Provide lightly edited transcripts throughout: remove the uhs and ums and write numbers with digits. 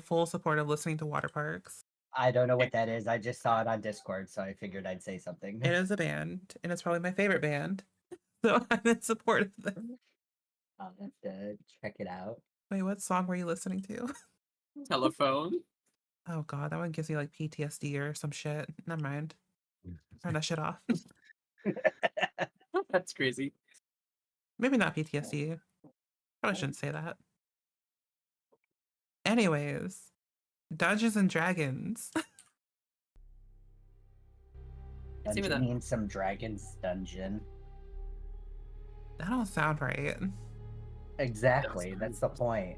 full support of listening to water parks. I don't know what that is. I just saw it on Discord, so I figured I'd say something. It is a band, and it's probably my favorite band. So I'm in support of them. I'll have to check it out. Wait, what song were you listening to? Telephone. Oh god, that one gives you like PTSD or some shit. Never mind. Turn that shit off. That's crazy. Maybe not PTSD. Probably shouldn't say that. Anyways, Dungeons and Dragons. Dungeon means some dragons dungeon. That don't sound right. Exactly. That's the point.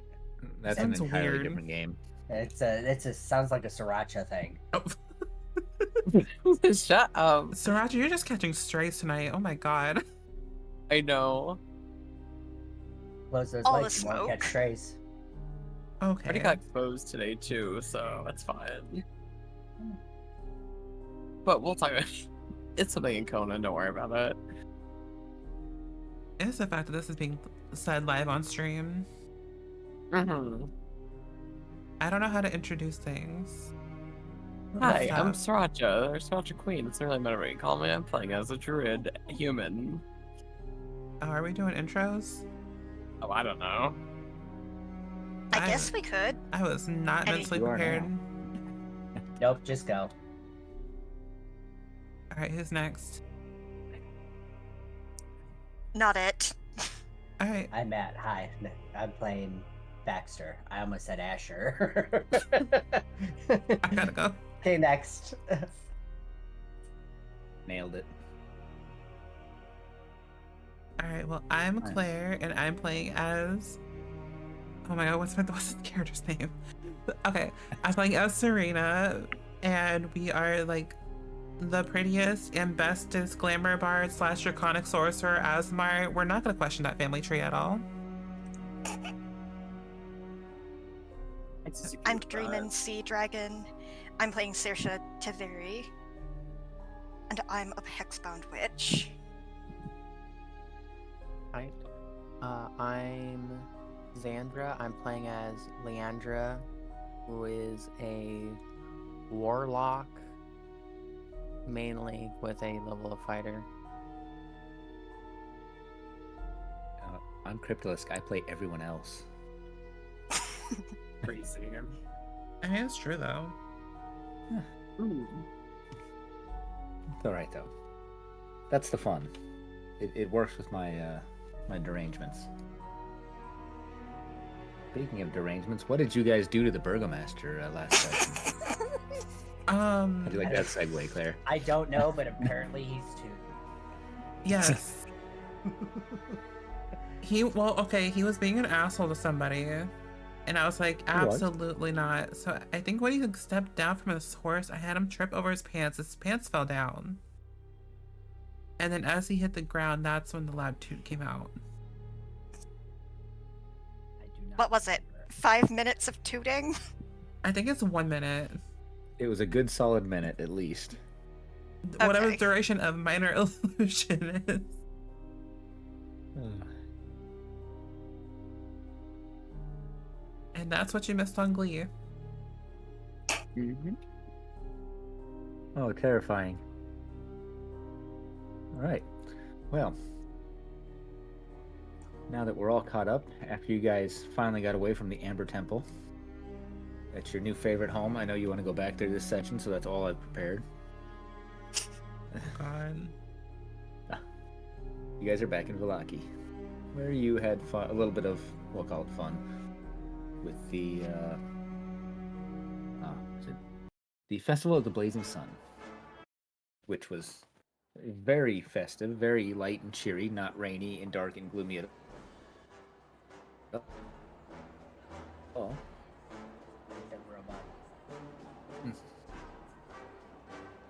That's Sounds an entirely weird. different game. It's a sounds like a sriracha thing. Oh. Shut up. Sriracha, you're just catching strays tonight. Oh my god. I know. Close those All lights, the you won't catch smoke. strays. I already Okay. got exposed today too, so that's fine. But we'll talk about it's something in Conan, don't worry about it. It's the fact that this is being said live on stream. Mm-hmm. I don't know how to introduce things. Hi, What's I'm up? Sriracha, or Sriracha Queen. It's really matter what you call me. I'm playing as a druid human. Oh, are we doing intros? Oh, I don't know. I guess we could. I was not Any- mentally You are prepared. now. Nope, just go. Alright, who's next? Not it. Alright. I'm Matt. Hi. I'm playing Baxter. I almost said Asher. I gotta go. Okay, next. Nailed it. Alright, well, I'm Alright. Claire, and I'm playing as... Oh my god, what's the character's name? Okay, I'm playing as Serena, and we are, like, the prettiest and bestest glamour bard / draconic sorcerer Asmar. We're not gonna question that family tree at all. I'm Dreamin' Sea Dragon. I'm playing Saoirse Taveri. And I'm a hexbound witch. Hi. I'm Xandra. I'm playing as Leandra, who is a warlock, mainly with a level of fighter. I'm Cryptolisk. I play everyone else. Crazy. I mean, it's true, though. Ooh. It's all right though. That's the fun. It works with my my derangements. Speaking of derangements, what did you guys do to the Burgomaster last session? How do you like that segue, Claire? I don't know, but apparently he's too. Yes. He was being an asshole to somebody. And I was like, absolutely not. So I think when he stepped down from his horse, I had him trip over his pants fell down. And then as he hit the ground, that's when the lab toot came out. I do not What was it? 5 minutes of tooting? I think it's 1 minute. It was a good solid minute at least. Whatever the Okay. duration of minor illusion is. And that's what you missed on Glee. Mm-hmm. Oh, terrifying. All right. Well, now that we're all caught up, after you guys finally got away from the Amber Temple, that's your new favorite home. I know you want to go back there this session, so that's all I've prepared. Oh god. You guys are back in Vallaki, where you had a little bit of, we'll call it fun, with the was it the Festival of the Blazing Sun, which was very festive, very light and cheery, not rainy and dark and gloomy at all. The robot.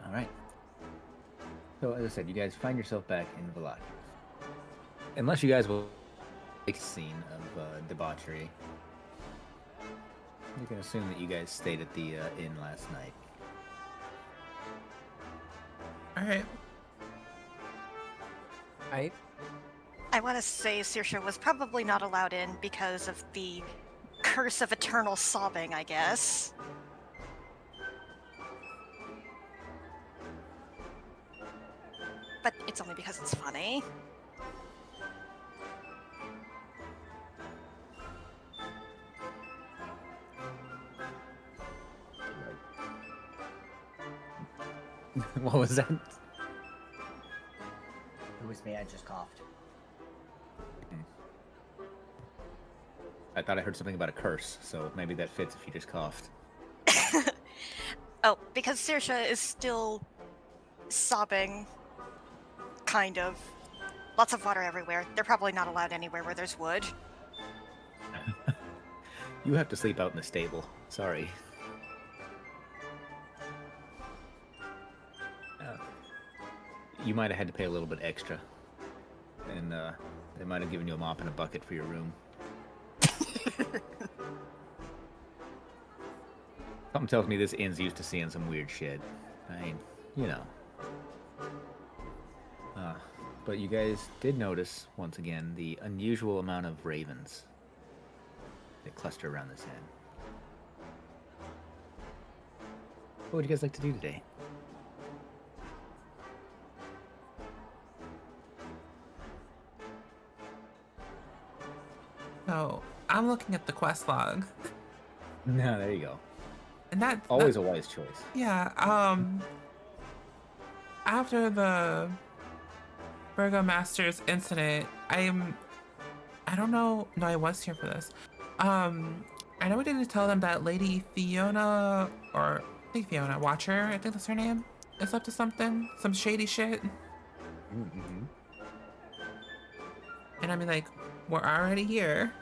All right. So as I said, you guys find yourself back in Vallaki. Unless you guys will take a scene of debauchery. You can assume that you guys stayed at the inn last night. Alright. I want to say Saoirse was probably not allowed in because of the curse of eternal sobbing, I guess. But it's only because it's funny. What was that? It was me. I just coughed. I thought I heard something about a curse, so maybe that fits if you just coughed. Oh, because Saoirse is still sobbing. Kind of. Lots of water everywhere. They're probably not allowed anywhere where there's wood. You have to sleep out in the stable. Sorry. You might have had to pay a little bit extra. And they might have given you a mop and a bucket for your room. Something tells me this inn's used to seeing some weird shit. I mean, you know. But you guys did notice, once again, the unusual amount of ravens that cluster around this inn. What would you guys like to do today? So I'm looking at the quest log, No, there you go. and that Always a wise choice. yeah. After the Burgomaster's incident, I don't know. No, I was here for this. I know we didn't tell them that Lady Fiona, or I think Fiona Watcher, I think that's her name, is up to something, some shady shit. Mm-hmm. And I mean, like, we're already here.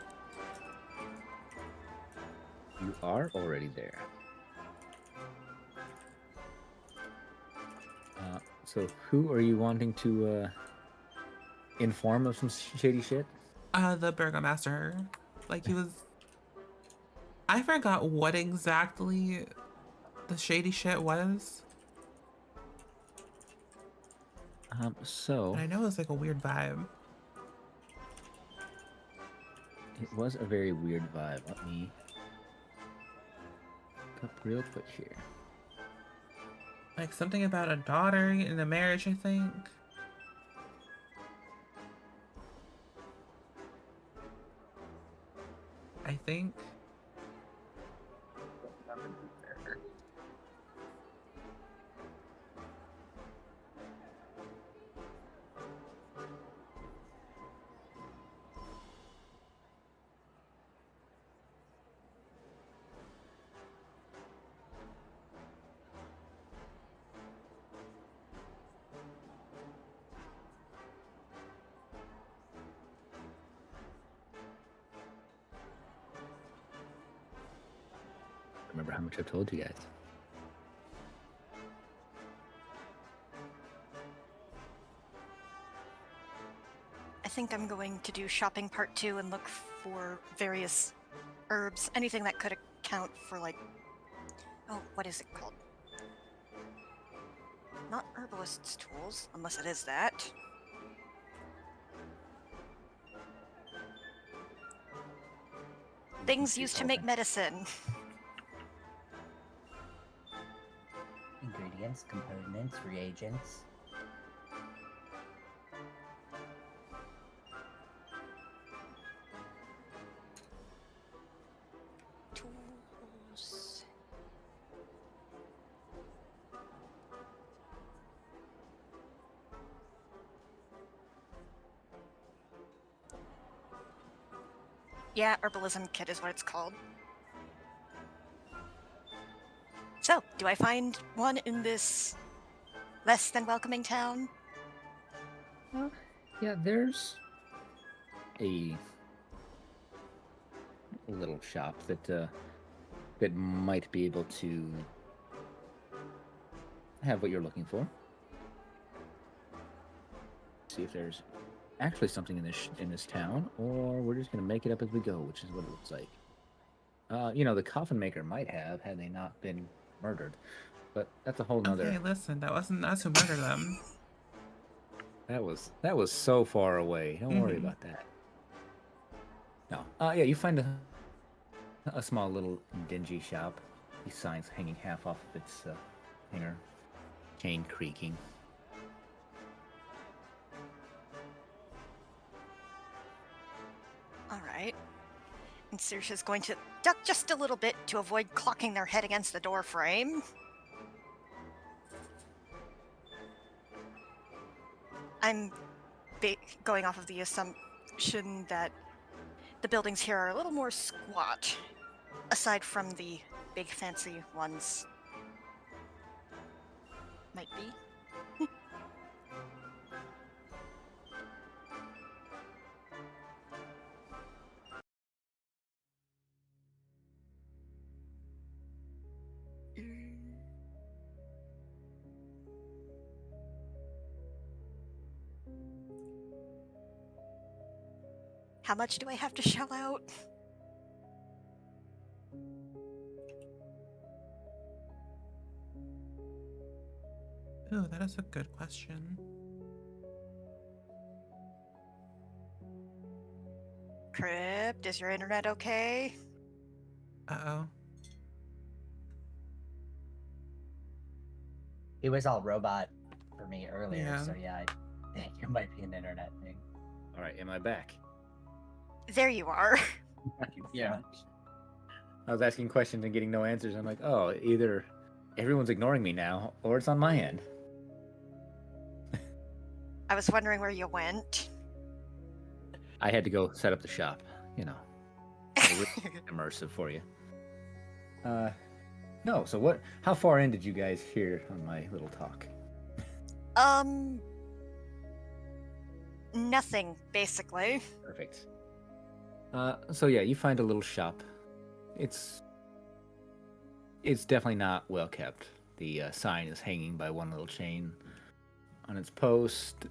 You are already there. So who are you wanting to inform of some shady shit? The Burgomaster, like he was. I forgot what exactly the shady shit was. So But I know it was like a weird vibe. it was a very weird vibe. Let me look up real quick here. Like something about a daughter in a marriage, I think. I think. Remember how much I've told you guys. I think I'm going to do shopping part 2 and look for various herbs, anything that could account for, like, oh, what is it called? Not herbalist's tools, unless it is that. Things used to make medicine. Ingredients, components, reagents. Tools. Yeah, herbalism kit is what it's called. So, do I find one in this less than welcoming town? Yeah, there's a little shop that might be able to have what you're looking for. See if there's actually something in this town, or we're just gonna make it up as we go, which is what it looks like. The coffin maker might have had they not been murdered, but that's a whole nother. Okay, listen, that wasn't us who murdered them. That was so far away. Don't worry Mhm. about that. No. Yeah, you find A small little dingy shop. These signs hanging half off of its hanger. Chain creaking. All right. And Saoirse's going to duck just a little bit to avoid clocking their head against the door frame. I'm going off of the assumption that the buildings here are a little more squat, aside from the big fancy ones. Might be. How much do I have to shell out? Ooh, that is a good question. Crypt, is your internet okay? Uh-oh. It was all robot for me earlier, Yeah. so yeah, I think it might be an internet thing. All right, am I back? There you are. Thank you so Yeah. much. I was asking questions and getting no answers. I'm like, oh, either everyone's ignoring me now, or it's on my end. I was wondering where you went. I had to go set up the shop. You know, immersive for you. No. So what? How far in did you guys hear on my little talk? Nothing, basically. Perfect. So yeah, you find a little shop. It's definitely not well kept. The sign is hanging by one little chain on its post.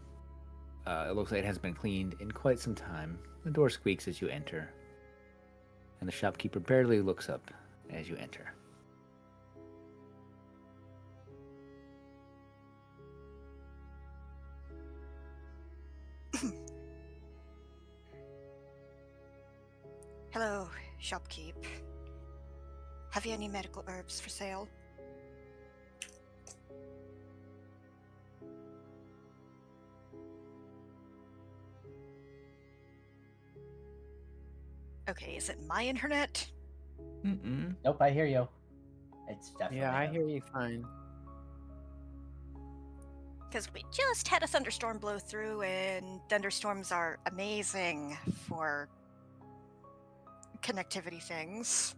It looks like it hasn't been cleaned in quite some time. The door squeaks as you enter, and the shopkeeper barely looks up as you enter. Hello, shopkeep. Have you any medical herbs for sale? Okay, is it my internet? Mm-mm. Nope, I hear you. It's definitely. Yeah, I him. hear you fine. Because we just had a thunderstorm blow through, and thunderstorms are amazing for connectivity things.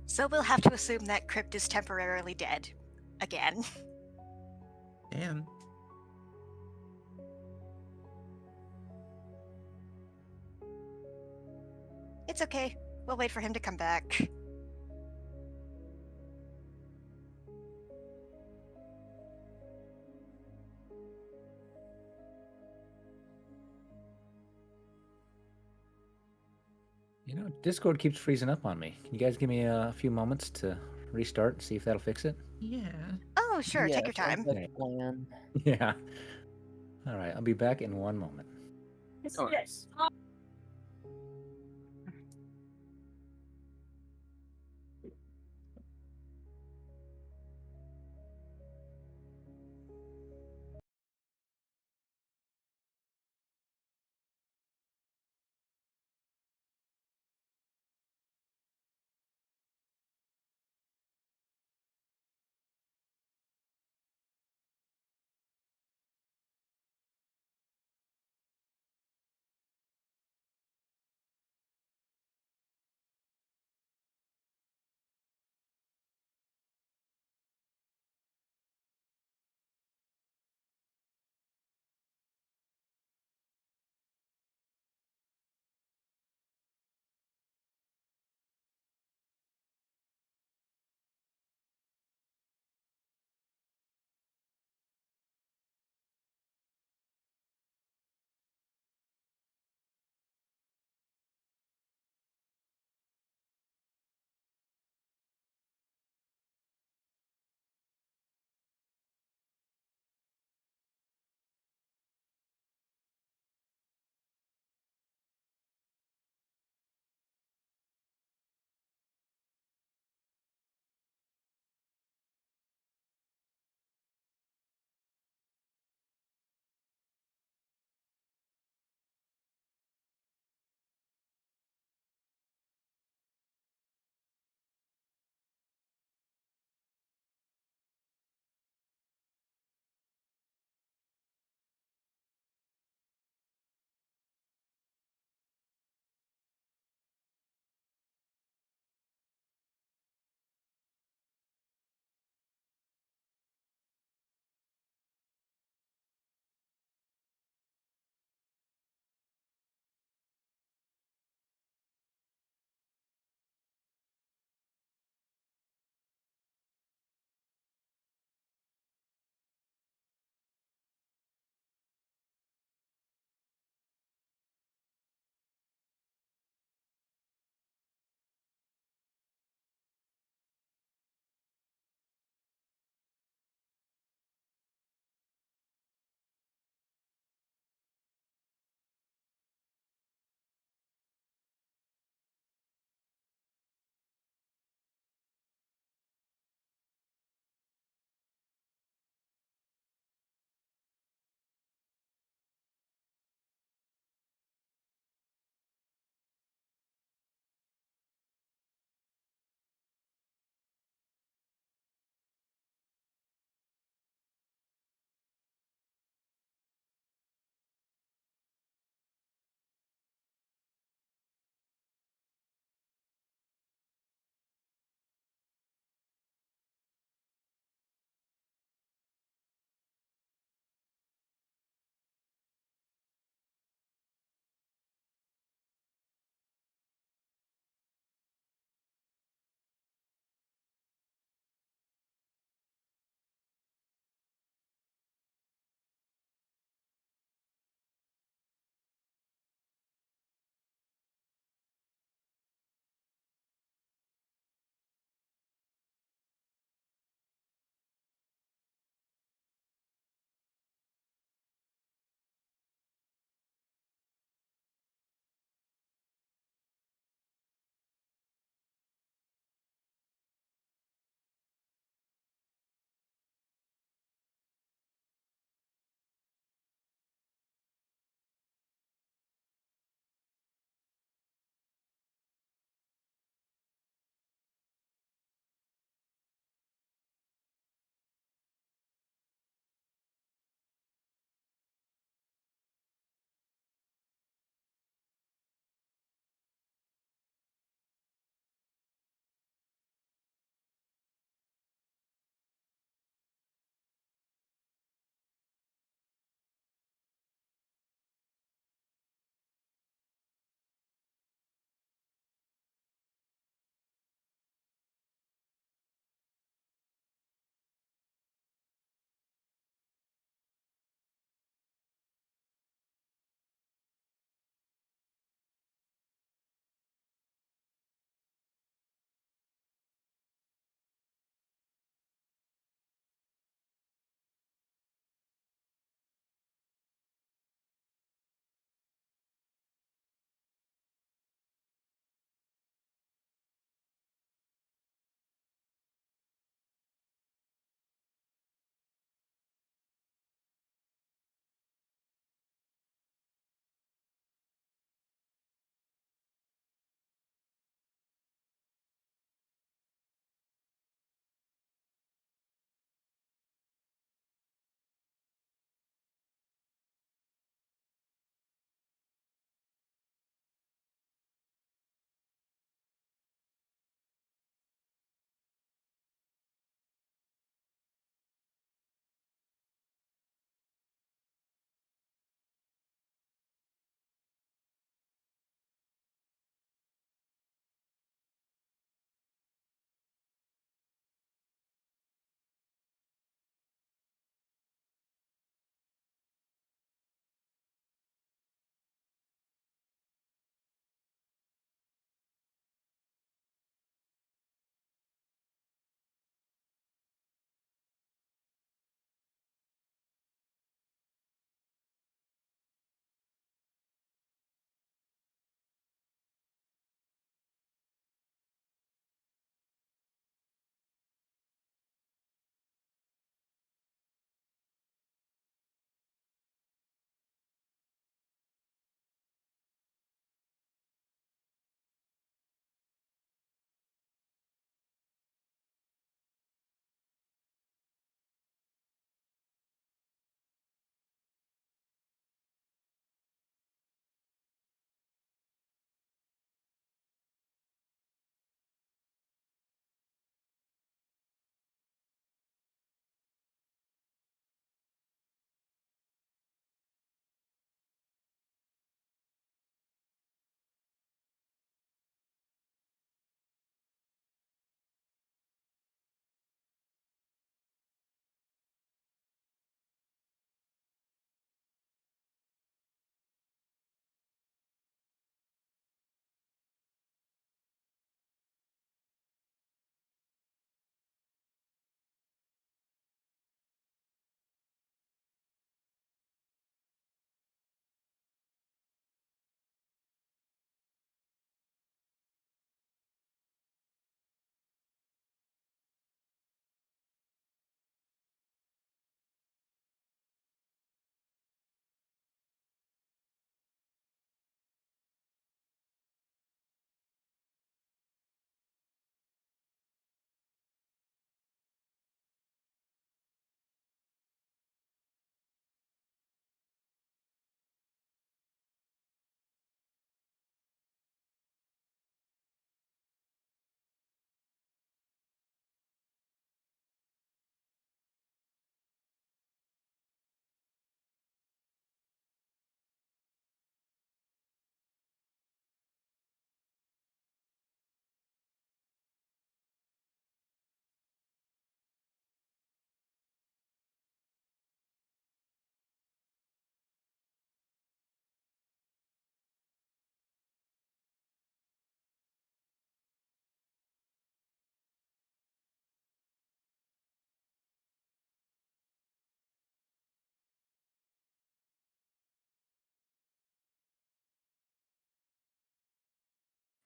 So we'll have to assume that Crypt is temporarily dead. Again. Damn. It's okay. We'll wait for him to come back. You know, Discord keeps freezing up on me. Can you guys give me a few moments to restart and see if that'll fix it? Yeah. Oh, sure, take your Yes, time. that's the plan. Yeah. All right, I'll be back in 1 moment. No worries.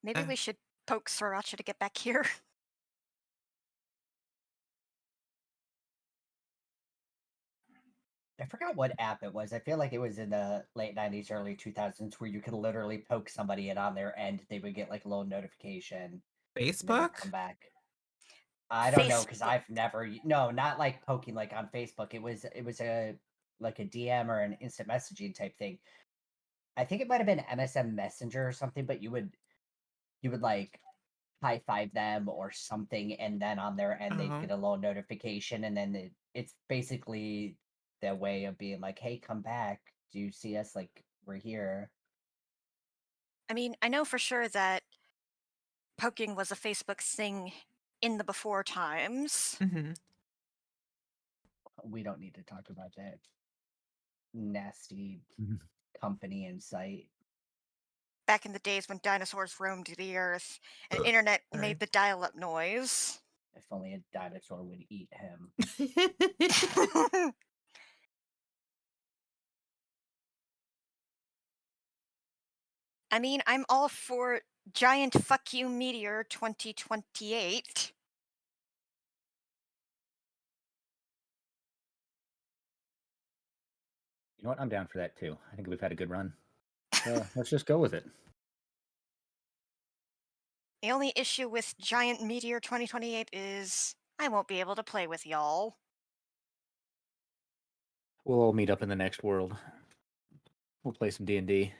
Maybe we should poke Sriracha to get back here. I forgot what app it was. I feel like it was in the late 90s, early 2000s where you could literally poke somebody and on their end they would get like a little notification and they would Facebook? come back. I don't know because Facebook. I've never no, not like poking like on Facebook. It was a like a DM or an instant messaging type thing. I think it might have been MSN Messenger or something, but you would like high five them or something, and then on their end they'd Oh. get a little notification, and then it's basically their way of being like, "Hey, come back. Do you see us? Like, we're here." I mean, I know for sure that poking was a Facebook thing in the before times. Hmm. We don't need to talk about that nasty Mhm. company and site. Back in the days when dinosaurs roamed the earth and internet Sorry. made the dial-up noise. If only a dinosaur would eat him. I mean, I'm all for giant fuck you meteor 2028. You know what? I'm down for that too. I think we've had a good run. Let's just go with it. The only issue with giant meteor 2028 is I won't be able to play with y'all. We'll all meet up in the next world. We'll play some D&D.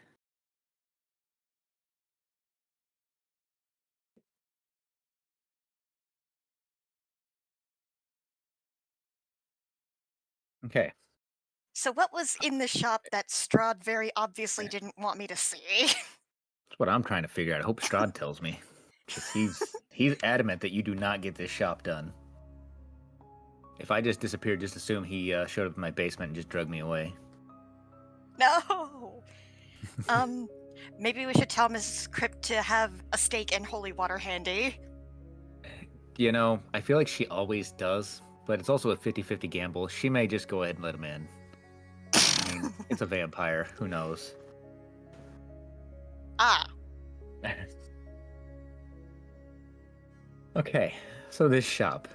Okay. So what was in the shop that Strahd very obviously didn't want me to see? That's what I'm trying to figure out. I hope Strahd tells me. Because he's adamant that you do not get this shop done. If I just disappeared, just assume he showed up in my basement and just drug me away. No. Maybe we should tell Mrs. Crypt to have a steak and holy water handy. You know, I feel like she always does, but it's also a 50-50 gamble. She may just go ahead and let him in. I mean, it's a vampire. Who knows? Ah, Okay, so this shop.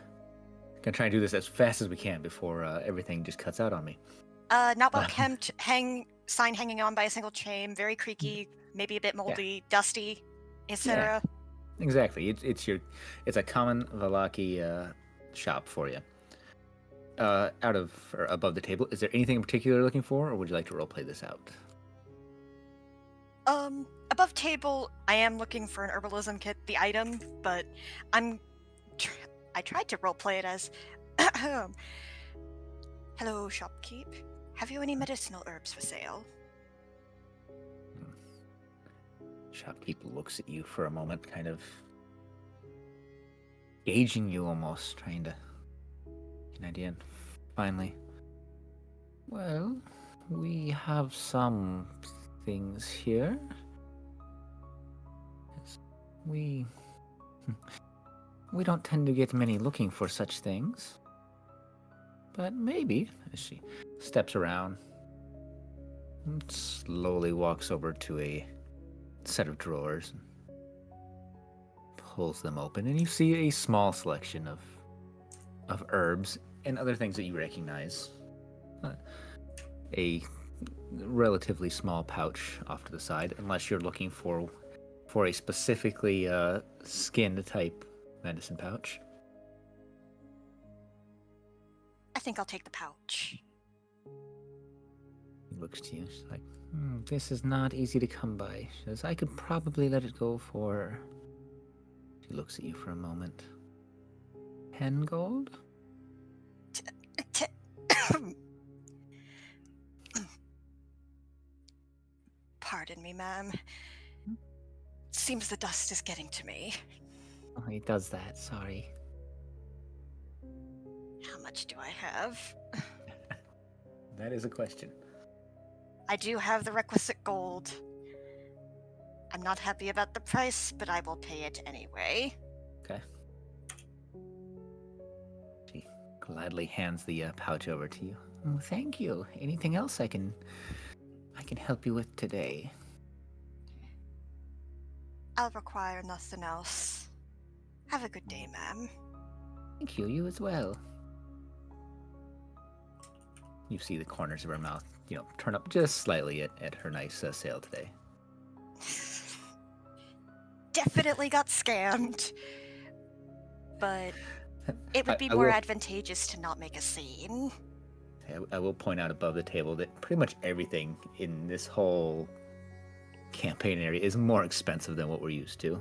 Gonna try and do this as fast as we can before everything just cuts out on me. not well kept, sign hanging on by a single chain, very creaky, maybe a bit moldy, dusty, etc. Exactly. It's a common Valaki shop for you. Out of or above the table, is there anything in particular you're looking for, or would you like to roleplay this out? Above table, I am looking for an herbalism kit, the item, but I tried to roleplay it as, hello, shopkeep. Have you any medicinal herbs for sale? Shopkeep looks at you for a moment, kind of gauging you almost, trying to get an idea. And finally, well, we have some things here. We don't tend to get many looking for such things. But maybe, as she steps around and slowly walks over to a set of drawers and pulls them open, and you see a small selection of herbs and other things that you recognize. A relatively small pouch off to the side, unless you're looking for a specifically skin type medicine pouch. I think I'll take the pouch. He looks to you. She's like, this is not easy to come by. She says, I could probably let it go for... She looks at you for a moment. 10 gold? Pardon me, ma'am. Seems the dust is getting to me. Oh, he does that, sorry. How much do I have? That is a question. I do have the requisite gold. I'm not happy about the price, but I will pay it anyway. Okay. She gladly hands the pouch over to you. Oh, thank you. Anything else I can help you with today? I'll require nothing else. Have a good day, ma'am. Thank you. You as well. You see the corners of her mouth, turn up just slightly at her nice sale today. Definitely got scammed. But it would be I more will- advantageous to not make a scene. I will point out above the table that pretty much everything in this whole campaign area is more expensive than what we're used to.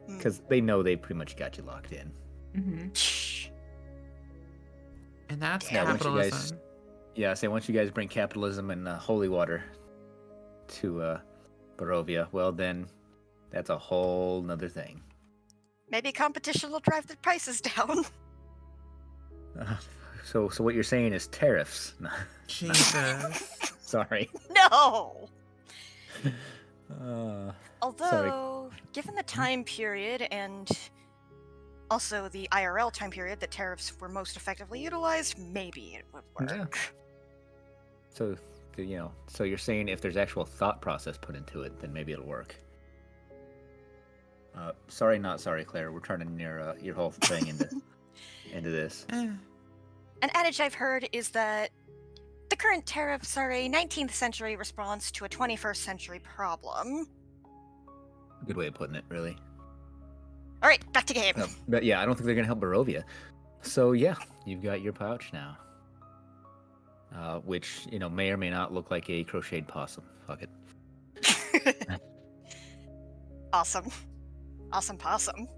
Because they know they pretty much got you locked in. Mm-hmm. And that's Yeah, once you guys- capitalism. Yeah, once you guys bring capitalism and holy water to Barovia, well then, that's a whole nother thing. Maybe competition will drive the prices down. So what you're saying is tariffs? Jesus. Sorry. No! Sorry. Although, given the time period and also the IRL time period that tariffs were most effectively utilized, maybe it would work. Yeah. So, so you're saying if there's actual thought process put into it, then maybe it'll work. Sorry, not sorry, Claire. We're turning your whole thing into this. An adage I've heard is that the current tariffs are a 19th century response to a 21st century problem. Good way of putting it, really. All right, back to game. But yeah, I don't think they're gonna help Barovia. So yeah, you've got your pouch now, which may or may not look like a crocheted possum. Fuck it. Awesome. Awesome possum.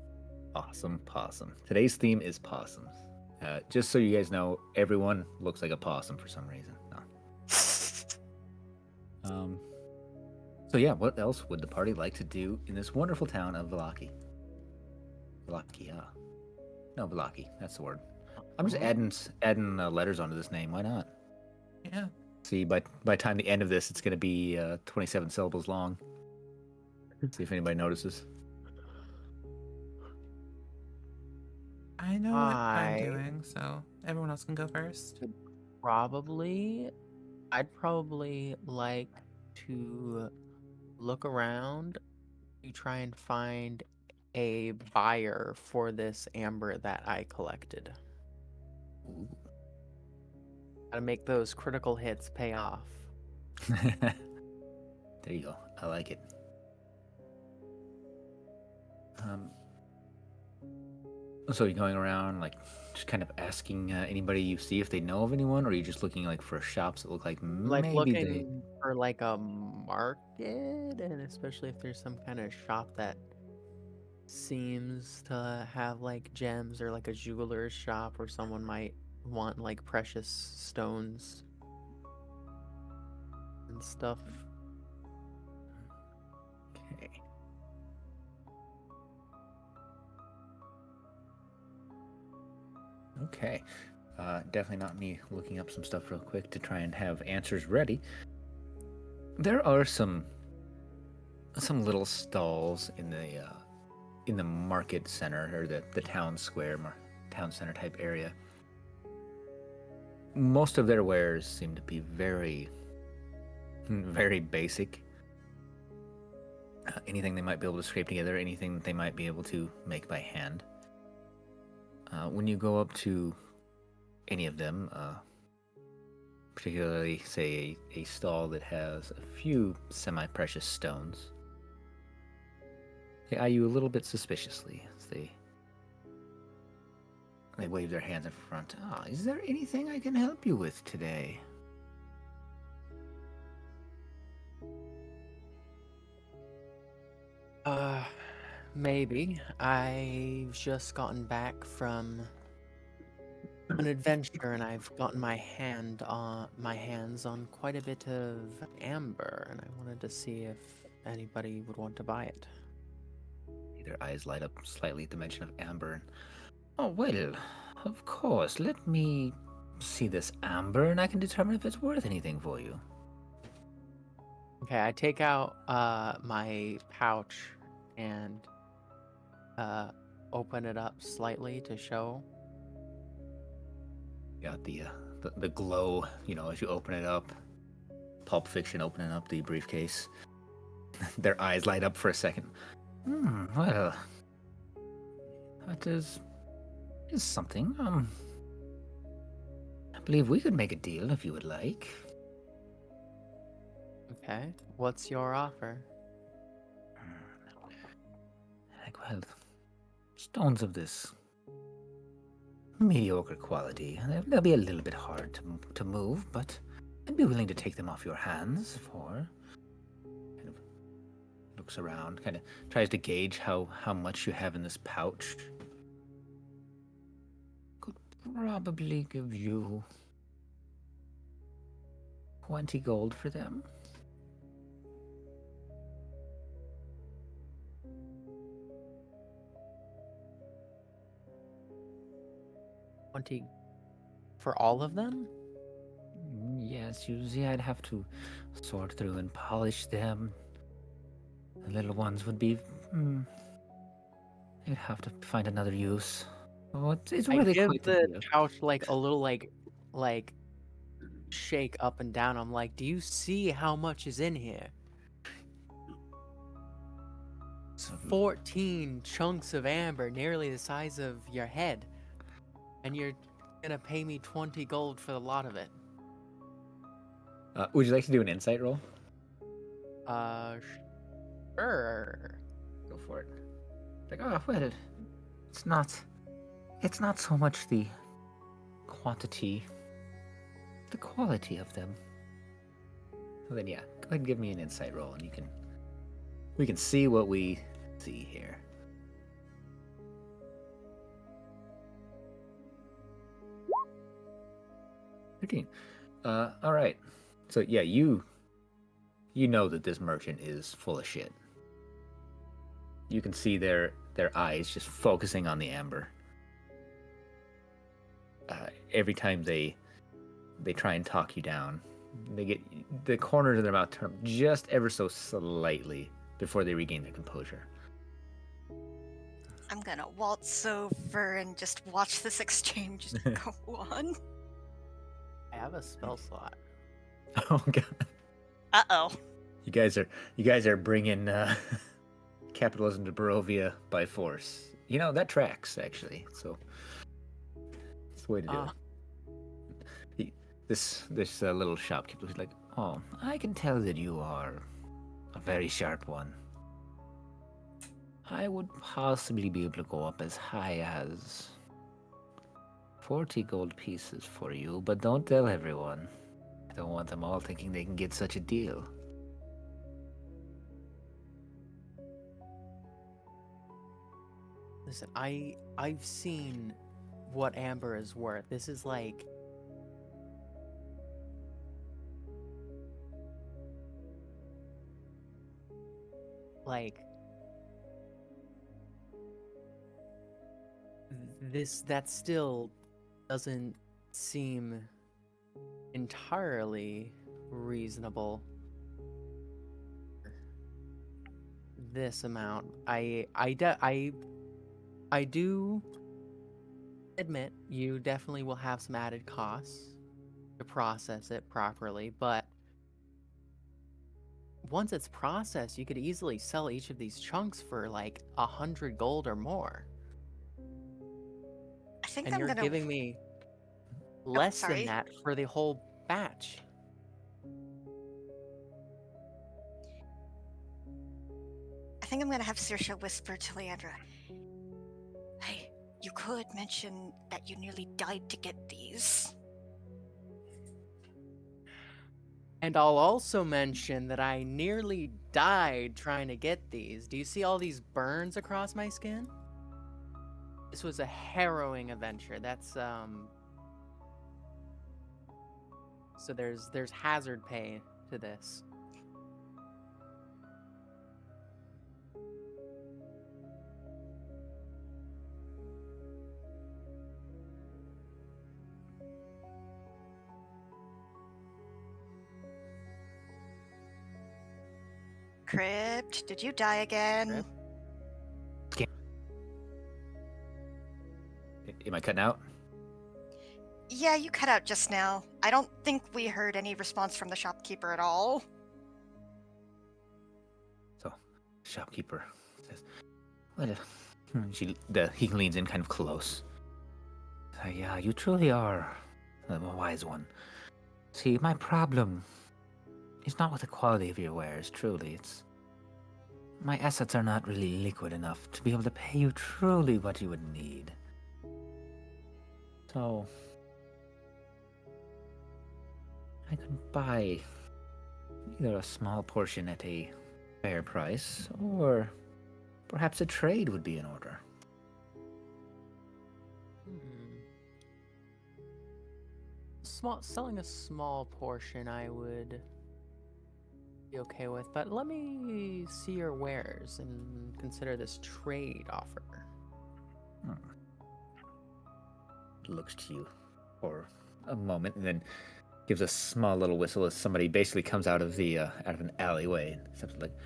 Awesome possum. Today's theme is possums. Just so you guys know, everyone looks like a possum for some reason. No. So yeah, what else would the party like to do in this wonderful town of Vallaki? Vallaki, no, Vallaki. That's the word. I'm just adding letters onto this name. Why not? Yeah. See, by the time the end of this, it's going to be 27 syllables long. See if anybody notices. I know what I'm doing, so everyone else can go first. I'd probably like to look around to try and find a buyer for this amber that I collected. Ooh. Gotta make those critical hits pay off. There you go. I like it. So you're going around, just kind of asking anybody you see if they know of anyone, or are you just looking, for shops that look like Like maybe looking for a market, and especially if there's some kind of shop that seems to have gems, or a jeweler's shop where someone might want precious stones and stuff. Okay. Okay. Definitely not me looking up some stuff real quick to try and have answers ready. There are some little stalls in the market center, or the town square, town center type area. Most of their wares seem to be very, very basic. Anything they might be able to scrape together, anything that they might be able to make by hand. When you go up to any of them, particularly, say, a stall that has a few semi-precious stones, they eye you a little bit suspiciously as they wave their hands in front. Is there anything I can help you with today? Maybe. I've just gotten back from an adventure, and I've gotten my hands on quite a bit of amber, and I wanted to see if anybody would want to buy it. Their eyes light up slightly at the mention of amber. Oh, well, of course. Let me see this amber, and I can determine if it's worth anything for you. Okay, I take out my pouch and open it up slightly to show. Got the glow, as you open it up. Pulp Fiction opening up the briefcase. Their eyes light up for a second. Well, that is something. I believe we could make a deal if you would like. Okay. What's your offer? Like, well, stones of this mediocre quality. They'll be a little bit hard to move, but I'd be willing to take them off your hands for. Kind of looks around, kind of tries to gauge how much you have in this pouch. Could probably give you 20 gold for them. For all of them? Yes, usually I'd have to sort through and polish them. The little ones would be. You'd have to find another use. Oh, it's I really give quite the deal. pouch like a little like shake up and down. I'm like, do you see how much is in here? It's 14 chunks of amber, nearly the size of your head. And you're gonna pay me 20 gold for the lot of it. Would you like to do an insight roll? Sure. Go for it. Like, oh, well, it's not so much the quantity, the quality of them. Well, then, yeah, go ahead and give me an insight roll, and we can see what we see here. All right. So yeah, you know that this merchant is full of shit. You can see their eyes just focusing on the amber. Every time they try and talk you down, they get the corners of their mouth turn just ever so slightly before they regain their composure. I'm gonna waltz over and just watch this exchange go on. I have a spell slot. Oh god. Uh-oh. You guys are bringing capitalism to Barovia by force. You know, that tracks actually. So it's the way to do it. This little shopkeeper is like, "Oh, I can tell that you are a very sharp one. I would possibly be able to go up as high as 40 gold pieces for you, but don't tell everyone. I don't want them all thinking they can get such a deal." Listen, I've seen what amber is worth. This is like this that still doesn't seem entirely reasonable. This amount, I do admit you definitely will have some added costs to process it properly, but once it's processed, you could easily sell each of these chunks for like 100 gold or more. I think And I'm you're gonna giving me less than sorry. that for the whole batch. I think I'm gonna have Saoirse whisper to Leandra. Hey, you could mention that you nearly died to get these. And I'll also mention that I nearly died trying to get these. Do you see all these burns across my skin? This was a harrowing adventure. That's so there's hazard pay to this. Crypt, did you die again? Crypt? Am I cutting out? Yeah, you cut out just now. I don't think we heard any response from the shopkeeper at all. So, shopkeeper Says, he leans in kind of close. Yeah, you truly are a wise one. See, my problem is not with the quality of your wares, truly. It's my assets are not really liquid enough to be able to pay you truly what you would need. So, I could buy either a small portion at a fair price, or perhaps a trade would be in order. Selling a small portion I would be okay with, but let me see your wares and consider this trade offer. Looks to you for a moment, and then gives a small little whistle as somebody basically comes out of an alleyway and something like,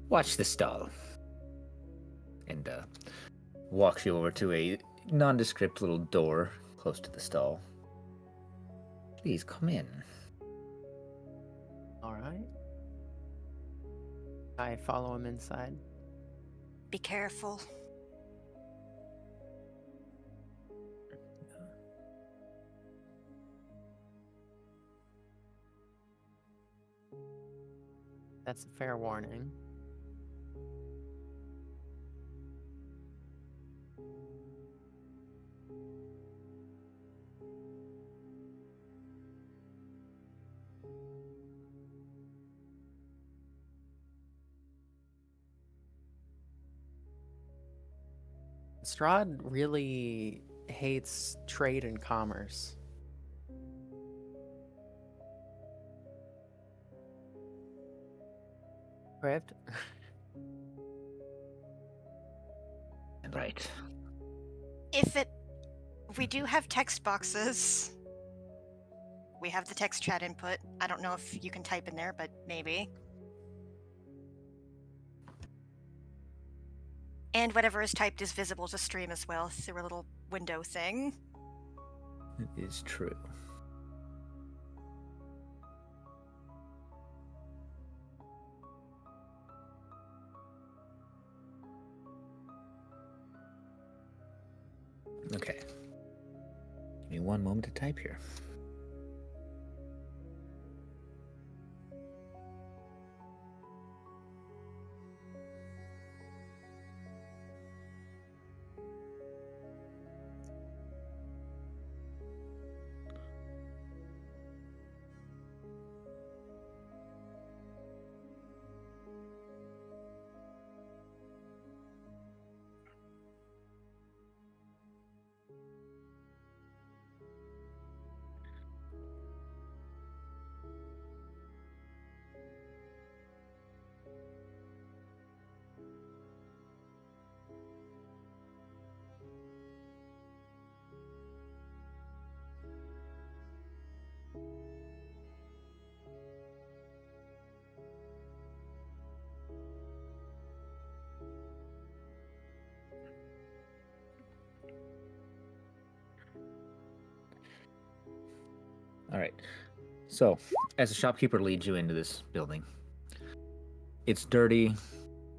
"Watch the stall," and walks you over to a nondescript little door close to the stall. "Please come in." All right. I follow him inside. Be careful. That's a fair warning. Strahd really hates trade and commerce. Correct? Right. We do have text boxes. We have the text chat input. I don't know if you can type in there, but maybe. And whatever is typed is visible to stream as well through a little window thing. It is true. Okay. Give me one moment to type here. All right. So, as the shopkeeper leads you into this building, it's dirty,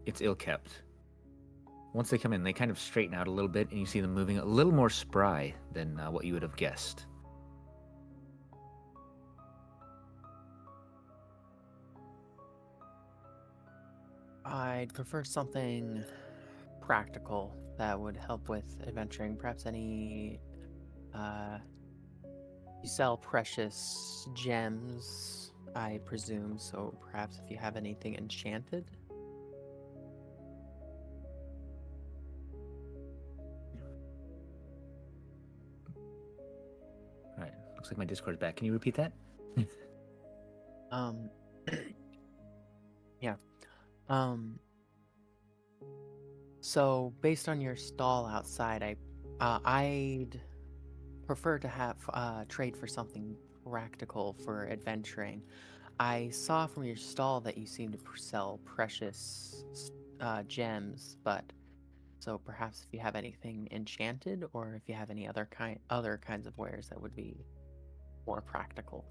it's ill-kept. Once they come in, they kind of straighten out a little bit, and you see them moving a little more spry than what you would have guessed. I'd prefer something practical that would help with adventuring. Perhaps any you sell precious gems, I presume, so perhaps if you have anything enchanted. All right. Looks like my Discord's back. Can you repeat that? Um yeah. So based on your stall outside, I'd prefer to have trade for something practical for adventuring. I saw from your stall that you seem to sell precious gems, but so perhaps if you have anything enchanted, or if you have any other kinds of wares that would be more practical.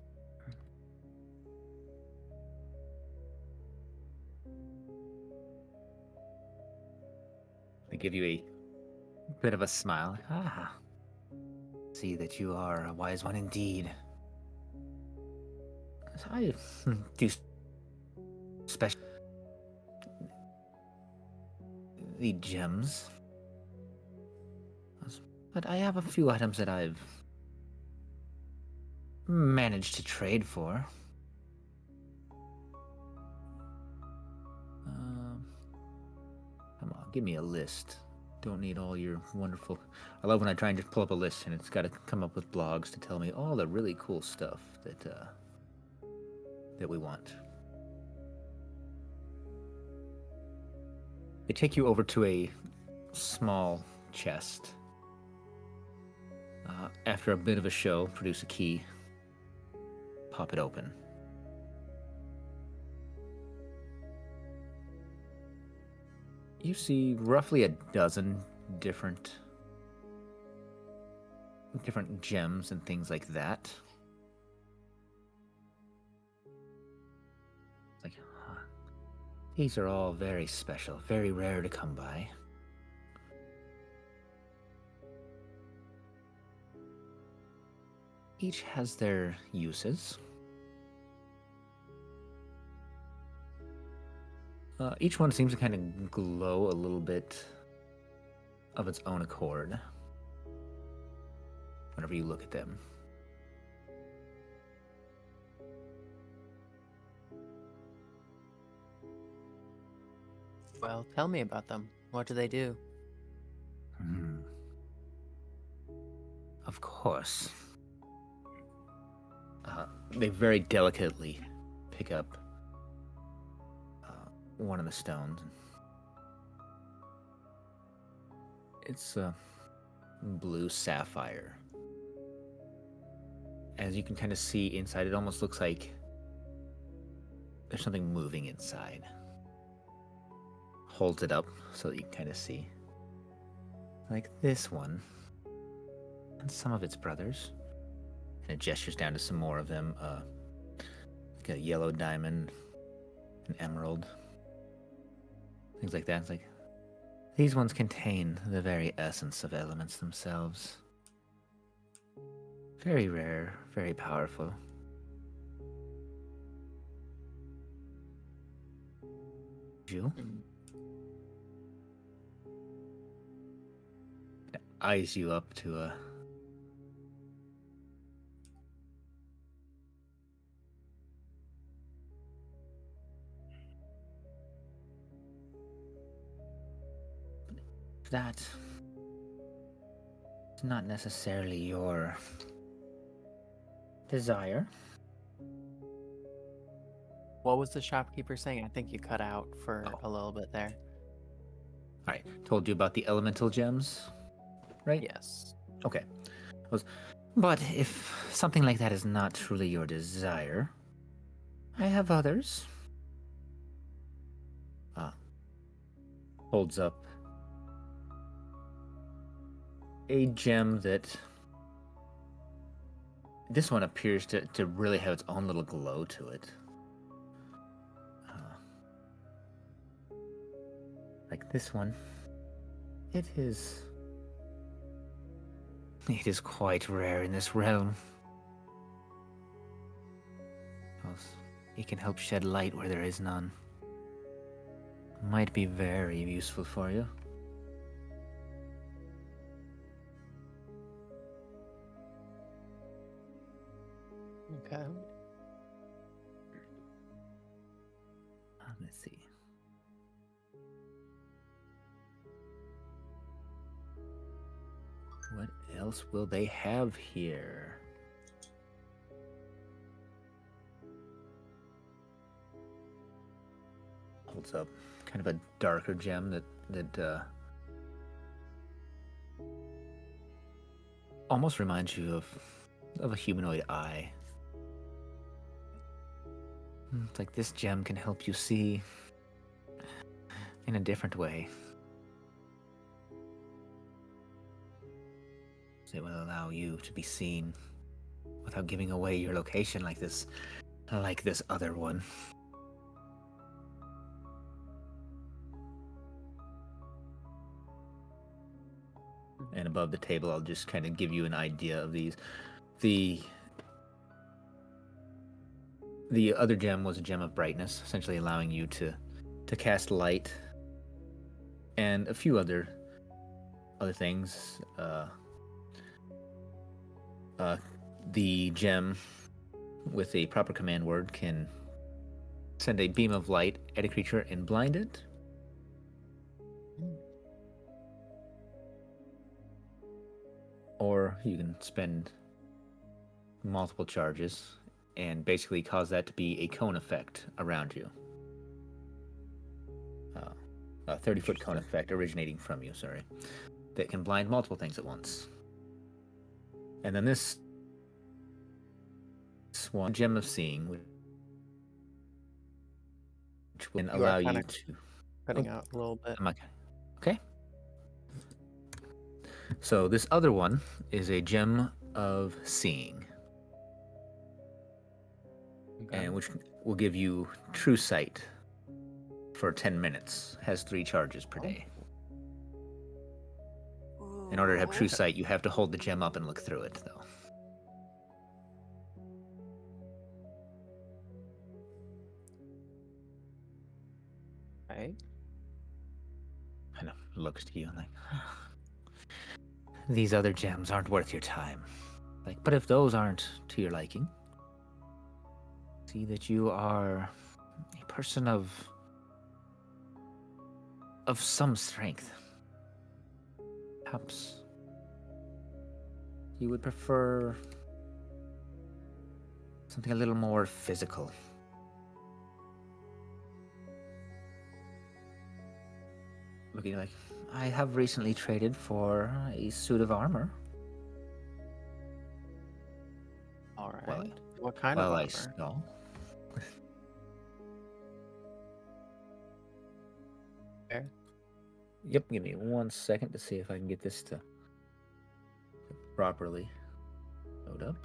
give you a bit of a smile. Ah, see that you are a wise one indeed. I do special the gems, but I have a few items that I've managed to trade for. Come on, give me a list. Don't need all your wonderful... I love when I try and just pull up a list and it's got to come up with blogs to tell me all the really cool stuff that we want. They take you over to a small chest. After a bit of a show, produce a key, pop it open. You see roughly a dozen different gems and things like that. It's like, huh. These are all very special, very rare to come by. Each has their uses. Each one seems to kind of glow a little bit of its own accord whenever you look at them. Well, tell me about them. What do they do? Of course. They very delicately pick up one of the stones. It's a blue sapphire. As you can kind of see inside, it almost looks like there's something moving inside. Holds it up so that you can kind of see. Like this one. And some of its brothers. And it gestures down to some more of them. Like a yellow diamond, an emerald. Things like that. It's like, these ones contain the very essence of elements themselves. Very rare, very powerful. You? Eyes you up to a... That is not necessarily your desire. What was the shopkeeper saying? I think you cut out for a little bit there. Alright, told you about the elemental gems, right? Yes. Okay. But if something like that is not truly your desire, I have others. Holds up a gem that... This one appears to really have its own little glow to it. Like this one. It is quite rare in this realm. It can help shed light where there is none. Might be very useful for you. Okay. Let's see. What else will they have here? Holds up kind of a darker gem that almost reminds you of a humanoid eye. It's like this gem can help you see in a different way. It will allow you to be seen without giving away your location like this other one. And above the table, I'll just kind of give you an idea of these. The other gem was a gem of brightness, essentially allowing you to cast light, and a few other things. The gem with a proper command word can send a beam of light at a creature and blind it. Or you can spend multiple charges and basically cause that to be a cone effect around you. A 30-foot cone effect originating from you, sorry. That can blind multiple things at once. And then this one, Gem of Seeing, which will allow you to... Cutting out a little bit. Okay. So this other one is a Gem of Seeing. Okay. And which will give you true sight for 10 minutes. Has 3 charges per day. In order to have true sight, you have to hold the gem up and look through it, though. Right. Kind of looks to you like, these other gems aren't worth your time. Like, but if those aren't to your liking, see that you are a person of some strength. Perhaps you would prefer something a little more physical. Looking like, I have recently traded for a suit of armor. All right. Well, What kind of Well, I armor? stall. Fair. Yep, give me 1 second to see if I can get this to properly load up.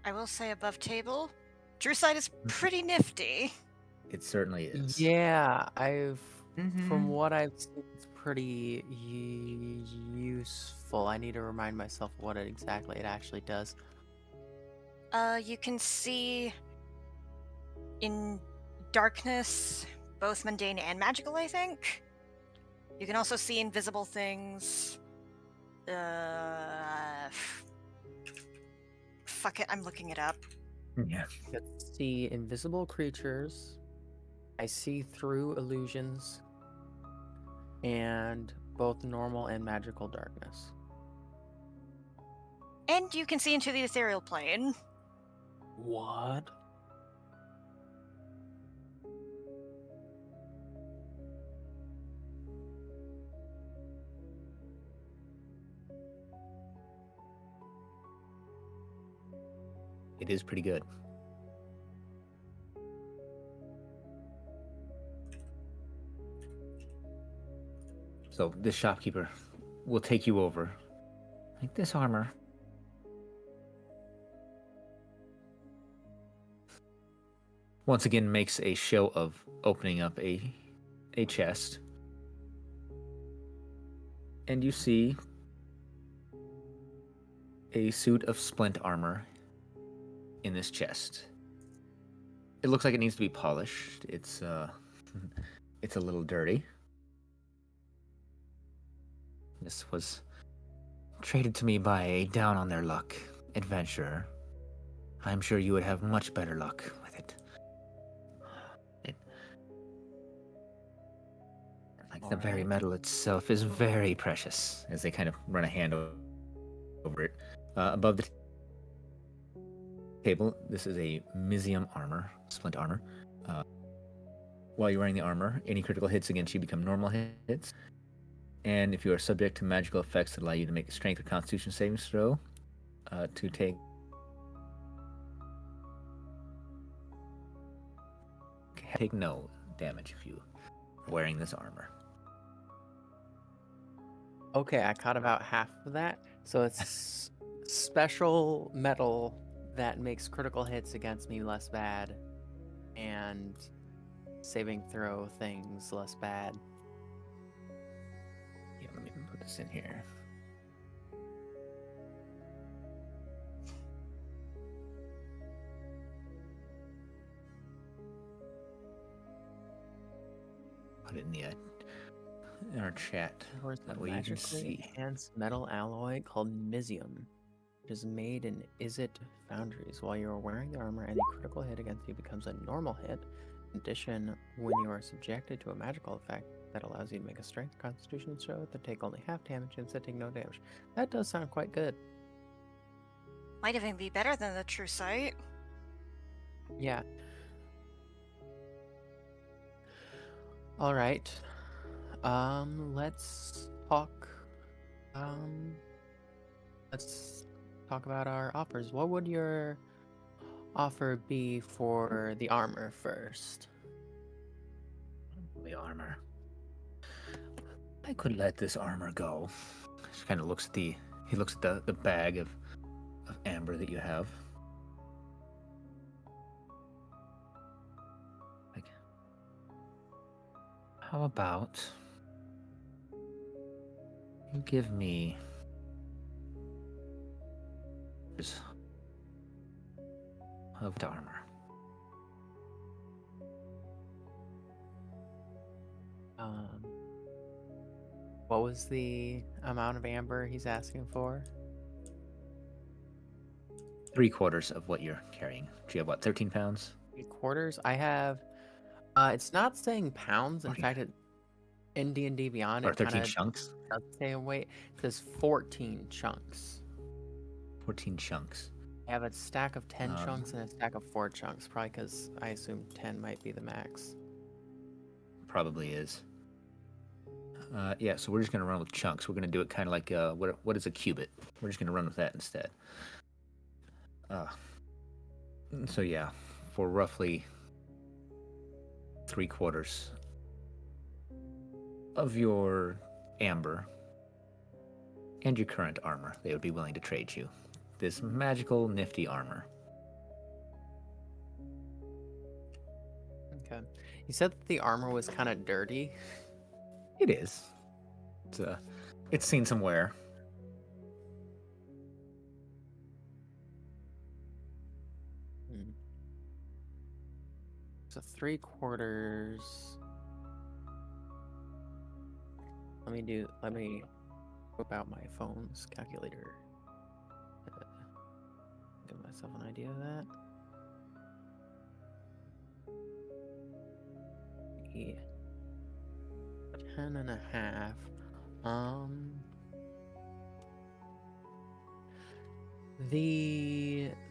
I will say above table, True Sight is pretty nifty. It certainly is. Yeah, from Mhm. what I've seen, it's pretty useful. I need to remind myself what exactly it actually does. You can see in darkness, both mundane and magical, I think. You can also see invisible things. Fuck it, I'm looking it up. Yeah. I can see invisible creatures. I see through illusions. And both normal and magical darkness. And you can see into the ethereal plane. What? It is pretty good. So this shopkeeper will take you over. Like, this armor. Once again makes a show of opening up a chest. And you see a suit of splint armor in this chest. It looks like it needs to be polished. It's it's a little dirty. This was traded to me by a down on their luck adventurer. I'm sure you would have much better luck with it. Like, the very metal itself is very precious, as they kind of run a hand over it. Above the table, this is a Mizium armor, splint armor. While you're wearing the armor, any critical hits against you become normal hits. And if you are subject to magical effects that allow you to make a strength or constitution savings throw, to take no damage if you are wearing this armor. Okay, I caught about half of that. So it's special metal that makes critical hits against me less bad, and saving throw things less bad. Yeah, let me put this in here. Put it in the in our chat. There's That a way you can magically see. enhanced metal alloy called Mizium. It is made in Izzet foundries. While you are wearing the armor, any critical hit against you becomes a normal hit. In addition, when you are subjected to a magical effect that allows you to make a strength constitution show to take only half damage instead of taking no damage. That does sound quite good. Might even be better than the true sight. Yeah. All right. Let's talk. Let's talk about our offers. What would your offer be for the armor first? The armor. I could let this armor go. She kind of looks at he looks at the bag of amber that you have. Like, how about you give me this of the armor? What was the amount of amber he's asking for? 3/4 of what you're carrying. Do you have what, 13 pounds? 3/4? I have. It's not saying pounds. In 14. fact, in D&D Beyond, Or it 13 kind of chunks? does say a weight. It says 14 chunks. 14 chunks. I have a stack of 10 Um, chunks and a stack of 4 chunks. Probably because I assume 10 might be the max. Probably is. Yeah, so we're just gonna run with chunks. We're gonna do it kind of like what is a cubit? We're just gonna run with that instead. So yeah, for roughly 3/4 of your amber and your current armor, they would be willing to trade you this magical, nifty armor. Okay. You said that the armor was kind of dirty. It is. It's seen some wear. So 3/4. Let me whip out my phone's calculator. Give myself an idea of that. Yeah. 10.5.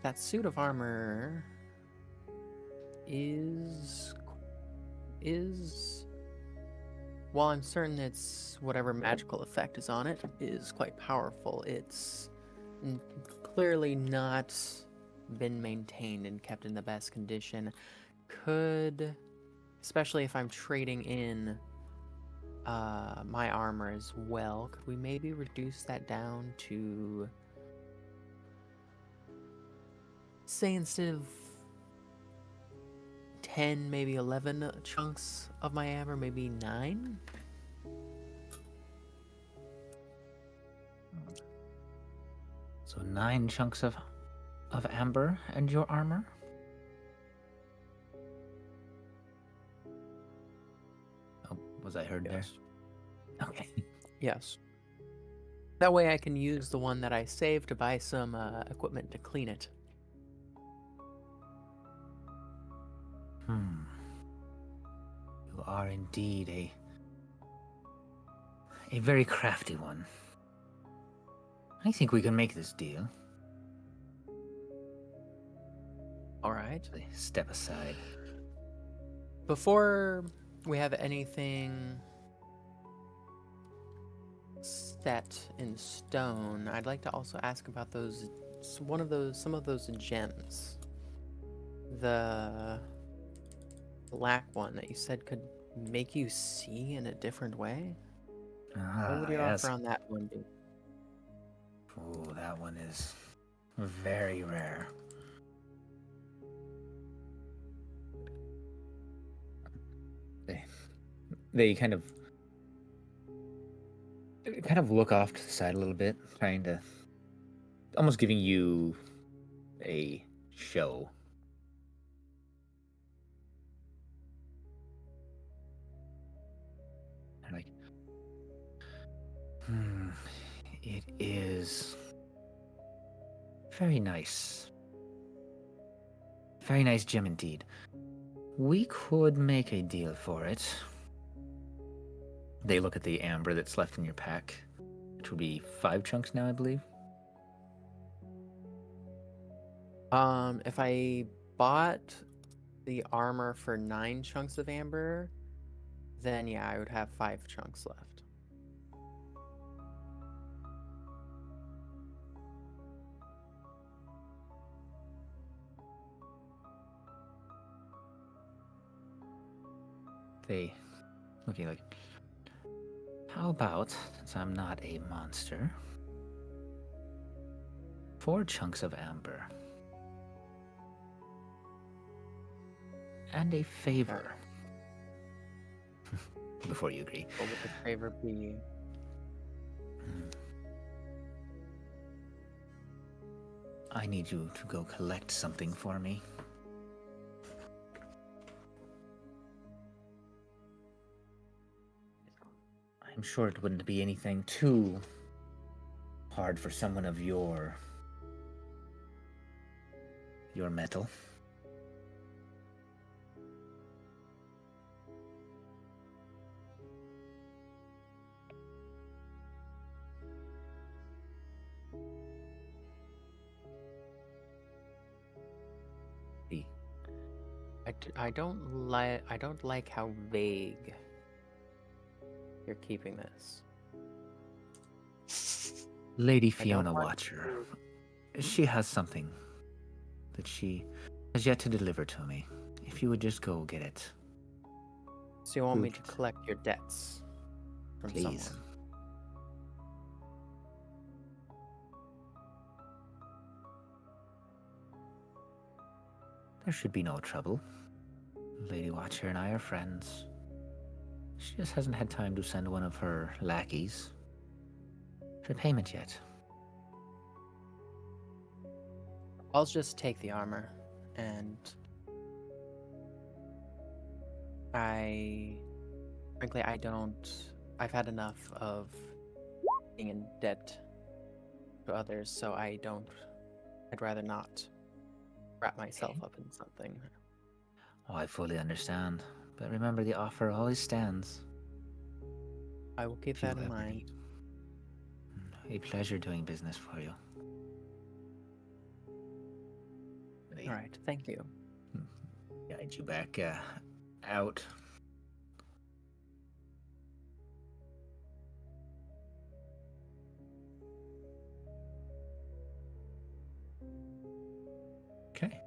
That suit of armor is while I'm certain it's whatever magical effect is on it is quite powerful, it's clearly not been maintained and kept in the best condition. Especially if I'm trading in my armor as well, could we maybe reduce that down to, say, instead of 10, maybe 11 chunks of my amber, maybe 9? So 9 chunks of amber and your armor? Oh, was I heard Yes. there? Okay. Yes. That way I can use the one that I saved to buy some equipment to clean it. You are indeed a very crafty one. I think we can make this deal. All right. They step aside. Before we have anything set in stone, I'd like to also ask about some of those gems. The black one that you said could make you see in a different way. What would your Yes. offer on that one be? Oh, that one is very rare. They kind of kind of look off to the side a little bit, trying to almost giving you a show. And like, it is very nice. Very nice gem indeed. We could make a deal for it. They look at the amber that's left in your pack, which would be 5 chunks now, I believe. If I bought the armor for 9 chunks of amber, then yeah, I would have 5 chunks left. They looking like, how about, since I'm not a monster, 4 chunks of amber and a favor. Before you agree. What would the favor be? I need you to go collect something for me. I'm sure it wouldn't be anything too hard for someone of your metal. I don't like how vague you're keeping this. Lady I don't Fiona want Watcher. She has something that she has yet to deliver to me. If you would just go get it. So you want me to Good. collect your debts from Please. someone? There should be no trouble. Lady Watcher and I are friends. She just hasn't had time to send one of her lackeys for payment yet. I'll just take the armor, and frankly, I've had enough of being in debt to others, so I'd rather not wrap myself up in something. Oh, I fully understand. But remember, the offer always stands. I will keep If you that in ever mind. need. A pleasure doing business for you. All right, thank you. Guide you back out. Okay.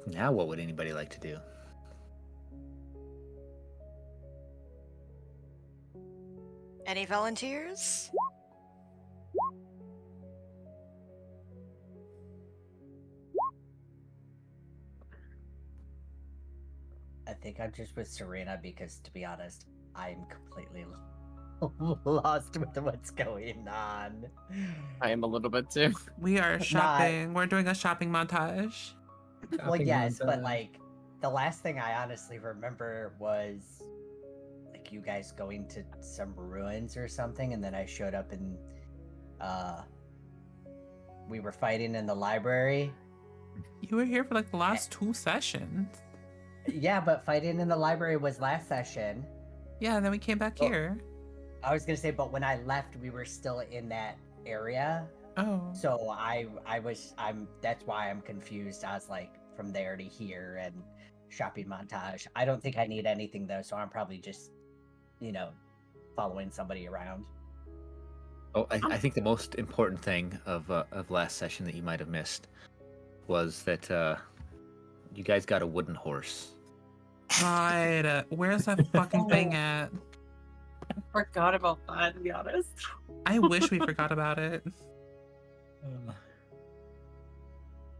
Now what would anybody like to do? Any volunteers? I think I'm just with Serena because, to be honest, I'm completely lost with what's going on. I am a little bit too. We are shopping. We're doing a shopping montage. Well, Shopping yes, but montage. like the last thing I honestly remember was like you guys going to some ruins or something, and then I showed up and we were fighting in the library. You were here for like the last 2 sessions. Yeah, but fighting in the library was last session. Yeah, and then we came back Oh. here. I was gonna say, but when I left, we were still in that area. Oh. So that's why I'm confused. I was like from there to here and shopping montage. I don't think I need anything though, so I'm probably just, following somebody around. Oh, I think the most important thing of last session that you might have missed was that you guys got a wooden horse. God, where's that fucking thing at? I forgot about that, to be honest. I wish we forgot about it.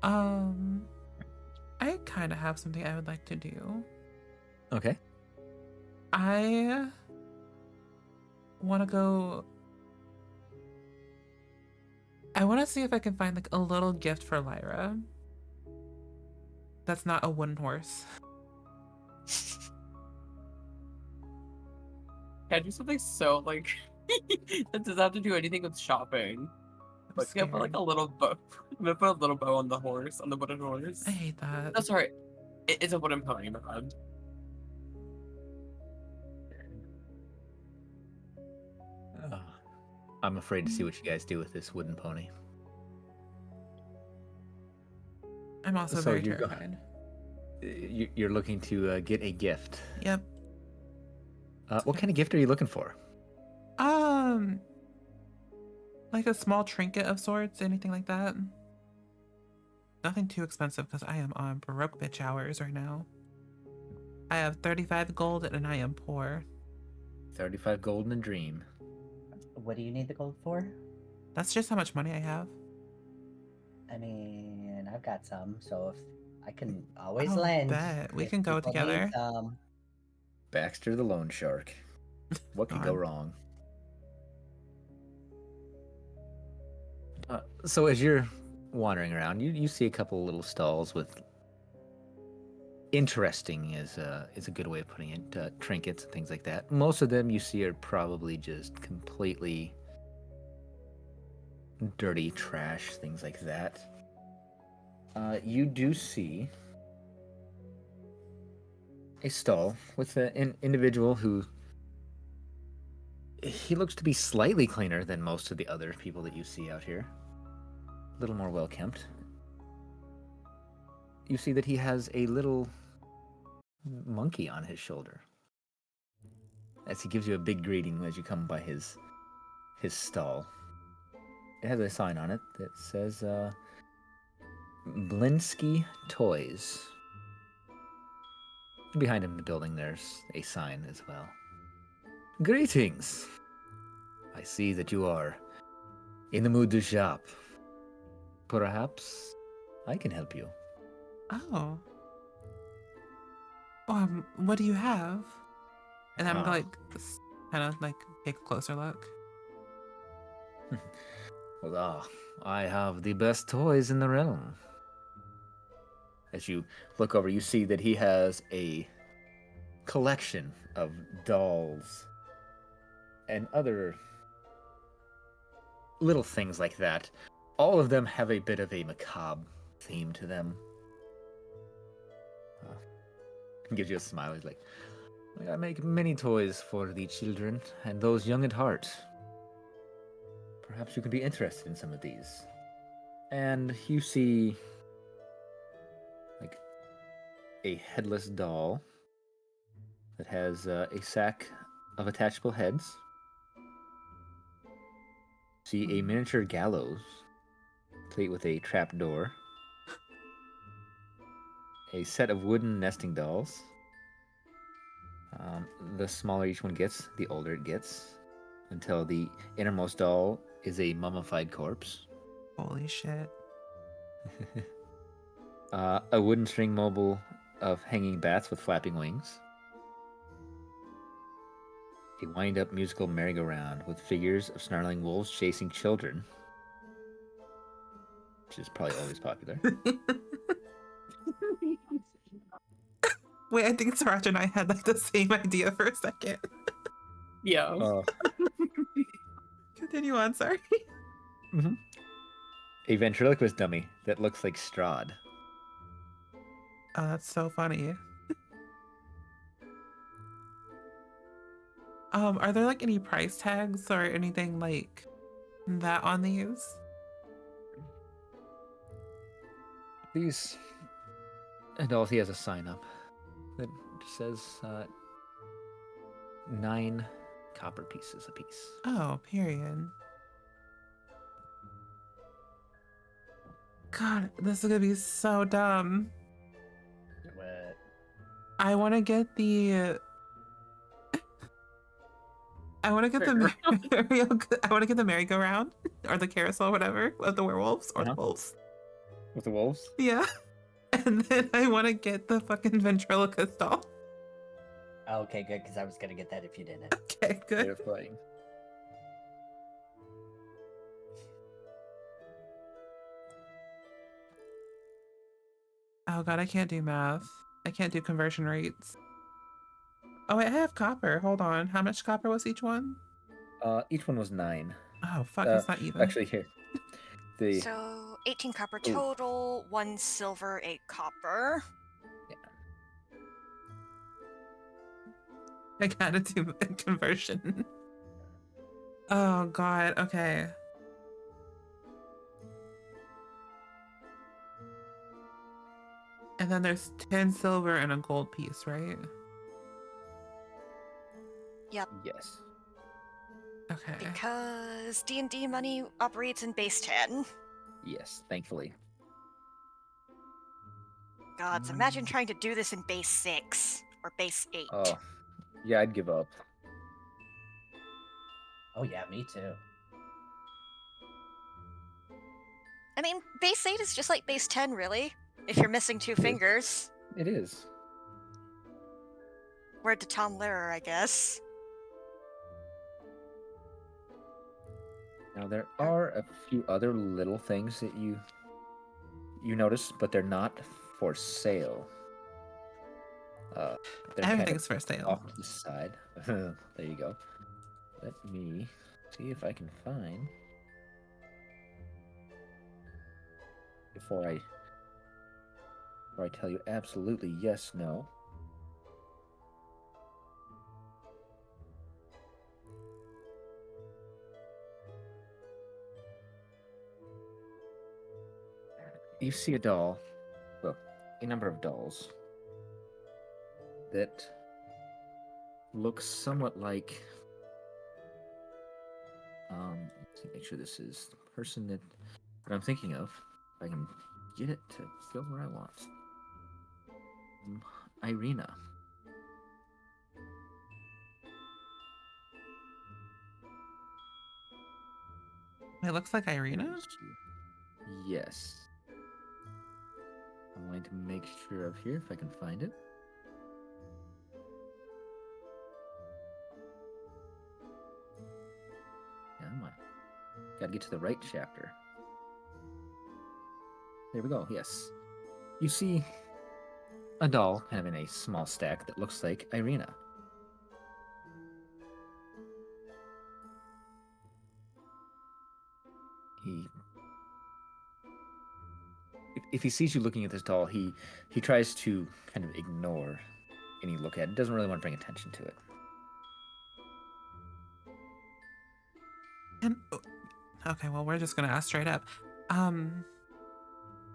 I kind of have something I would like to do. Okay. I want to go. I want to see if I can find like a little gift for Lyra. That's not a wooden horse. Can I do something so like that doesn't have to do anything with shopping? I'm Like, can I put like scared. a little bow? I'm gonna put a little bow on the horse, on the wooden horse. I hate that. No, sorry. It's a wooden pony, my bad. Oh, I'm afraid to see what you guys do with this wooden pony. I'm also So very you're go- terrified. You're looking to get a gift. Yep. What kind of gift are you looking for? Like a small trinket of sorts, anything like that. Nothing too expensive because I am on broke bitch hours right now. I have 35 gold and I am poor. 35 gold and a dream. What do you need the gold for? That's just how much money I have. I mean, I've got some, so if I can always Oh, lend. bet. We if can go people need together. some. Baxter the loan shark. What could go God. wrong? So as you're wandering around, you see a couple little stalls with interesting is a good way of putting it, trinkets and things like that. Most of them you see are probably just completely dirty trash, things like that. You do see a stall with an individual who he looks to be slightly cleaner than most of the other people that you see out here. A little more well kempt. You see that he has a little monkey on his shoulder. As he gives you a big greeting as you come by his stall. It has a sign on it that says Blinsky Toys. Behind him in the building there's a sign as well. Greetings! I see that you are in the mood to shop. Perhaps I can help you. Oh. What do you have? And I'm Ah. like, kind of like take a closer look. Well, I have the best toys in the realm. As you look over, you see that he has a collection of dolls and other little things like that. All of them have a bit of a macabre theme to them. Gives you a smile. He's like, I make many toys for the children and those young at heart. Perhaps you could be interested in some of these. And you see like a headless doll that has a sack of attachable heads. See a miniature gallows, complete with a trap door. A set of wooden nesting dolls. The smaller each one gets, the older it gets, until the innermost doll is a mummified corpse. Holy shit. A wooden string mobile of hanging bats with flapping wings. A wind-up musical merry-go-round with figures of snarling wolves chasing children, which is probably always popular. Wait, I think Sriracha and I had like the same idea for a second. Yeah. Continue on, sorry. A ventriloquist dummy that looks like Strahd. Oh, that's so funny. Are there like any price tags or anything like that on these? These dolls, he has a sign up that says 9 copper pieces apiece. Oh, period. God, this is gonna be so dumb. What? I want to get the. I want to get the I want to get the merry-go-round or the carousel, whatever, of the werewolves or the wolves. With the wolves? Yeah, and then I want to get the fucking ventriloquist doll. Okay, good, because I was gonna get that if you didn't. Okay, good. They're playing. Oh god, I can't do math. I can't do conversion rates. Oh wait, I have copper. Hold on. How much copper was each one? Each one was 9. Oh fuck, Uh, it's not even. Actually, here. The So 18 copper Ooh. total, 1 silver, 8 copper. I gotta do conversion. Oh god, okay. And then there's 10 silver and a gold piece, right? Yes. Okay. Because D&D money operates in base 10. Yes, thankfully. Gods, imagine trying to do this in base 6 or base 8. Oh, yeah, I'd give up. Oh yeah, me too. I mean, base 8 is just like base 10, really. If you're missing 2 fingers. It is. Word to Tom Lehrer, I guess. Now there are a few other little things that you notice, but they're not for sale. They're kind Everything's of for sale. off to the side. There you go. Let me see if I can find before I tell you absolutely yes, no. You see a doll, well, a number of dolls that look somewhat like. Let's make sure this is the person that I'm thinking of. If I can get it to go where I want. Irina. It looks like Irina. Yes. I'm going to make sure of here if I can find it. Come on. Gotta get to the right chapter. There we go, yes. You see a doll kind of in a small stack that looks like Irina. If he sees you looking at this doll, he tries to kind of ignore any look at it. Doesn't really want to bring attention to it. And okay, well, we're just gonna ask straight up.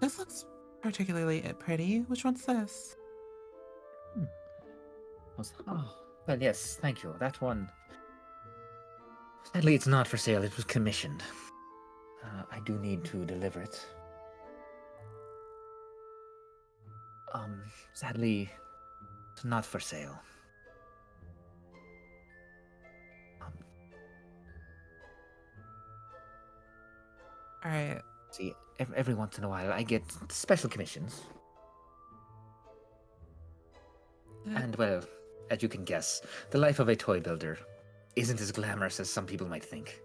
This looks particularly pretty. Which one's this? Oh, well, yes, thank you. That one. Sadly, it's not for sale. It was commissioned. I do need to deliver it. Sadly, it's not for sale. All right. See, every once in a while, I get special commissions. And, well, as you can guess, the life of a toy builder isn't as glamorous as some people might think.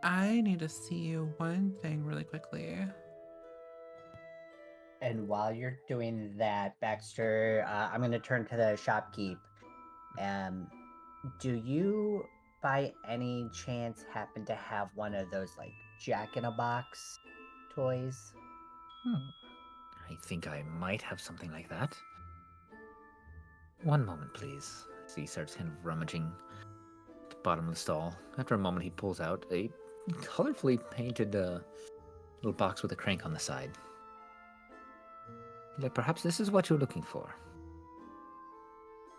I need to see one thing really quickly. And while you're doing that, Baxter, I'm going to turn to the shopkeep. Do you, by any chance, happen to have one of those, like, Jack-in-a-Box toys? I think I might have something like that. One moment, please. So he starts kind of rummaging at the bottom of the stall. After a moment, he pulls out a colorfully painted little box with a crank on the side. Like, perhaps this is what you're looking for.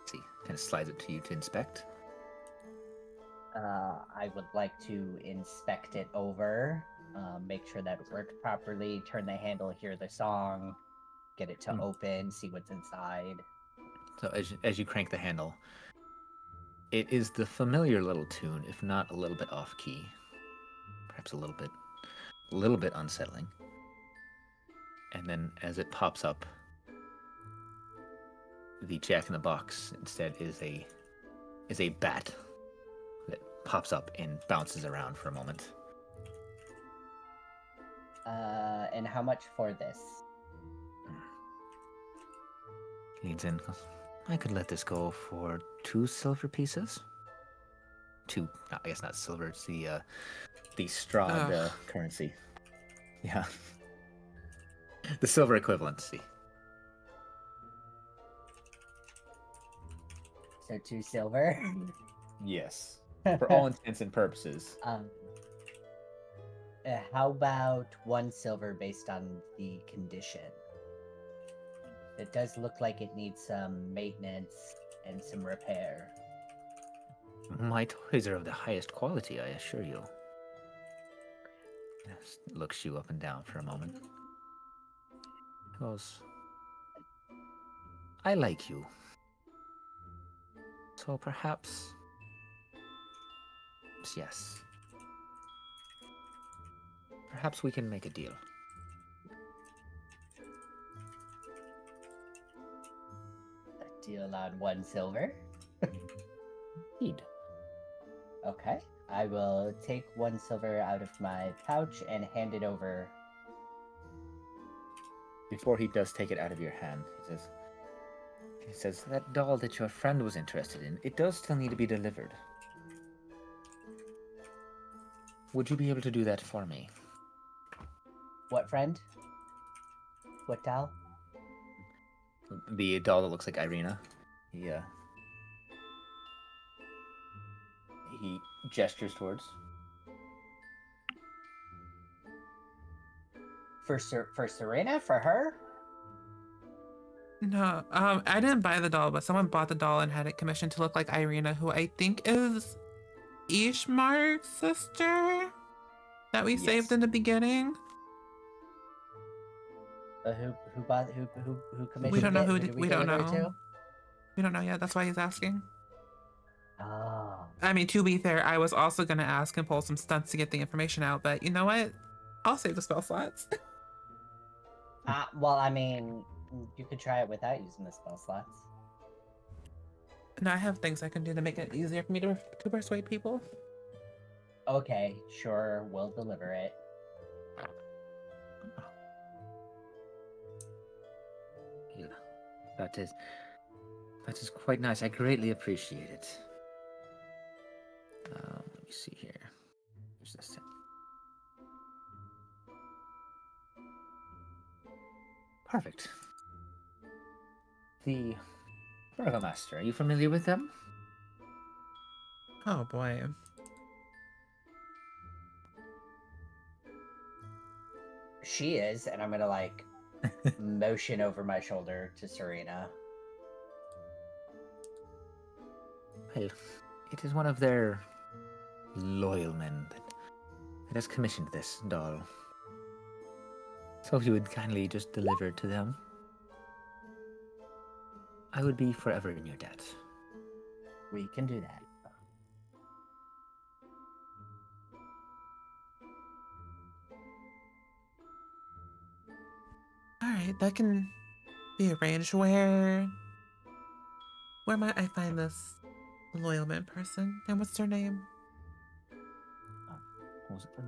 See, kind of slides it to you to inspect. I would like to inspect it over, make sure that it worked properly, turn the handle, hear the song, get it to open, see what's inside. So as you crank the handle, it is the familiar little tune, if not a little bit off key. Perhaps a little bit unsettling. And then as it pops up, the Jack in the Box instead is a bat that pops up and bounces around for a moment. And how much for this? Leans in. Goes, I could let this go for 2 silver pieces. 2, I guess not silver. It's the Strahd Ugh. currency. Yeah, the silver equivalency. So 2 silver. Yes, for all intents and purposes. How about 1 silver based on the condition? It does look like it needs some maintenance and some repair. My toys are of the highest quality, I assure you. Yes, looks you up and down for a moment. Goes, I like you. So perhaps, yes. Perhaps we can make a deal. A deal on 1 silver. Indeed. Okay. I will take 1 silver out of my pouch and hand it over. Before he does take it out of your hand, he says, that doll that your friend was interested in, it does still need to be delivered. Would you be able to do that for me? What friend? What doll? The doll that looks like Irina. Yeah. He gestures towards. For Serena? For her? No, I didn't buy the doll, but someone bought the doll and had it commissioned to look like Irina, who I think is Ishmar's sister that we saved Yes. in the beginning. Who bought who commissioned We don't know it? who. Did We don't deliver it know. to? We don't know yet. That's why he's asking. Oh. I mean, to be fair, I was also gonna ask and pull some stunts to get the information out, but you know what? I'll save the spell slots. Well, I mean, you could try it without using the spell slots. No, I have things I can do to make it easier for me to persuade people. Okay, sure, we'll deliver it. Yeah, that is quite nice. I greatly appreciate it. Let me see here. Where's this? Perfect. The Burgomaster, are you familiar with them? Oh boy. She is, and I'm gonna like motion over my shoulder to Serena. Well, it is one of their loyal men that has commissioned this doll. So if you would kindly just deliver it to them, I would be forever in your debt. We can do that. All right, that can be arranged. Where might I find this loyalman person? And what's their name?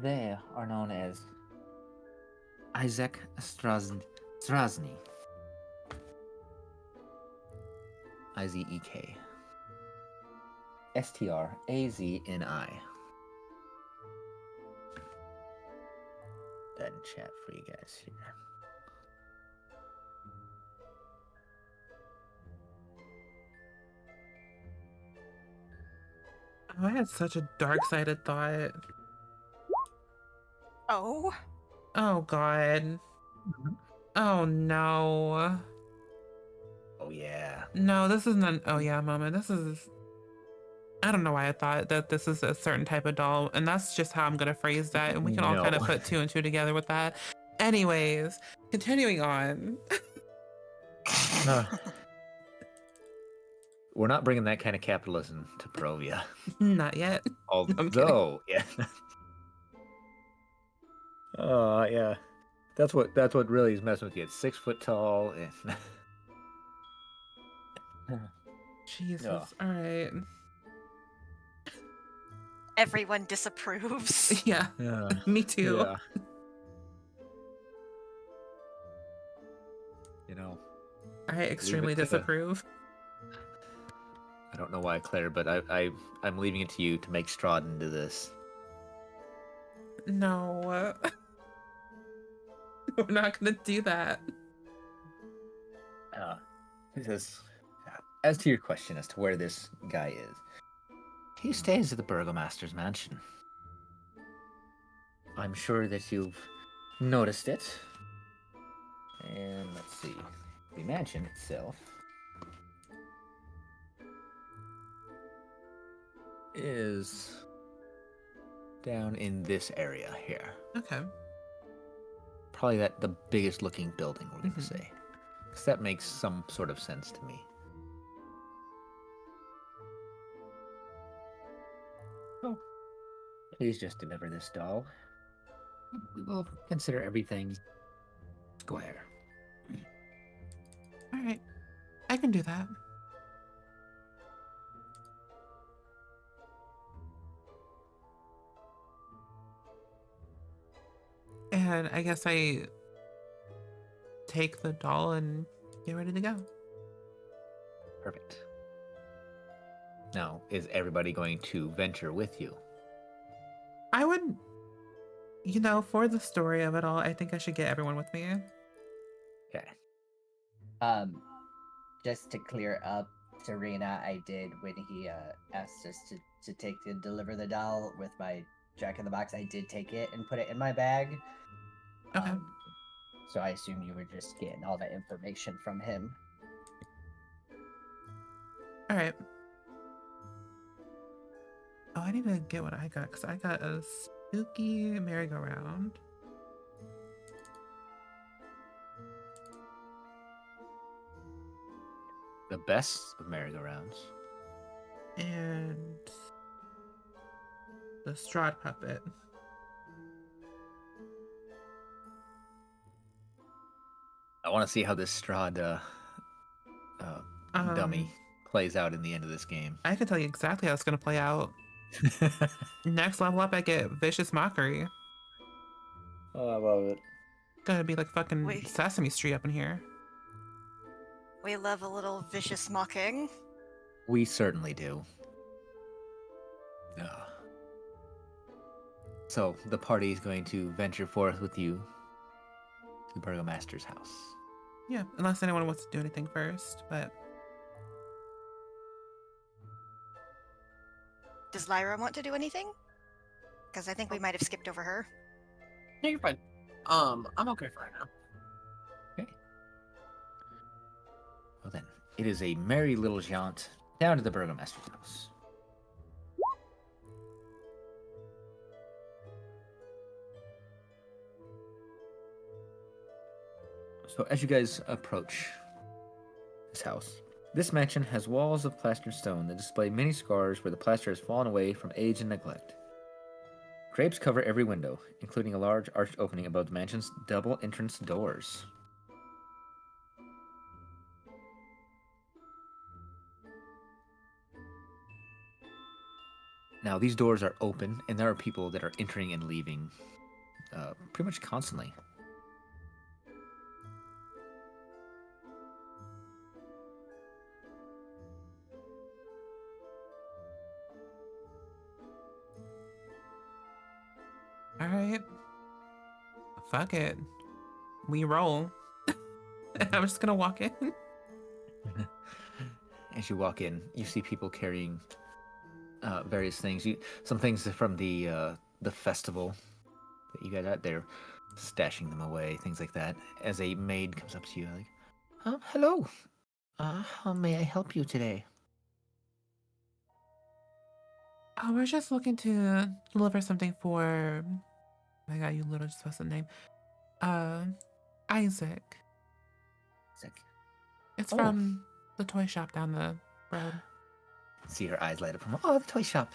They are known as Isaac Strasny. Izek. Strazni. That in chat for you guys here. Oh, I had such a dark-sided thought. Oh, Oh god. Oh no. Oh yeah. No, this isn't an oh yeah moment. This is I don't know why I thought that this is a certain type of doll, and that's just how I'm gonna phrase that, and we can all kind of No. put 2 and 2 together with that. Anyways, continuing on. We're not bringing that kind of capitalism to Provia. Not yet. I'm kidding. Although, yeah. Oh, yeah. That's what really is messing with you. It's 6 foot tall and Jesus. Yeah. All right. Everyone disapproves. Yeah. Me too. Yeah. You know, I extremely to the- disapprove. I don't know why, Claire, but I'm leaving it to you to make Strahd into this. No. We're not gonna do that. He says, as to your question as to where this guy is, he stays at the Burgomaster's mansion. I'm sure that you've noticed it. And let's see, the mansion itself is down in this area here. Okay. Probably the biggest looking building, we're going to Mhm. say. Because that makes some sort of sense to me. Oh, please just deliver this doll. We will consider everything square. All right. I can do that. And I guess I take the doll and get ready to go. Perfect. Now, is everybody going to venture with you? I would, for the story of it all, I think I should get everyone with me. Okay. Just to clear up, Serena, I did when he asked us to take and deliver the doll with my Jack in the Box. I did take it and put it in my bag. Okay. So I assume you were just getting all that information from him. All right. Oh, I need to get what I got because I got a spooky merry-go-round. The best of merry-go-rounds. And the Strahd puppet. I want to see how this Strahd dummy plays out in the end of this game. I can tell you exactly how it's going to play out. Next level up, I get Vicious Mockery. Oh, I love it. Gonna be like fucking Wait. Sesame Street up in here. We love a little vicious mocking. We certainly do. So, the party is going to venture forth with you to the Burgomaster's house. Yeah, unless anyone wants to do anything first, but Does Lyra want to do anything? Because I think we might have skipped over her. Yeah, you're fine. I'm okay for right now. Okay. Well then, it is a merry little jaunt down to the Burgomaster's house. So as you guys approach this house, this mansion has walls of plastered stone that display many scars where the plaster has fallen away from age and neglect. Drapes cover every window, including a large arched opening above the mansion's double entrance doors. Now, these doors are open, and there are people that are entering and leaving pretty much constantly. all right. Fuck it. We roll. And I'm just gonna walk in. As you walk in, you see people carrying various things. Some things from the festival that you guys out there, stashing them away, things like that. As a maid comes up to you, like, hello. How may I help you today? Oh, we're just looking to deliver something for. Oh my god, you literally just supposed to name. Isaac. It's Oh. from the toy shop down the road. See her eyes light up from, oh, the toy shop.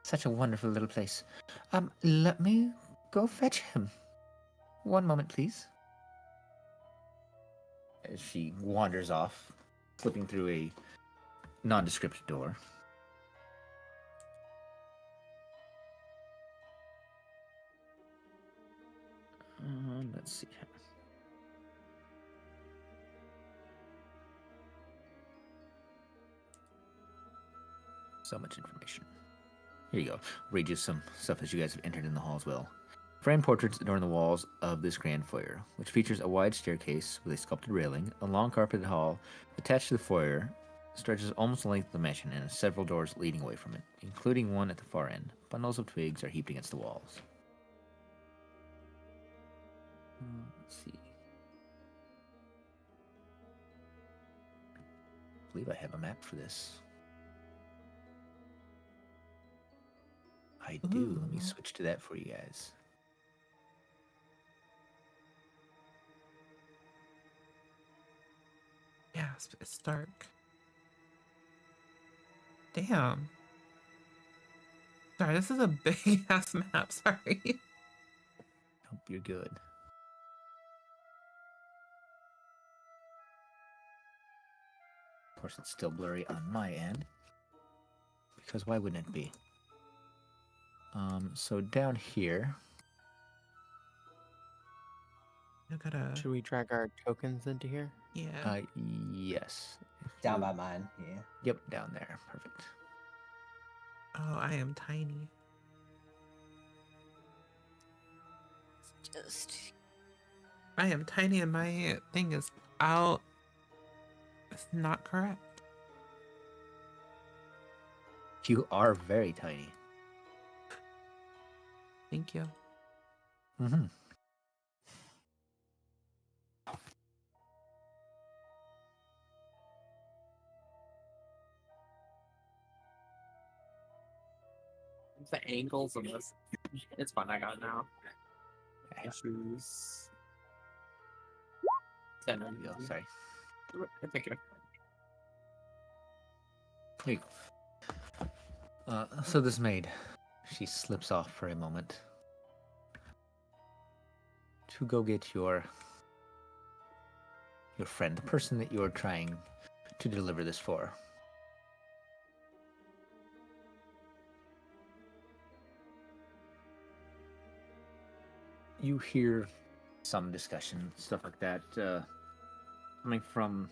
Such a wonderful little place. Let me go fetch him. One moment, please. As she wanders off, slipping through a nondescript door. Let's see. So much information. Here you go. Read you some stuff as you guys have entered in the hall as well. Framed portraits adorn the walls of this grand foyer, which features a wide staircase with a sculpted railing. A long carpeted hall attached to the foyer stretches almost the length of the mansion and has several doors leading away from it, including one at the far end. Bundles of twigs are heaped against the walls. Let's see. I believe I have a map for this. I do. Let me Ooh. switch to that for you guys. Yeah, it's dark. Damn. Sorry, this is a big ass map. Sorry. Hope you're good. Of course, it's still blurry on my end. Because why wouldn't it be? So down here, I gotta. Should we drag our tokens into here? Yeah. yes. If Down you- by mine. Yeah. Yep, down there. Perfect. Oh, I am tiny. Just I am tiny, and my thing is out. It's not correct. You are very tiny. Thank you. Mm-hmm. The angles of this. It's fine. I got it now. Issues. There you go. Sorry. Thank you. Here you go. So this maid, she slips off for a moment to go get your friend, the person that you're trying to deliver this for. You hear some discussion, stuff like that, coming from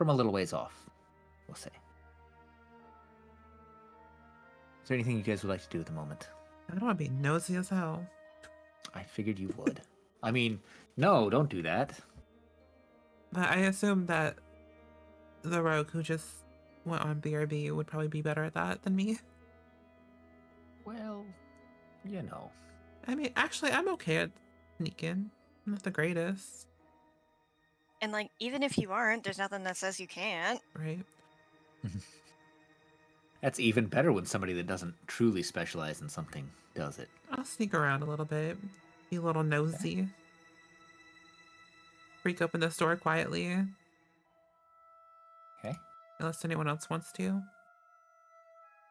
a little ways off, we'll say. Is there anything you guys would like to do at the moment? I don't want to be nosy as hell. I figured you would. I mean, no, don't do that. But I assume that the rogue who just went on BRB would probably be better at that than me. Well, you know. I mean, actually, I'm okay at sneaking. I'm not the greatest, and like even if you aren't, there's nothing that says you can't. right? That's even better when somebody that doesn't truly specialize in something does it. I'll sneak around a little bit, be a little nosy. Freak open the store quietly, Okay? unless anyone else wants to.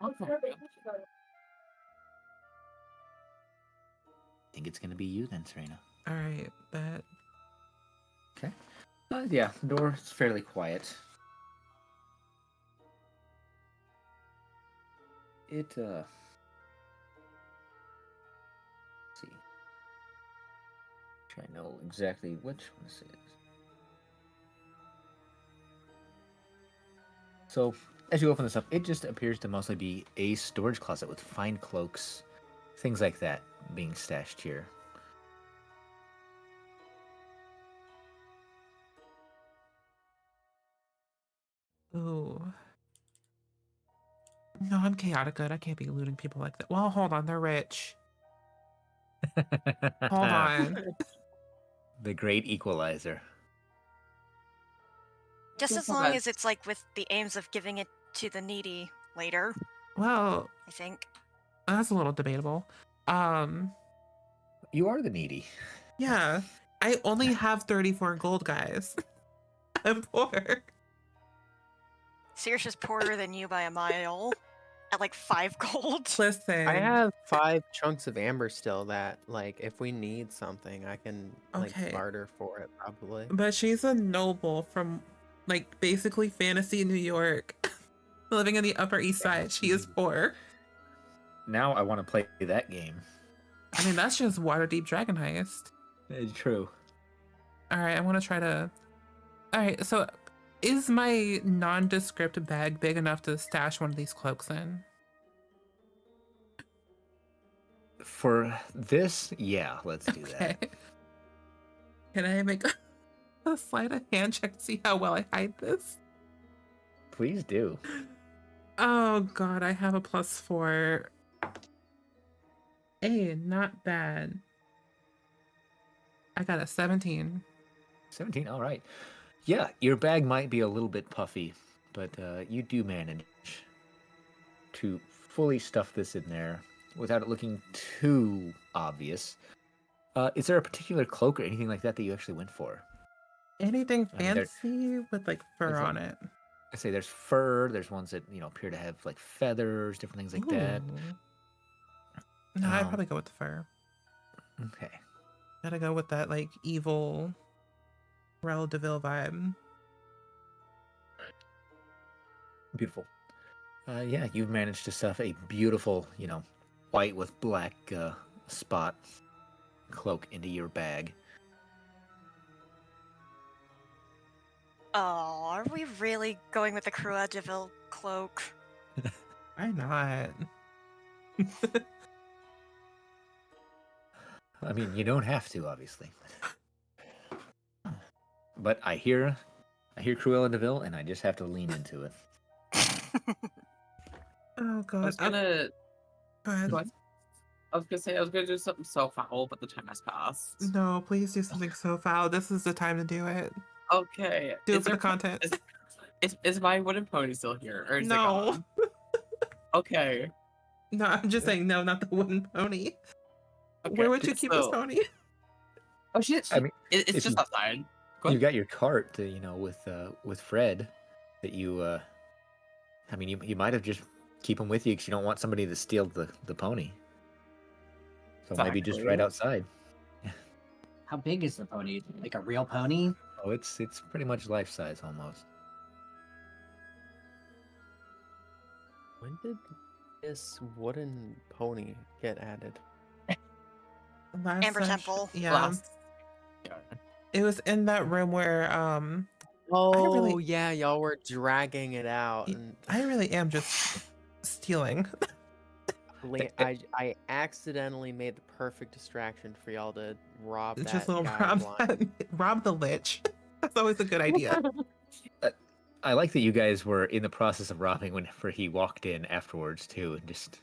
I think it's going to be you then, Serena. All right, but Okay. Yeah, the door is fairly quiet. Let's see. Try to know exactly which one this is. So, as you open this up, it just appears to mostly be a storage closet with fine cloaks, things like that being stashed here. ooh. No, I'm chaotic good. I can't be looting people like that. Well, hold on, they're rich. Hold on. The great equalizer. Just as Well, long as that's- it's like with the aims of giving it to the needy later, Well, I think. that's a little debatable. You are the needy. Yeah, I only have 34 gold, guys. I'm poor. Search is poorer than you by a mile. at like 5 gold. Listen. I have 5 chunks of amber still that, like, if we need something, I can, like, Okay. barter for it, probably. But she's a noble from, like, basically fantasy New York, living in the Upper East Side. She is poor. Now I want to play that game. I mean, that's just Waterdeep Dragon Heist. It's true. All right, I want to try to. All right, so is my nondescript bag big enough to stash one of these cloaks in? For this, yeah, let's do Okay. that. Can I make a sleight of hand check to see how well I hide this? Please do. Oh god, I have a +4. Hey, not bad. I got a 17. 17, all right. Yeah, your bag might be a little bit puffy, but you do manage to fully stuff this in there without it looking too obvious. Is there a particular cloak or anything like that that you actually went for? Anything I mean, fancy with like fur on it? I say there's fur. There's ones that appear to have like feathers, different things like that. Ooh. No, I'd probably go with the fur. Okay. Gotta go with that like evil Rel Deville vibe. Beautiful. Yeah, you've managed to stuff a beautiful, white with black spot cloak into your bag. Oh, are we really going with the Cruella de Vil cloak? Why not? I mean, you don't have to, obviously. But I hear Cruella de Vil, and I just have to lean into it. Oh god. I was gonna. Go ahead. What? I was gonna do something so foul, but the time has passed. No, please do something so foul. This is the time to do it. Okay. Do it for the content. Is my wooden pony still here, or is it No. gone? Okay. No, I'm just saying no, not the wooden pony. Okay, Where would you keep this so- pony? Oh, I mean, it's if just you- outside. Go You've ahead. got your cart, with Fred, that you. I mean, you might have just keep him with you because you don't want somebody to steal the pony. So maybe just right Exactly. outside. How big is the pony? Like a real pony? Oh, it's pretty much life size almost. When did this wooden pony get added? Last Amber session- Temple. Yeah. Yeah. It was in that room where Oh, really- yeah, y'all were dragging it out. Y- And I really am just stealing. I accidentally made the perfect distraction for y'all to rob It's that just little guy blind. rob the lich. That's always a good idea. I like that you guys were in the process of robbing whenever he walked in afterwards too, and just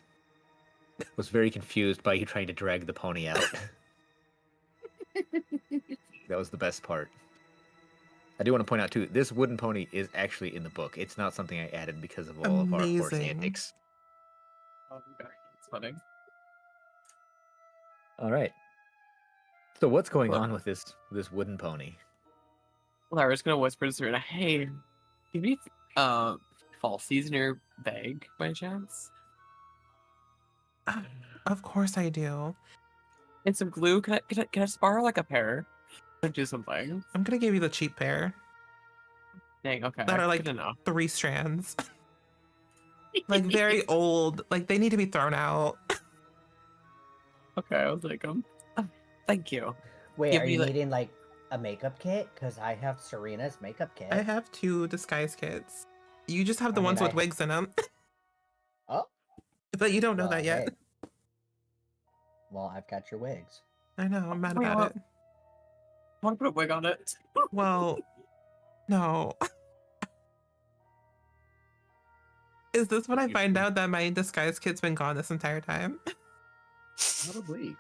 was very confused by you trying to drag the pony out. That was the best part. I do want to point out too, this wooden pony is actually in the book. It's not something I added because of all of our horse Amazing. antics. Oh, okay. It's funny. All right. So what's going Well- on with this wooden pony? Well, I was gonna whisper to Serena, hey, give me fall seasoner bag by any chance? Of course I do. And some glue. Can I just borrow like a pair? And do something. I'm gonna give you the cheap pair Dang, okay. that are like good enough. 3 strands. Like very old. Like they need to be thrown out. Okay, I was like, thank you. Wait, Give are me, you like- needing like a makeup kit? Because I have Serena's makeup kit. I have 2 disguise kits. You just have the I mean, ones with I- wigs in them. Oh, But you don't know well, that yet. hey. Well, I've got your wigs. I know, I'm mad Wait, about what? it. I want to put a wig on it. Well, no. Is this when I find out that my disguise kit's been gone this entire time? Probably.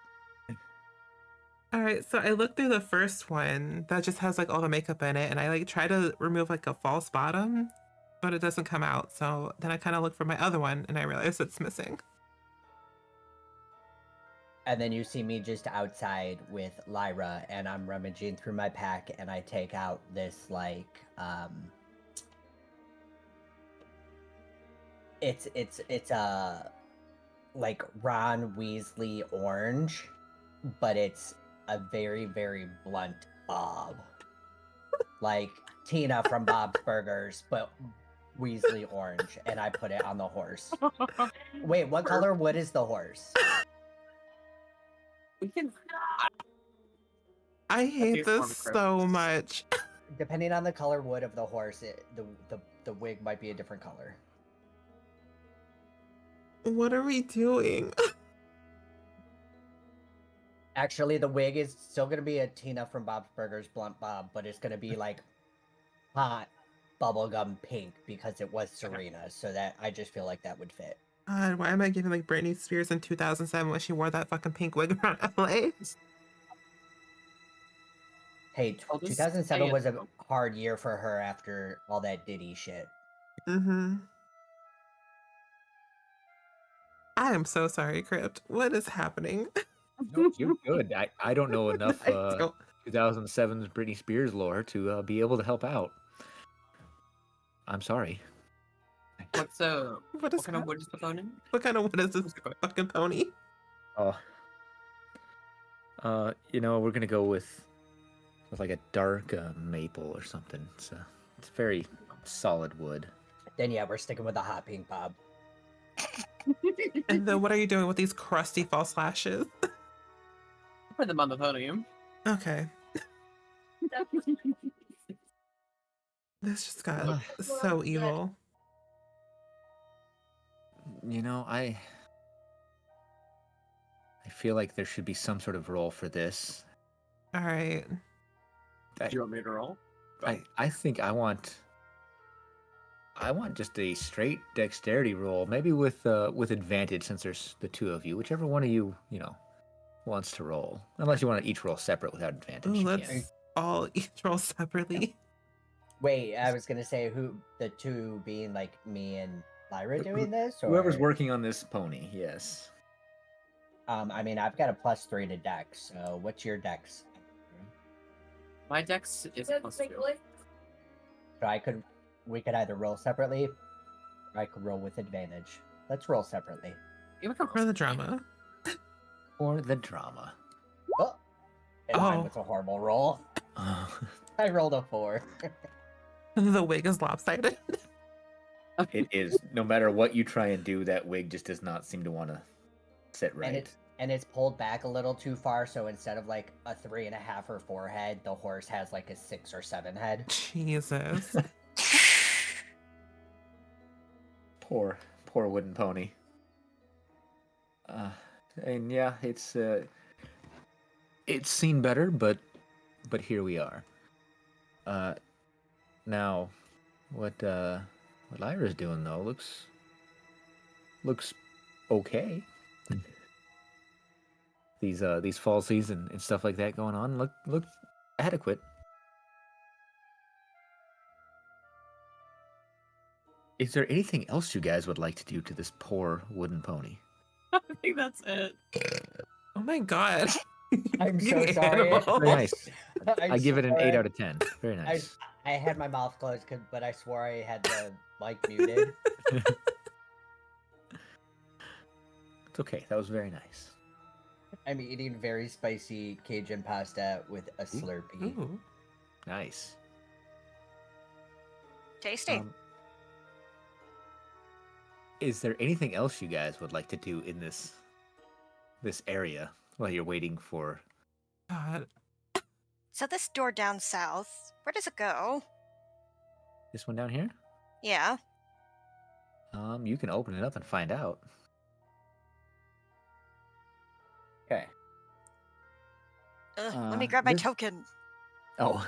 All right, so I looked through the first one that just has like all the makeup in it, and I like try to remove like a false bottom, but it doesn't come out. So then I kind of look for my other one, and I realize it's missing. And then you see me just outside with Lyra, and I'm rummaging through my pack, and I take out this like It's like Ron Weasley orange, but it's a very, very blunt Bob. Like Tina from Bob's Burgers, but Weasley orange, and I put it on the horse. Wait, what color wood is the horse? We can. I hate it's more of this a so crocus. much. Depending on the color wood of the horse, the wig might be a different color. What are we doing? Actually, the wig is still gonna be a Tina from Bob's Burgers blunt bob, but it's gonna be like hot bubblegum pink because it was Serena. So that I just feel like that would fit. God, why am I giving like Britney Spears in 2007 when she wore that fucking pink wig around LA? Hey, I'll just 2007 say was it. a hard year for her after all that Diddy shit. Mm-hmm. I am so sorry, Crypt. What is happening? No, you're good. I don't know enough I don't- 2007's Britney Spears lore to be able to help out. I'm sorry. What's What is what kind of hap- wood is the pony? What kind of what is this What's the pony? fucking pony? Oh. We're gonna go with like a dark maple or something. It's very solid wood. Then yeah, we're sticking with the hot pink bob. And then what are you doing with these crusty false lashes? Put them on the podium. Okay. This just got so evil. I feel like there should be some sort of role for this. All right. Do you want me to roll? I think I want just a straight dexterity roll, maybe with advantage since there's the two of you. Whichever one of you, wants to roll. Unless you want to each roll separate without advantage. Ooh, you let's can. all each roll separately. Wait, I was gonna say who the two being like me and Lyra doing this, or Whoever's working on this pony, yes. I mean, I've got a +3 to dex. So what's your dex? My dex is +2. So we could either roll separately, or I could roll with advantage. Let's roll separately. Yeah, we can For the drama. Or the drama. Oh, and mine Oh. was a horrible roll. Oh, I rolled a 4. The wig is lopsided. it is. No matter what you try and do, that wig just does not seem to want to sit right. And it's pulled back a little too far, so instead of like a 3.5 or 4 head, the horse has like a 6 or 7 head. Jesus. Poor wooden pony. And yeah, it's seen better, but here we are. Now, what Lyra's doing though looks okay. These falsies and stuff like that going on look adequate. Is there anything else you guys would like to do to this poor wooden pony? I think that's it. Oh my god. I'm so Getting sorry. animal. Very nice. I'm I give it an sorry. 8 out of 10. Very nice. I had my mouth closed, but I swore I had the mic muted. It's okay. That was very nice. I'm eating very spicy Cajun pasta with a Slurpee. Ooh. Nice. Tasty. Is there anything else you guys would like to do in this area while you're waiting for? God. So this door down south, where does it go? This one down here? Yeah. You can open it up and find out. Okay. Let me grab my this- token. Oh.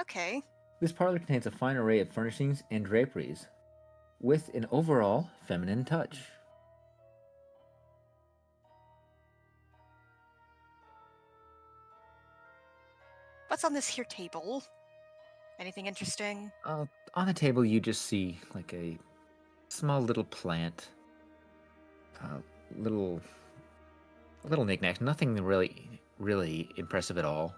Okay. This parlor contains a fine array of furnishings and draperies, with an overall feminine touch. What's on this here table? Anything interesting? On the table, you just see like a small little plant, little knickknacks. Nothing really impressive at all.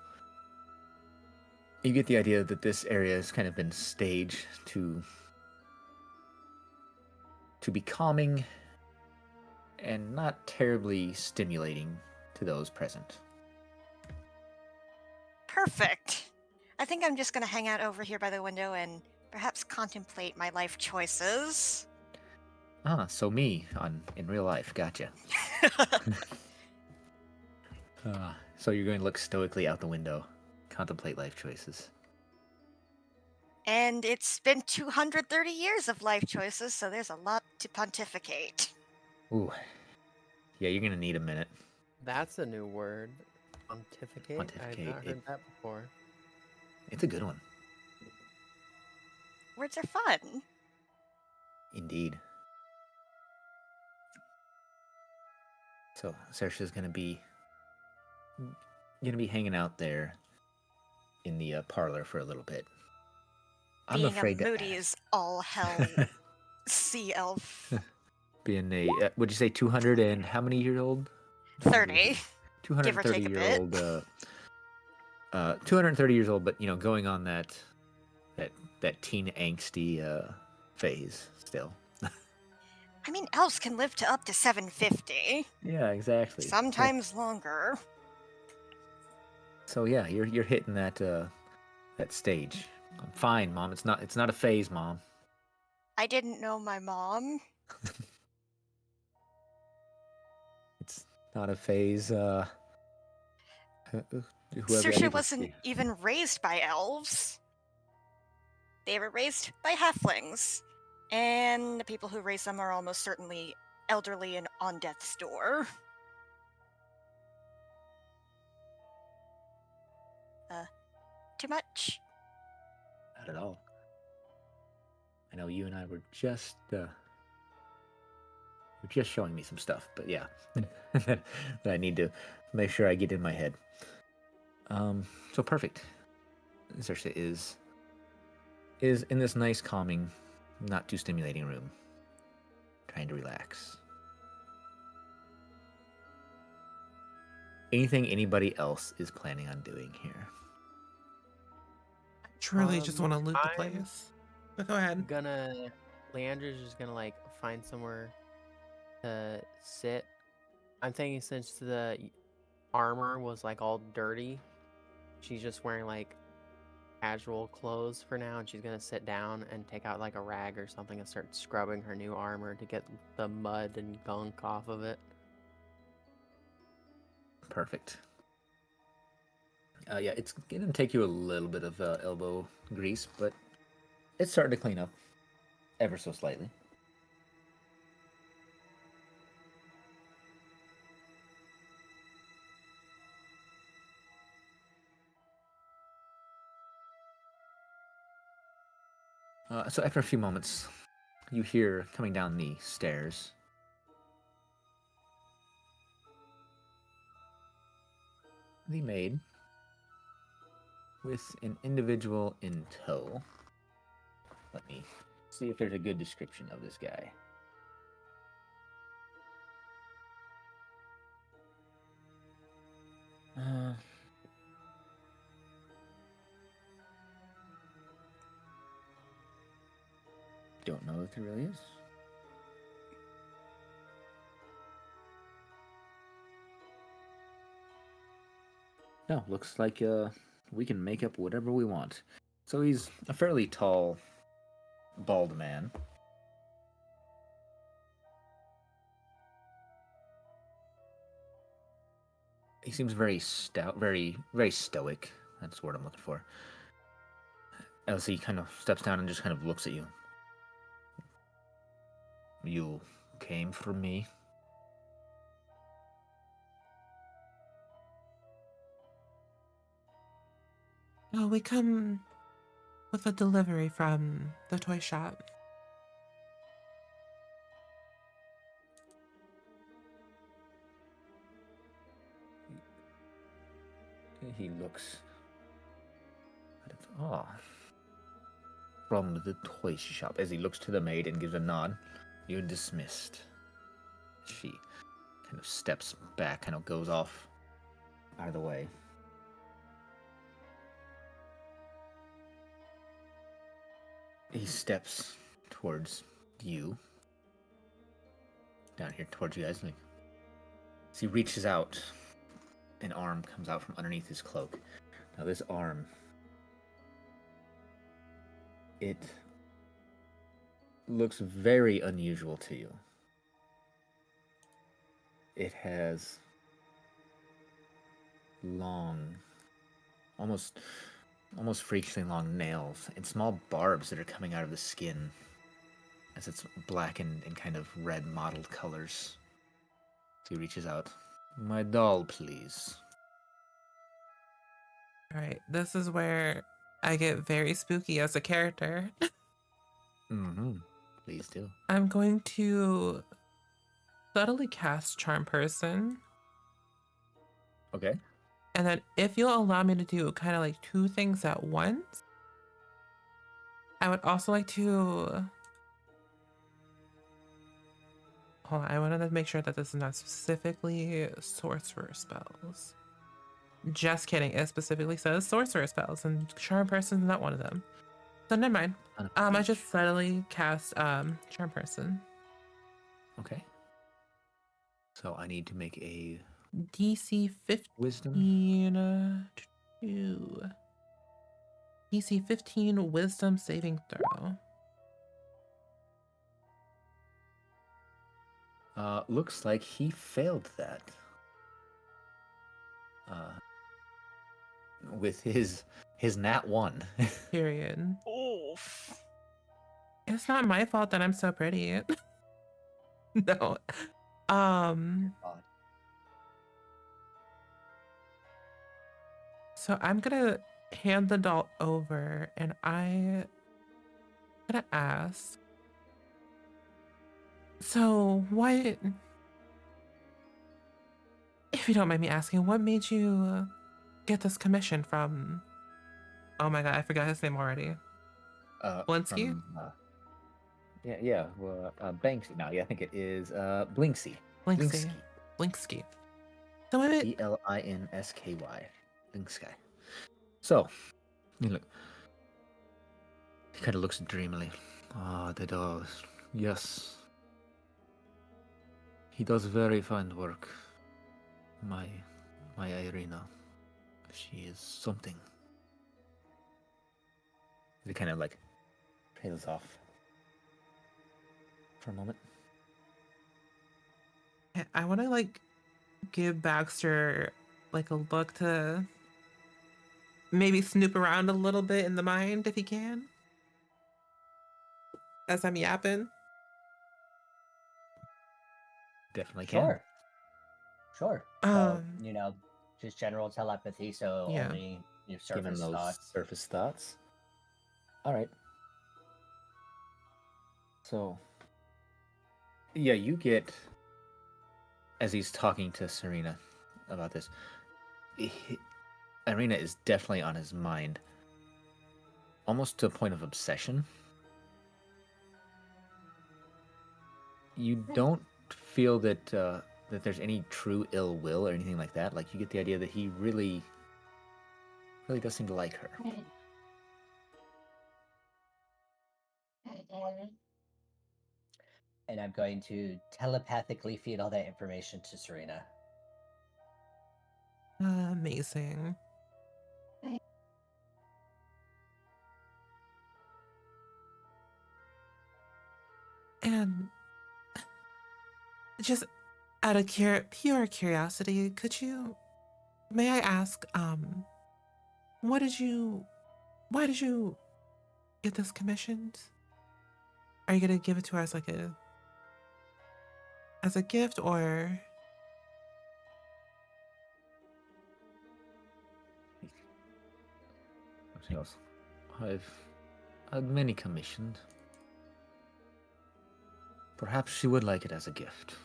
You get the idea that this area has kind of been staged to to be calming and not terribly stimulating to those present. Perfect. I think I'm just gonna hang out over here by the window and perhaps contemplate my life choices. Ah, so me in real life. Gotcha. So you're going to look stoically out the window, contemplate life choices. And it's been 230 years of life choices, so there's a lot to pontificate. Ooh. Yeah, you're going to need a minute. That's a new word. Pontificate? I've Pontificate, not heard that before. It's a good one. Words are fun. Indeed. So Saoirse's going to be hanging out there in the parlor for a little bit. I'm Being afraid a to moody ask. is all hell sea elf. Being a, would you say 200 and how many years old? 30. 230 take a year bit. old 230 years old, but going on that teen angsty phase still. I mean, elves can live to up to 750. Yeah, exactly. Sometimes longer. So yeah, you're hitting that stage. I'm fine, Mom. It's not a phase, Mom. I didn't know my mom. It's not a phase. Whoever that Saoirse is, wasn't even raised by elves. They were raised by halflings. And the people who raise them are almost certainly elderly and on death's door. Too much? Not at all. I know you and I were just showing me some stuff, but yeah, that I need to make sure I get in my head. So perfect. Saoirse is in this nice, calming, not too stimulating room, trying to relax. Anything anybody else is planning on doing here? Truly just want to loot the I'm place. But go ahead. Leandra's just gonna like find somewhere to sit. I'm thinking since the armor was like all dirty, she's just wearing like casual clothes for now, and she's gonna sit down and take out like a rag or something and start scrubbing her new armor to get the mud and gunk off of it. Perfect. Yeah, it's gonna take you a little bit of elbow grease, but it's starting to clean up ever so slightly. So after a few moments, you hear coming down the stairs the maid with an individual in tow. Let me see if there's a good description of this guy. Don't know if there really is. No, looks like we can make up whatever we want. So he's a fairly tall, bald man. He seems very stout, very, very stoic. That's the word I'm looking for. As he kind of steps down and just kind of looks at you. You came for me? Oh, we come with a delivery from the toy shop. He looks at it. Oh. From the toy shop. As he looks to the maid and gives a nod. You're dismissed. She kind of steps back, kind of goes off out of the way. He steps towards you down here towards you guys. Like, as he reaches out, an arm comes out from underneath his cloak. Now this arm, it looks very unusual to you. It has long, almost freakishly long nails and small barbs that are coming out of the skin as it's black and kind of red mottled colors. So he reaches out. My doll, please. All right, this is where I get very spooky as a character. Mm-hmm. Please do. I'm going to subtly cast Charm Person. Okay. And then if you'll allow me to do kind of like 2 things at once, I would also like to... Hold on, I wanted to make sure that this is not specifically sorcerer spells. Just kidding, it specifically says sorcerer spells, and Charm Person is not one of them. So never mind. I just subtly cast Charm Person. Okay. So I need to make a DC 15. wisdom. DC 15 wisdom saving throw. Looks like he failed that. With his nat 1. Period. Oof. It's not my fault that I'm so pretty. No. God. So I'm gonna hand the doll over and I'm gonna ask. So what, if you don't mind me asking, what made you get this commission from, oh my god, I forgot his name already. Blinsky? From, yeah. Well, Banksy. No, yeah, I think it is Blinksy. Blinksky. Blinksky. So what? Blinsky. Blinksky. So, you look. He kind of looks dreamily. Ah, the doll. Yes. He does very fine work. My Irina. She is something. He kind of like trails off for a moment. I want to like give Baxter like a look to maybe snoop around a little bit in the mind if he can, as I'm yapping. Definitely can. Sure. So, just general telepathy, so Yeah. only Given surface those thoughts. surface thoughts. All right. So, yeah, you get, as he's talking to Serena about this, Irina is definitely on his mind, almost to a point of obsession. You don't feel that that there's any true ill will or anything like that. Like, you get the idea that he really does seem to like her. And I'm going to telepathically feed all that information to Serena. Amazing. And just out of pure curiosity, may I ask, why did you get this commissioned? Are you gonna give it to us like as a gift, or? He goes, I've had many commissioned. Perhaps she would like it as a gift.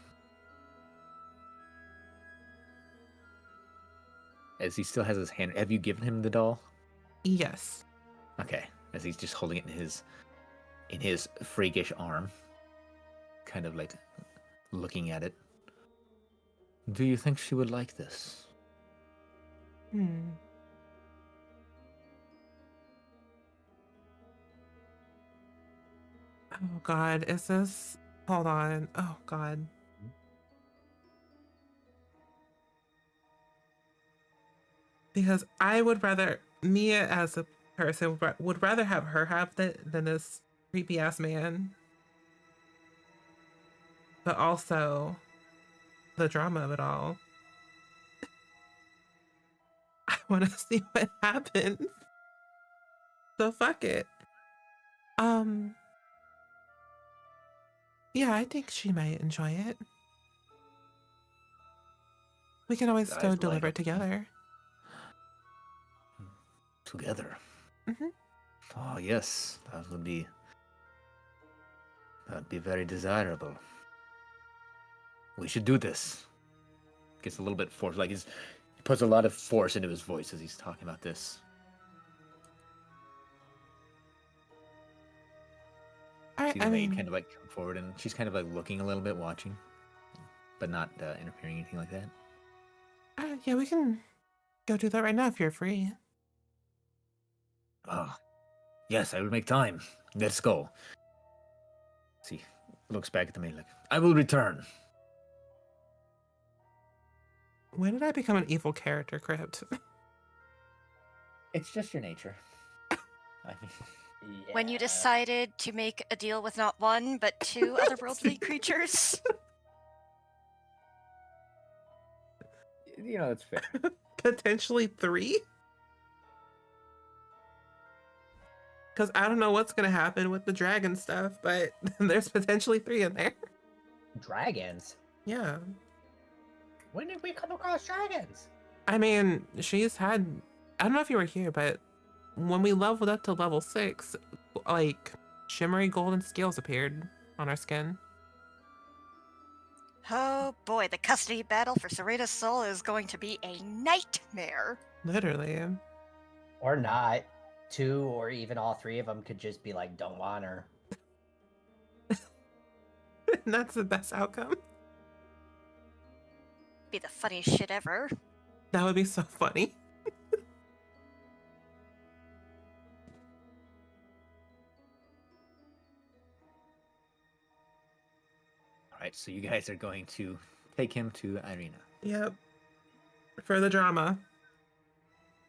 As he still has his hand, have you given him the doll? Yes. Okay, as he's just holding it in his freakish arm, kind of like looking at it. Do you think she would like this? Oh God, is this? Hold on. Oh God. Because I would rather, me as a person, would rather have her have it than this creepy ass man. But also the drama of it all. I want to see what happens. So fuck it. Yeah, I think she might enjoy it. We can always Eyes go light deliver up. together. Together. Hmm. Oh yes, that'd be very desirable. We should do this. Gets a little bit forced, like he puts a lot of force into his voice as he's talking about this. See the maid kind of like come forward, and she's kind of like looking a little bit, watching, but not interfering, anything like that. Yeah, we can go do that right now if you're free. Oh, yes, I will make time. Let's go. See, looks back at the maid like, I will return. When did I become an evil character, Crypt? It's just your nature. I mean, When you Yeah. decided to make a deal with not one, but two otherworldly creatures. you know, it's fair. Potentially 3? Because I don't know what's going to happen with the dragon stuff, but there's potentially 3 in there. Dragons. Yeah. When did we come across dragons? I mean, she's had, I don't know if you were here, but when we leveled up to level 6, like, shimmery golden scales appeared on our skin. Oh boy, the custody battle for Serena's soul is going to be a nightmare. Literally. Or not. 2 or even all 3 of them could just be like, don't want her. That's the best outcome. Be the funniest shit ever. That would be so funny. All right, so you guys are going to take him to Irina, Yep. For the drama.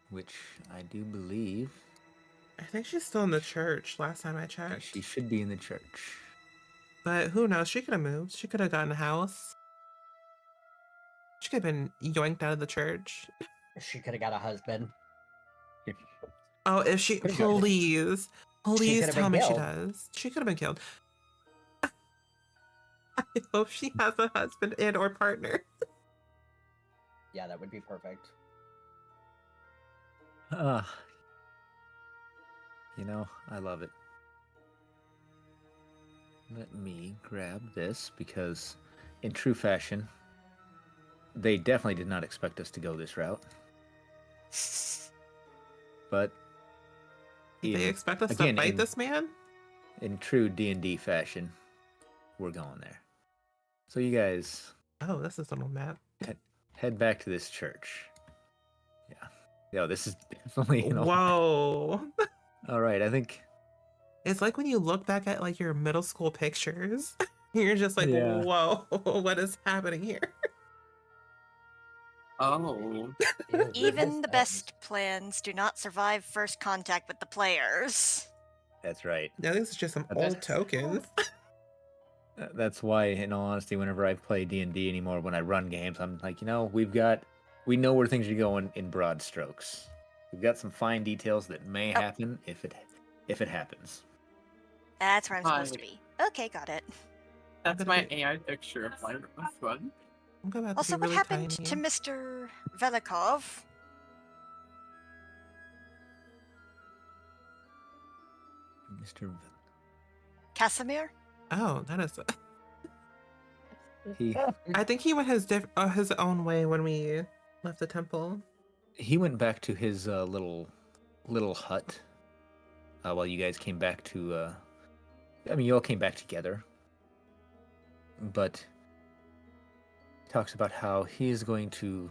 which I do believe I think she's still in the church last time I checked. she should be in the church. But who knows? She could have moved. She could have gotten a house. She could have been yoinked out of the church. She could have got a husband. Oh, if she, Pretty good. please could've tell been me she killed. does. She could have been killed. I hope she has a husband and or partner. Yeah, that would be perfect. You know, I love it. Let me grab this because, in true fashion, they definitely did not expect us to go this route. But Did they expect us again, to fight this man? in true D&D fashion, we're going there. So you guys Oh, this is a little map. head back to this church. Yeah, this is definitely Whoa. All right, I think It's like when you look back at like your middle school pictures, you're just like, Yeah. whoa, what is happening here? Oh. Ew, Even the this best plans do not survive first contact with the players. that's right. Now this is just some That's- old tokens. That's why, in all honesty, whenever I play D&D anymore, when I run games, I'm like, we know where things are going in broad strokes. We've got some fine details that may happen if it happens. That's where I'm supposed Hi. to be. Okay, got it. That's gonna my be- AI picture of my last one. I'm gonna have to Also, be what really happened tiny. to Mr. Velikov? Mr. Casimir? Oh, that is. He I think he went his own way when we left the temple. he went back to his little hut while you guys came back to. You all came back together, but talks about how he is going to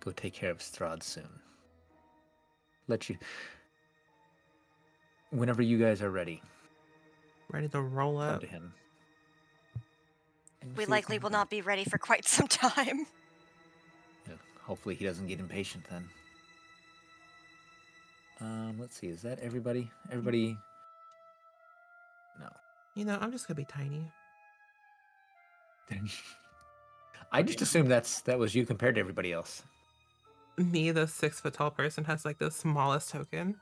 go take care of Strahd soon. Whenever you guys are ready, Ready to roll come up. to him. And We see what likely can will happen. not be ready for quite some time. Yeah, hopefully he doesn't get impatient then. Let's see. Is that everybody? Everybody? No. You know, I'm just gonna be tiny. I just assumed that was you compared to everybody else. Me, the 6 foot tall person, has like the smallest token.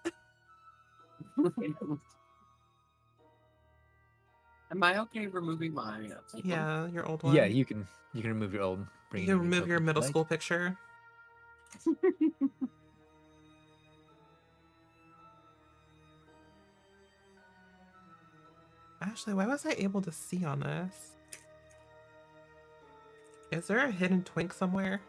Am I okay removing my? Yeah, your old one. Yeah, you can remove your old. Bring You in can new remove your token if you middle like. school picture. Actually, why was I able to see on this? Is there a hidden twink somewhere?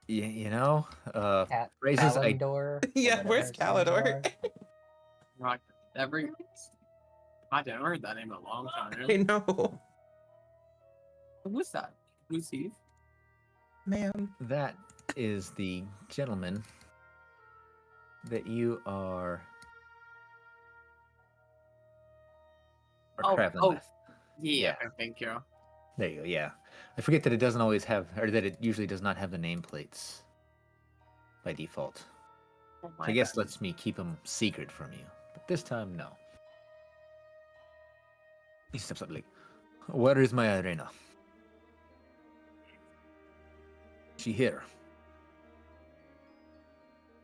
You know, Cat phrases I Calendar. or Yeah, whatever where's its name Calidor? was. Right. I haven't heard that name in a long time. I know. Who's that? Who's Steve? Man. that is the gentleman that you are traveling with. Yeah, thank you. There you go. Yeah, I forget that it doesn't always have, or that it usually does not have the nameplates by default. Oh So my I guess God. lets me keep them secret from you, but this time no. He steps up like, "Where is my Irina? She here?"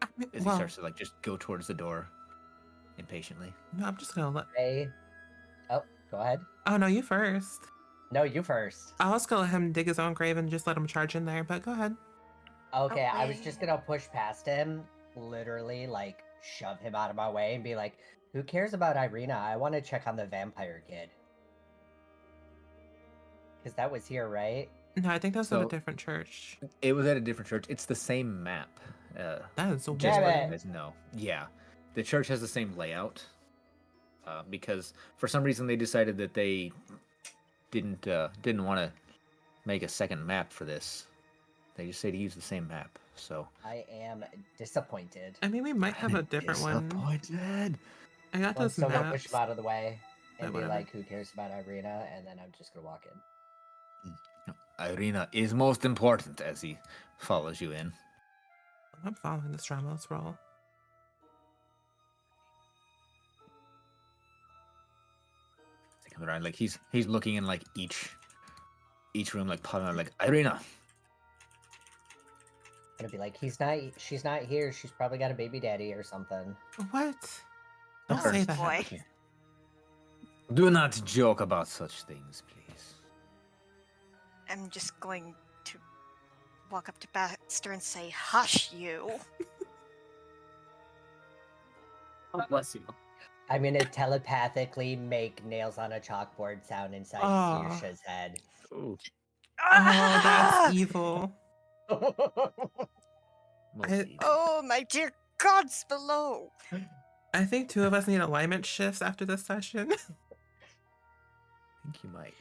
As he Well, starts to like just go towards the door impatiently. no, I'm just gonna let. Hey. Oh, go ahead. Oh no, you first. No, you first. I was gonna let him dig his own grave and just let him charge in there, but go ahead. Okay, I was just wait. gonna push past him, literally, like, shove him out of my way and be like, who cares about Irina? I want to check on the vampire kid. Because that was here, right? No, I think that's at a So- different church. It was at a different church. It's the same map. That is a Just Damn let it. you guys know. Yeah, the church has the same layout because for some reason they decided that they didn't want to make a second map for this. They just say to use the same map. So I am disappointed. I mean, we might have a different one. Disappointed. I got I'm those still gonna push maps. him out of the way and But be whatever. like, who cares about Irina? And then I'm just gonna walk in. Irina is most important as he follows you in. I'm following this drama. Let's roll. They come around like he's looking in like each room, like popping out like Irina. I'm gonna be like, she's not here. She's probably got a baby daddy or something. What? Don't Oh, say that. boy. Do not joke about such things, please. I'm just going to walk up to Baxter and say, "Hush, you." Oh, bless you. I'm gonna telepathically make nails on a chalkboard sound inside Aw. Sirsha's head. Ooh, Oh, that's Ah! evil. most I- evil. Oh, my dear gods below. I think 2 of us need alignment shifts after this session. I think you might.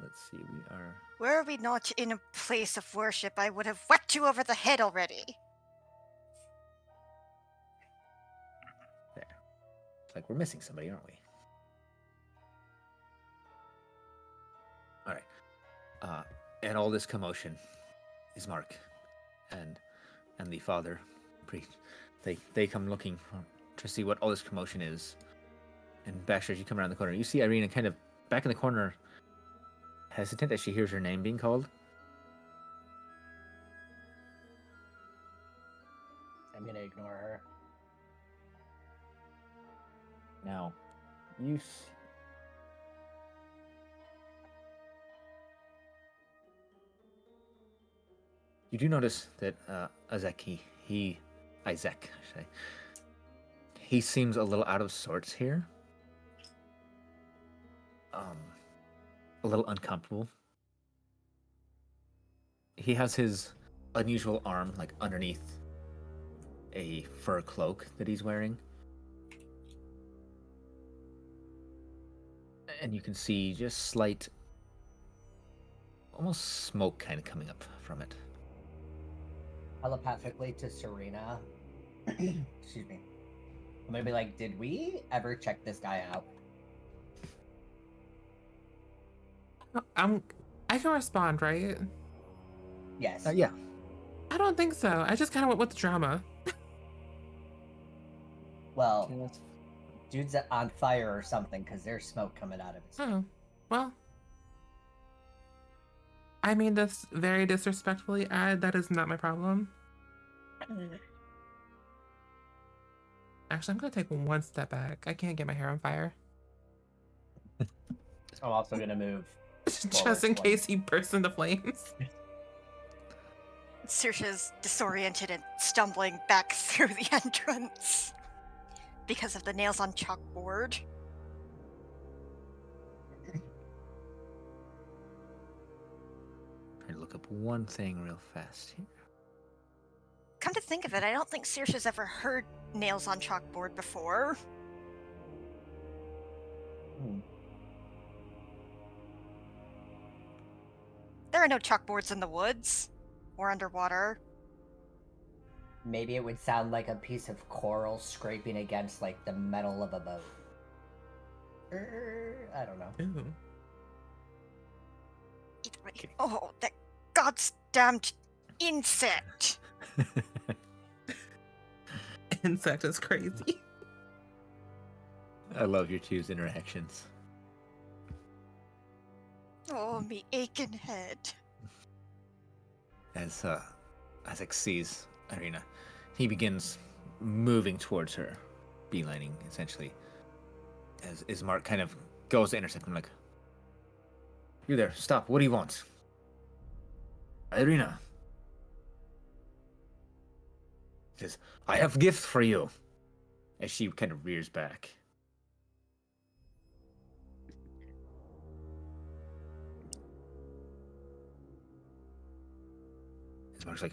Let's see. We are. Were we not in a place of worship, I would have whacked you over the head already. There. It's like we're missing somebody, aren't we? All right. And all this commotion is Mark and the father priest. They come looking to see what all this commotion is. And Baxter, as you come around the corner, you see Irina kind of back in the corner, hesitant as she hears her name being called. I'm gonna ignore her. Now, you do notice that Isaac, I should say, he seems a little out of sorts here. A little uncomfortable. He has his unusual arm like underneath a fur cloak that he's wearing. And you can see just slight, almost smoke kind of coming up from it. Telepathically to Serena. Excuse me. I'm gonna be like, did we ever check this guy out? I can respond, right? Yes. Yeah. I don't think so. I just kind of went with the drama. Well, Okay, that's dude's on fire or something because there's smoke coming out of his. Oh, well. I mean this very disrespectfully, that is not my problem. Actually, I'm gonna take one step back. I can't get my hair on fire. I'm also gonna move Just forward in one. case he bursts into flames. Saoirse's disoriented and stumbling back through the entrance because of the nails on chalkboard. trying to look up one thing real fast here. Come to think of it, I don't think Saoirse's ever heard nails on chalkboard before. There are no chalkboards in the woods or underwater. Maybe it would sound like a piece of coral scraping against like the metal of a boat. I don't know. Ooh. Either way. Oh, that goddamned insect! Insect is crazy. I love your two's interactions. Oh, me aching head. As Isaac sees Irina, he begins moving towards her, beelining essentially. As Ismark kind of goes to intersect him, like, "You there? Stop! What do you want?" Irina says, "I have gift for you." As she kind of rears back. Ismark's like,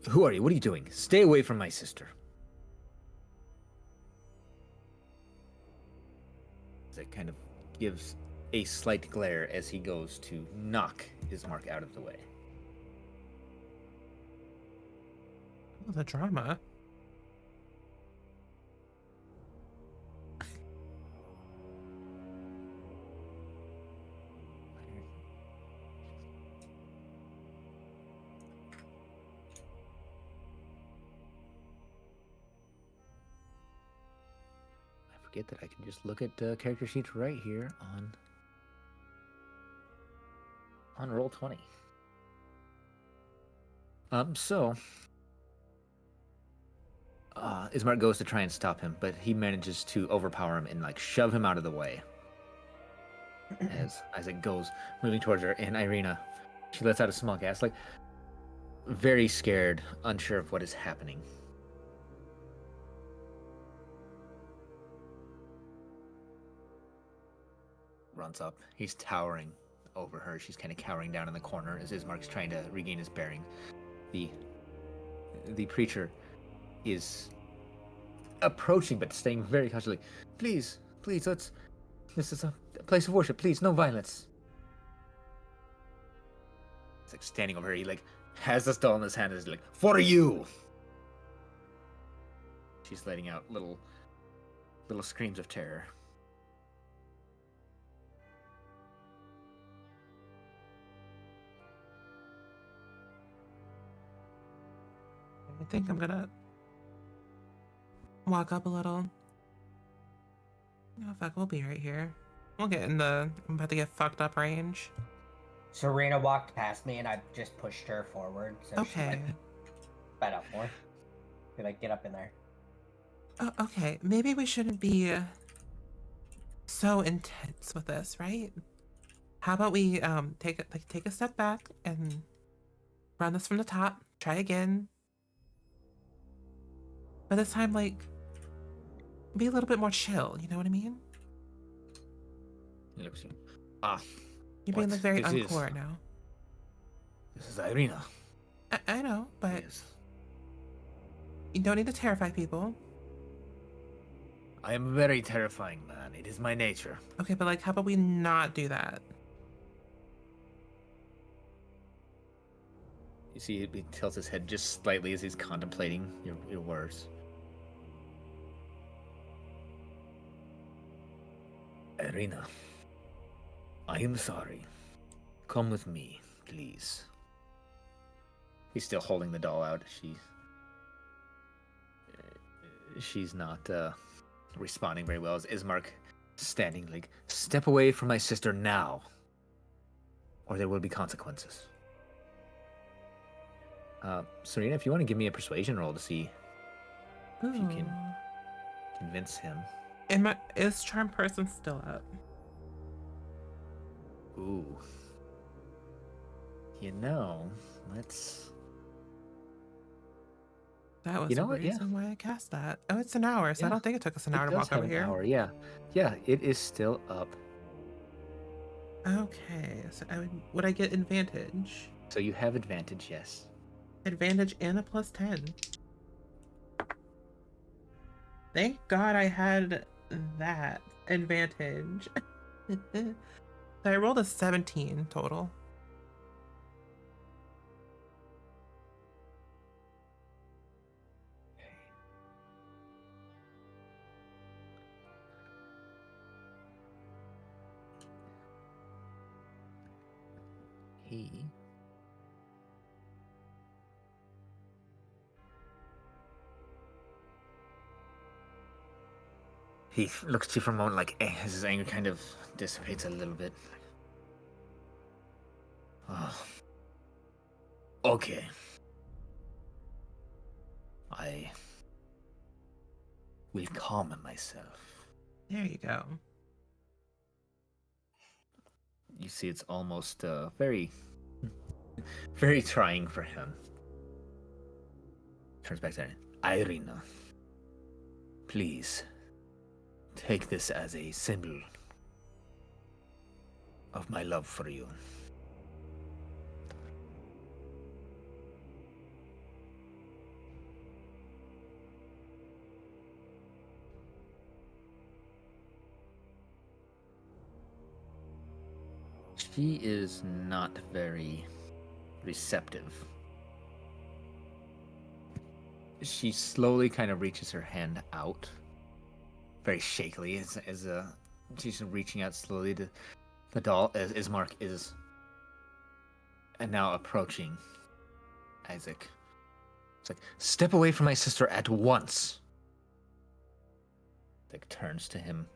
"Who are you? What are you doing? Stay away from my sister." It kind of gives a slight glare as he goes to knock Ismark out of the way. Oh, the drama. I forget that I can just look at character sheets right here on Roll20. Ismark goes to try and stop him, but he manages to overpower him and like shove him out of the way. As Isaac goes moving towards her, and Irina, she lets out a small gasp, like very scared, unsure of what is happening. Runs up. He's towering over her. She's kind of cowering down in the corner as Ismark's trying to regain his bearing. The preacher is approaching, but staying very cautiously. Please, this is a place of worship. Please, no violence. He's like standing over her. He like has this doll in his hand and is like, "For you!" She's letting out little screams of terror. I think I'm gonna walk up a little. Oh, fuck, we'll be right here. We'll get in the I'm about to get fucked up range. Serena walked past me and I just pushed her forward. So she Okay. like sped up more. Be like, get up in there. Oh, okay. Maybe we shouldn't be so intense with this, right? How about we take a step back and run this from the top. Try again. But this time, like, be a little bit more chill. You know what I mean? You're being like very This uncool is- right now. This is Irina. I know, but Yes. you don't need to terrify people. I am a very terrifying man. It is my nature. Okay, but like, how about we not do that? You see, he tilts his head just slightly as he's contemplating your words. Irina, I am sorry. Come with me, please. He's still holding the doll out. She's not responding very well. As Ismark standing like, step away from my sister now, or there will be consequences. Serena, if you want to give me a persuasion roll to see if you can convince him. And is charm person still up? Ooh. Let's... That was You know the what? Yeah. reason why I cast that. Oh, it's an hour, so I Yeah. don't think it took us an It hour to does walk have over an here. hour, yeah. Yeah, it is still up. Okay, so would I get advantage? So you have advantage, yes. Advantage and a +10. Thank God I had that advantage. So I rolled a 17 total. He looks at you for a moment like as his anger kind of dissipates a little bit. Oh. Okay. I will calm myself. There you go. You see, it's almost very, very trying for him. Turns back to Irina. Please, take this as a symbol of my love for you. She is not very receptive. She slowly kind of reaches her hand out, very shakily, as she's reaching out slowly to the doll, as Ismark is and now approaching Isaac. It's like, step away from my sister at once. Isaac turns to him,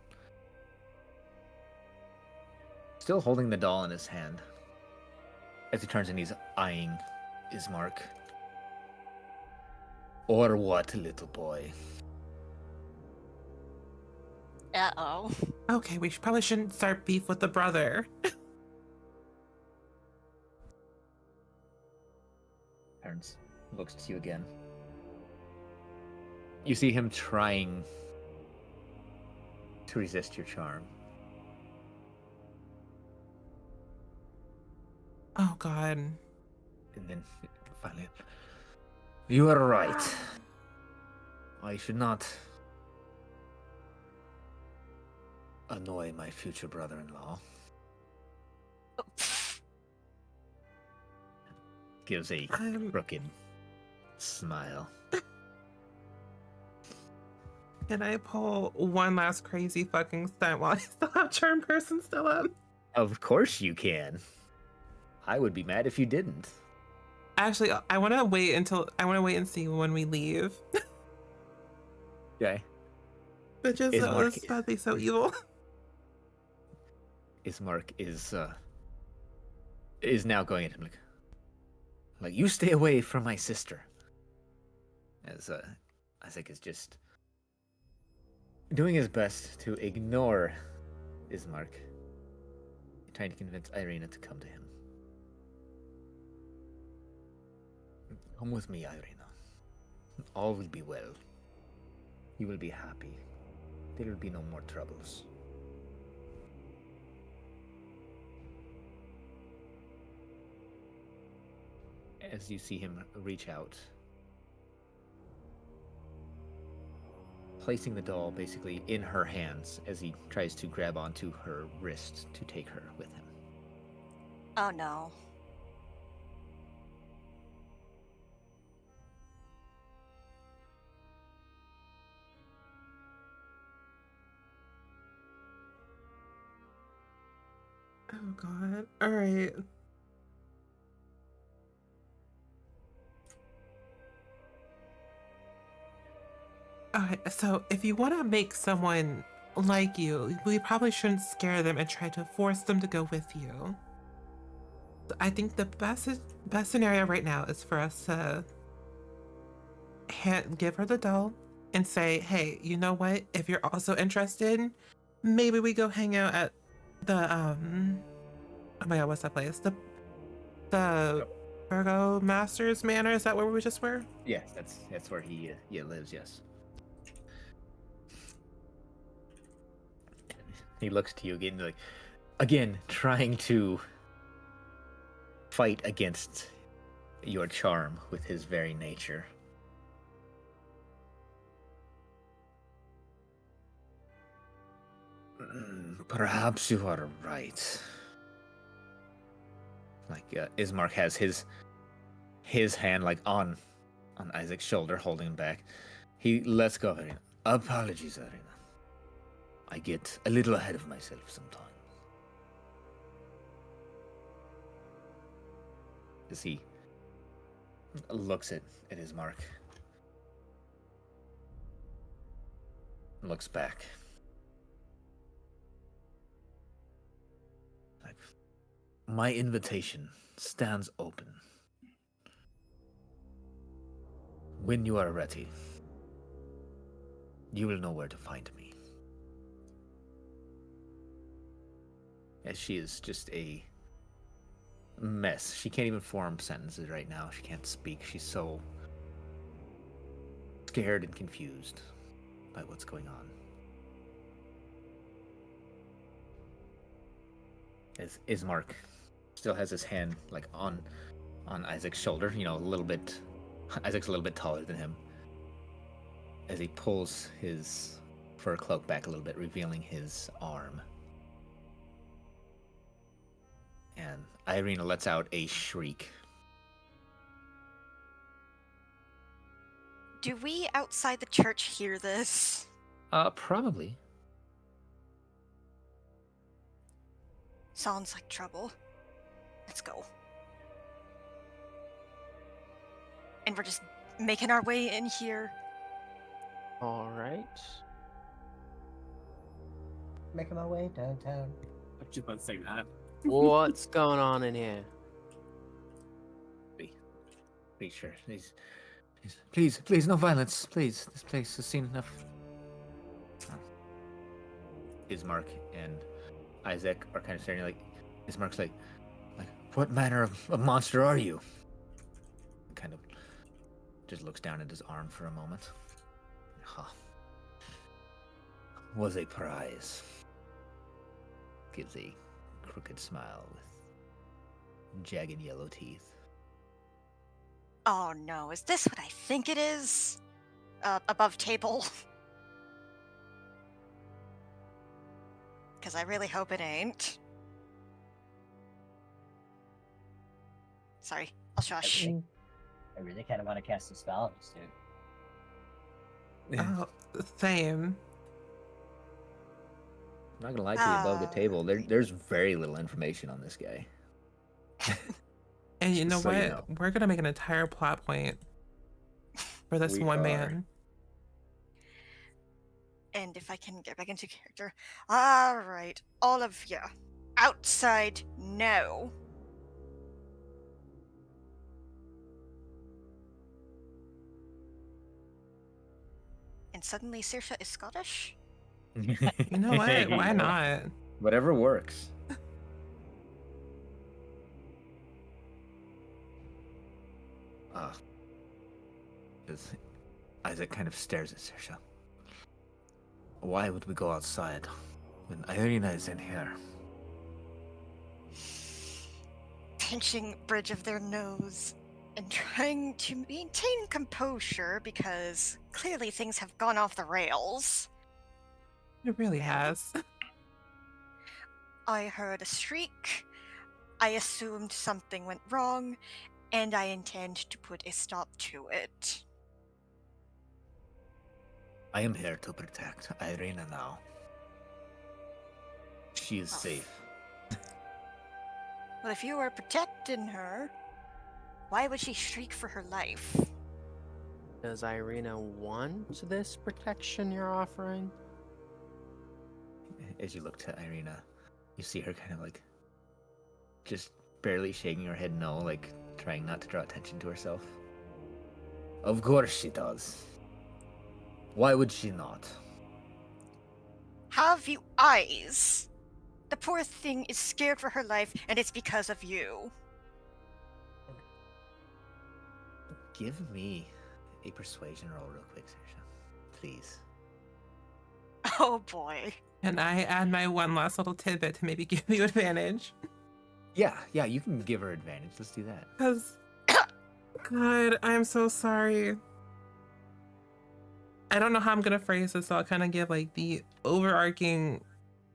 still holding the doll in his hand. As he turns and he's eyeing Ismark. Or what, little boy? Uh-oh. Okay, we probably shouldn't start beef with the brother. Turns, looks to you again. You see him trying to resist your charm. Oh God. And then finally, you are right. I should not annoy my future brother-in-law. Gives a crooked smile. Can I pull one last crazy fucking stunt while I still have charm person still up? Of course you can. I would be mad if you didn't. Actually, I want to wait and see when we leave. Okay. But just Ismark- this about to be so evil. Ismark is now going at him like you stay away from my sister. As Isaac is just doing his best to ignore Ismark, trying to convince Irina to come to him. Come with me, Irina. All will be well. You will be happy. There will be no more troubles. As you see him reach out, placing the doll basically in her hands as he tries to grab onto her wrist to take her with him. Oh no. Oh God. All right. Okay, so if you want to make someone like you, we probably shouldn't scare them and try to force them to go with you. I think the best scenario right now is for us to give her the doll and say, "Hey, you know what? If you're also interested, maybe we go hang out at the oh my god, what's that place? The Virgo Masters Manor. Is that where we just were? Yes, that's where he lives. Yes. He looks to you again, like trying to fight against your charm with his very nature. Perhaps you are right. Like Ismark has his hand like on Isaac's shoulder, holding him back. He lets go of it. Apologies, Arena. I get a little ahead of myself sometimes. As he looks at Ismark. Looks back. Like, my invitation stands open. When you are ready, you will know where to find me. As she is just a mess. She can't even form sentences right now. She can't speak. She's so scared and confused by what's going on. As Ismark still has his hand like on Isaac's shoulder, a little bit. Isaac's a little bit taller than him. As he pulls his fur cloak back a little bit, revealing his arm. And Irina lets out a shriek. Do we outside the church hear this? Probably. Sounds like trouble. Let's go. And we're just making our way in here. All right. Making my way downtown. I'm just about to say that. What's going on in here? Be sure. Please, no violence. Please, this place has seen enough. Ismark and Isaac are kind of staring like. Ismark's like, what manner of monster are you? Kind of just looks down at his arm for a moment. Huh. Was a prize. Gives a crooked smile with jagged yellow teeth. Oh no, is this what I think it is? Above table? Because I really hope it ain't. Sorry, I'll shush. I really kind of want to cast a spell. Just to... Oh, same. I'm not gonna lie to you, above the table, there's very little information on this guy. And you know So what? you know. We're gonna make an entire plot point for this We one are. man. And if I can get back into character. Alright, all of you. Outside now. And suddenly Saoirse is Scottish? You know what? Why not? Whatever works. Isaac kind of stares at Saoirse. Why would we go outside when Irina is in here? Pinching bridge of their nose and trying to maintain composure because clearly things have gone off the rails. It really has. I heard a shriek. I assumed something went wrong, and I intend to put a stop to it. I am here to protect Irina now. She is safe. Well, if you were protecting her, why would she shriek for her life? Does Irina want this protection you're offering? As you look to Irina, you see her kind of like just barely shaking her head no, like trying not to draw attention to herself. Of course she does. Why would she not? Have you eyes? The poor thing is scared for her life, and it's because of you. Give me a persuasion roll real quick, Saoirse. Please. Oh boy. And I add my one last little tidbit to maybe give you advantage. Yeah, you can give her advantage. Let's do that. Because, God, I'm so sorry. I don't know how I'm going to phrase this, so I'll kind of give like the overarching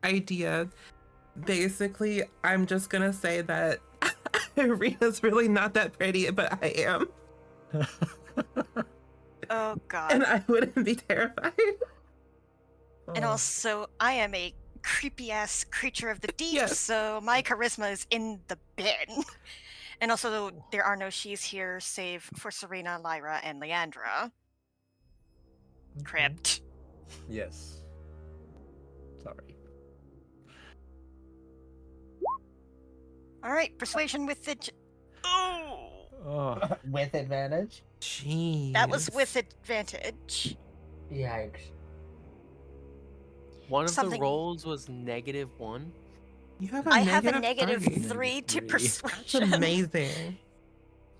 idea. Basically, I'm just going to say that Irina's really not that pretty, but I am. Oh god. And I wouldn't be terrified. And also, I am a creepy ass creature of the deep, Yes. so my charisma is in the bin. And also, there are no she's here save for Serena, Lyra, and Leandra. Crypt. Yes. Sorry. Alright, persuasion with the. Oh! Oh. With advantage? Jeez. That was with advantage. Yikes. One of Something- the rolls was -1. You have a I have a negative negative 3. 3 to Three. That's persuasion. amazing.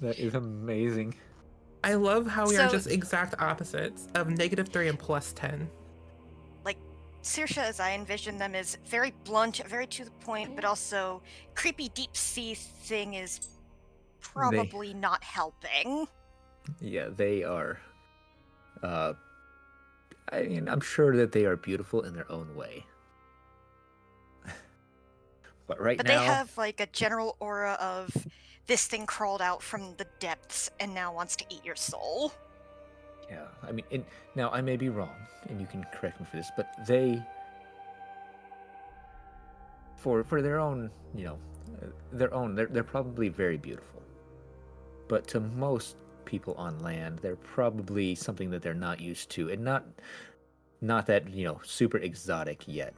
That is amazing. I love how we are So- just exact opposites of -3 and +10. Saoirse, as I envision them, is very blunt, very to the point, but also creepy deep sea thing is probably not helping. Yeah, they are. I mean, I'm sure that they are beautiful in their own way. But right But now, they have like a general aura of this thing crawled out from the depths and now wants to eat your soul. yeah. I mean, now I may be wrong, and you can correct me for this, but they, for their own, they're probably very beautiful. But to most people on land, they're probably something that they're not used to, and not that super exotic yet.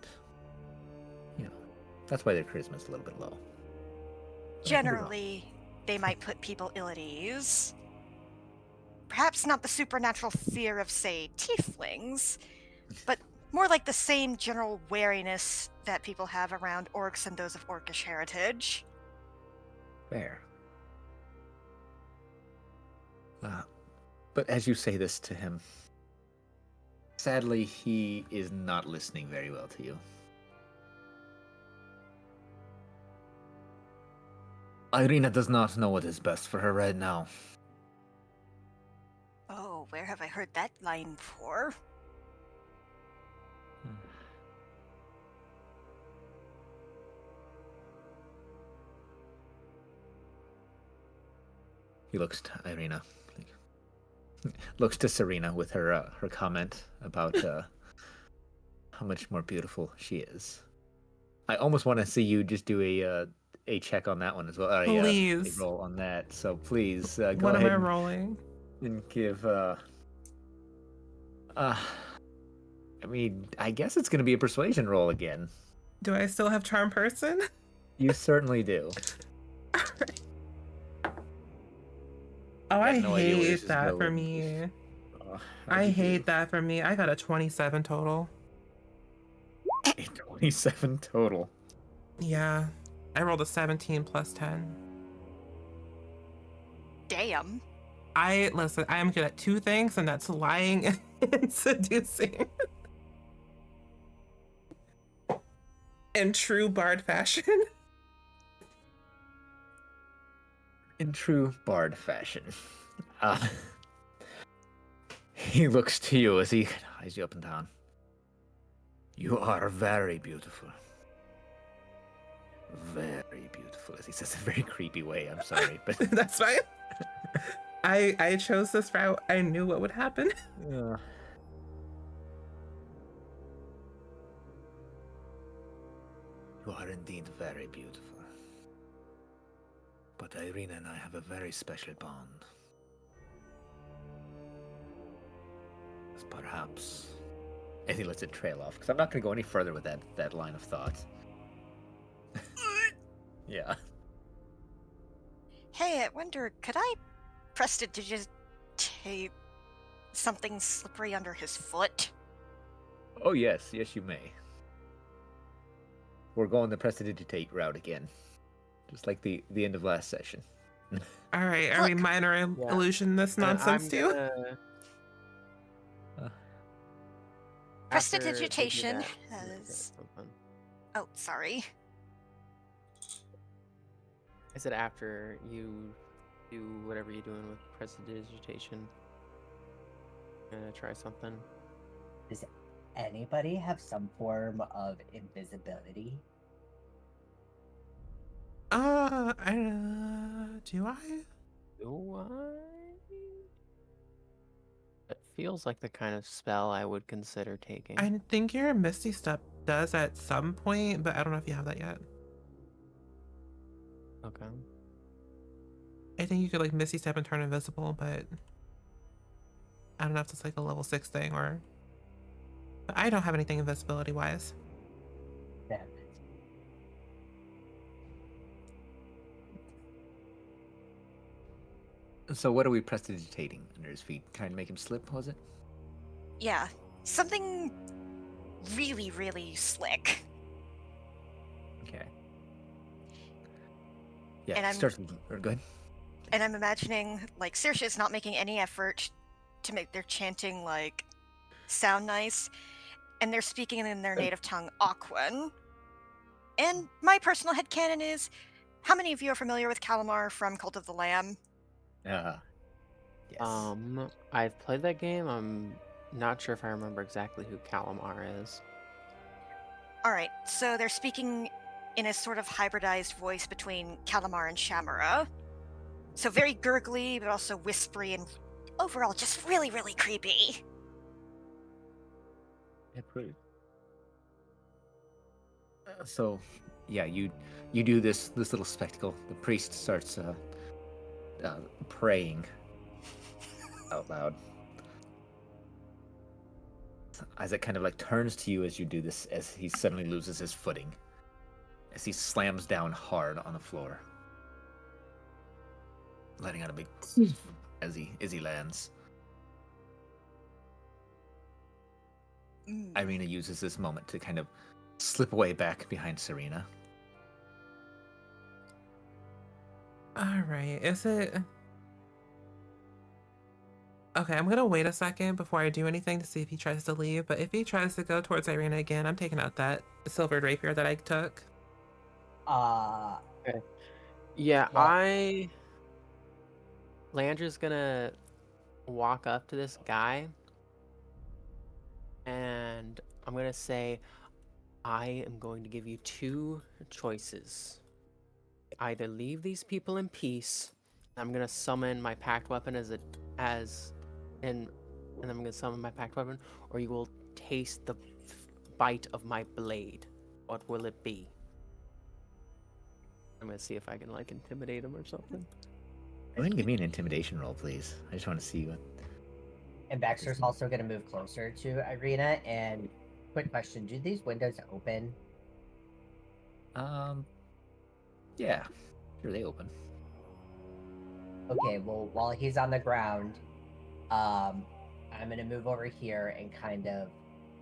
That's why their charisma is a little bit low. But I could be wrong. Generally, they might put people ill at ease. Perhaps not the supernatural fear of, say, tieflings, but more like the same general wariness that people have around orcs and those of orcish heritage. Fair. But as you say this to him, sadly, he is not listening very well to you. Irina does not know what is best for her right now. Oh, where have I heard that line before? He looks to Irina, looks to Serena with her comment about how much more beautiful she is. I almost want to see you just do a check on that one as well. A Please. roll on that. So please go What am ahead I rolling? and give. I mean, I guess it's going to be a persuasion roll again. Do I still have charm person? You certainly do. Oh, I have no idea where this hate is that for going. me. Oh, I you hate do. that for me. I got a 27 total. A 27 total. Yeah. I rolled a 17 plus 10. Damn. Listen, I am good at 2 things, and that's lying and seducing. In true bard fashion. In true bard fashion. He looks to you as he eyes you up and down. You are very beautiful. Very beautiful, as he says in a very creepy way. I'm sorry, but That's fine. I chose this route. I knew what would happen. uh, you are indeed very beautiful. But Irina and I have a very special bond. Perhaps. And he lets it trail off, because I'm not going to go any further with that line of thought. Yeah. Hey, I wonder, could I prestidigitate something slippery under his foot? Oh, yes, you may. We're going the prestidigitate route again. Just like the end of last session. All right, are we Look. minor Yeah. illusion this nonsense I'm too? gonna- Uh. after they do Prestidigitation that, I'm gonna say has. something. Oh, sorry. I said after you do whatever you're doing with prestidigitation. I'm gonna try something. Does anybody have some form of invisibility? Do I? Do I? It feels like the kind of spell I would consider taking. I think your Misty Step does at some point, but I don't know if you have that yet. Okay. I think you could like Misty Step and turn invisible, but I don't know if it's like a level 6 thing or. But I don't have anything invisibility wise. Damn it. So what are we prestidigitating under his feet? Trying to make him slip, was it? Yeah, something really, really slick. Okay. Yeah, And I'm- start. Or go ahead. And I'm imagining, like, Saoirse is not making any effort to make their chanting, like, sound nice. And they're speaking in their native tongue, Aquan. And my personal headcanon is, how many of you are familiar with Calamar from Cult of the Lamb? Yes. I've played that game. I'm not sure if I remember exactly who Calamar is. Alright, so they're speaking in a sort of hybridized voice between Calamar and Shamara. So very gurgly, but also whispery and overall just really, really creepy. Approved. So, yeah, you do this little spectacle. The priest starts praying out loud. Isaac kind of like turns to you as you do this, as he suddenly loses his footing, as he slams down hard on the floor, letting out a big as he lands. Irina uses this moment to kind of slip away back behind Serena. All right, is it? Okay, I'm gonna wait a second before I do anything to see if he tries to leave. But if he tries to go towards Irina again, I'm taking out that silvered rapier that I took. Yeah, Well- Landra's gonna walk up to this guy, and I'm gonna say, I am going to give you two choices. Either leave these people in peace. I'm gonna summon my packed weapon and I'm gonna summon my packed weapon, or you will taste the bite of my blade. What will it be? I'm gonna see if I can like intimidate him or something. Go ahead and give me an intimidation roll, please. I just want to see what. And Baxter's also going to move closer to Irina. And quick question: do these windows open? Yeah, sure they open. Okay. Well, while he's on the ground, I'm going to move over here and kind of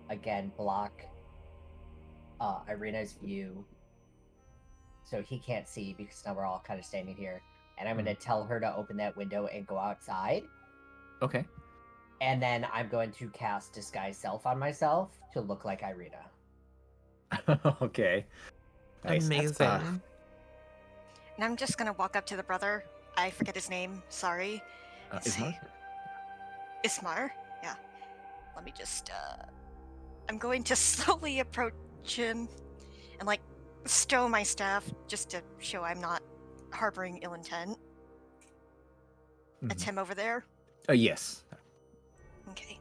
again block Irina's view, so he can't see because now we're all kind of standing here. And I'm going to tell her to open that window and go outside. Okay. And then I'm going to cast Disguise Self on myself to look like Irina. Okay. Nice. Amazing. And I'm just gonna walk up to the brother. I forget his name, sorry. Ismar? Ismar? Yeah. Let me just, I'm going to slowly approach him and, like, stow my staff just to show I'm not harboring ill intent. It's him over there? Yes. Okay.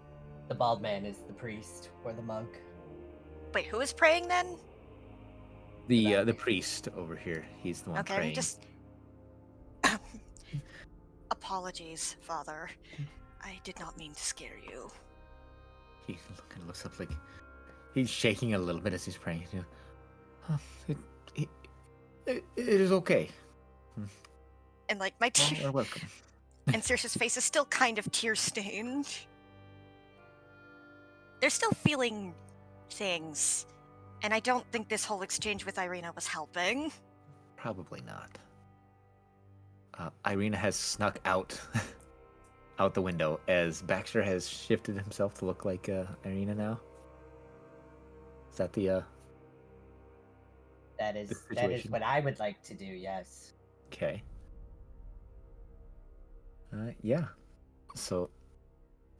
The bald man is the priest or the monk. Wait, who is praying then? The priest over here. He's the one Okay, praying. I'm just... Apologies, Father. I did not mean to scare you. He kind of looks up like he's shaking a little bit as he's praying. You know, "Oh, it is okay. And like my All tear are welcome." and Saoirse's face is still kind of tear stained. They're still feeling things, and I don't think this whole exchange with Irina was helping. Probably not. Irina has snuck out out the window as Baxter has shifted himself to look like Irina now. Is that the That is situation? what I would like to do. Yes. Okay. Yeah. So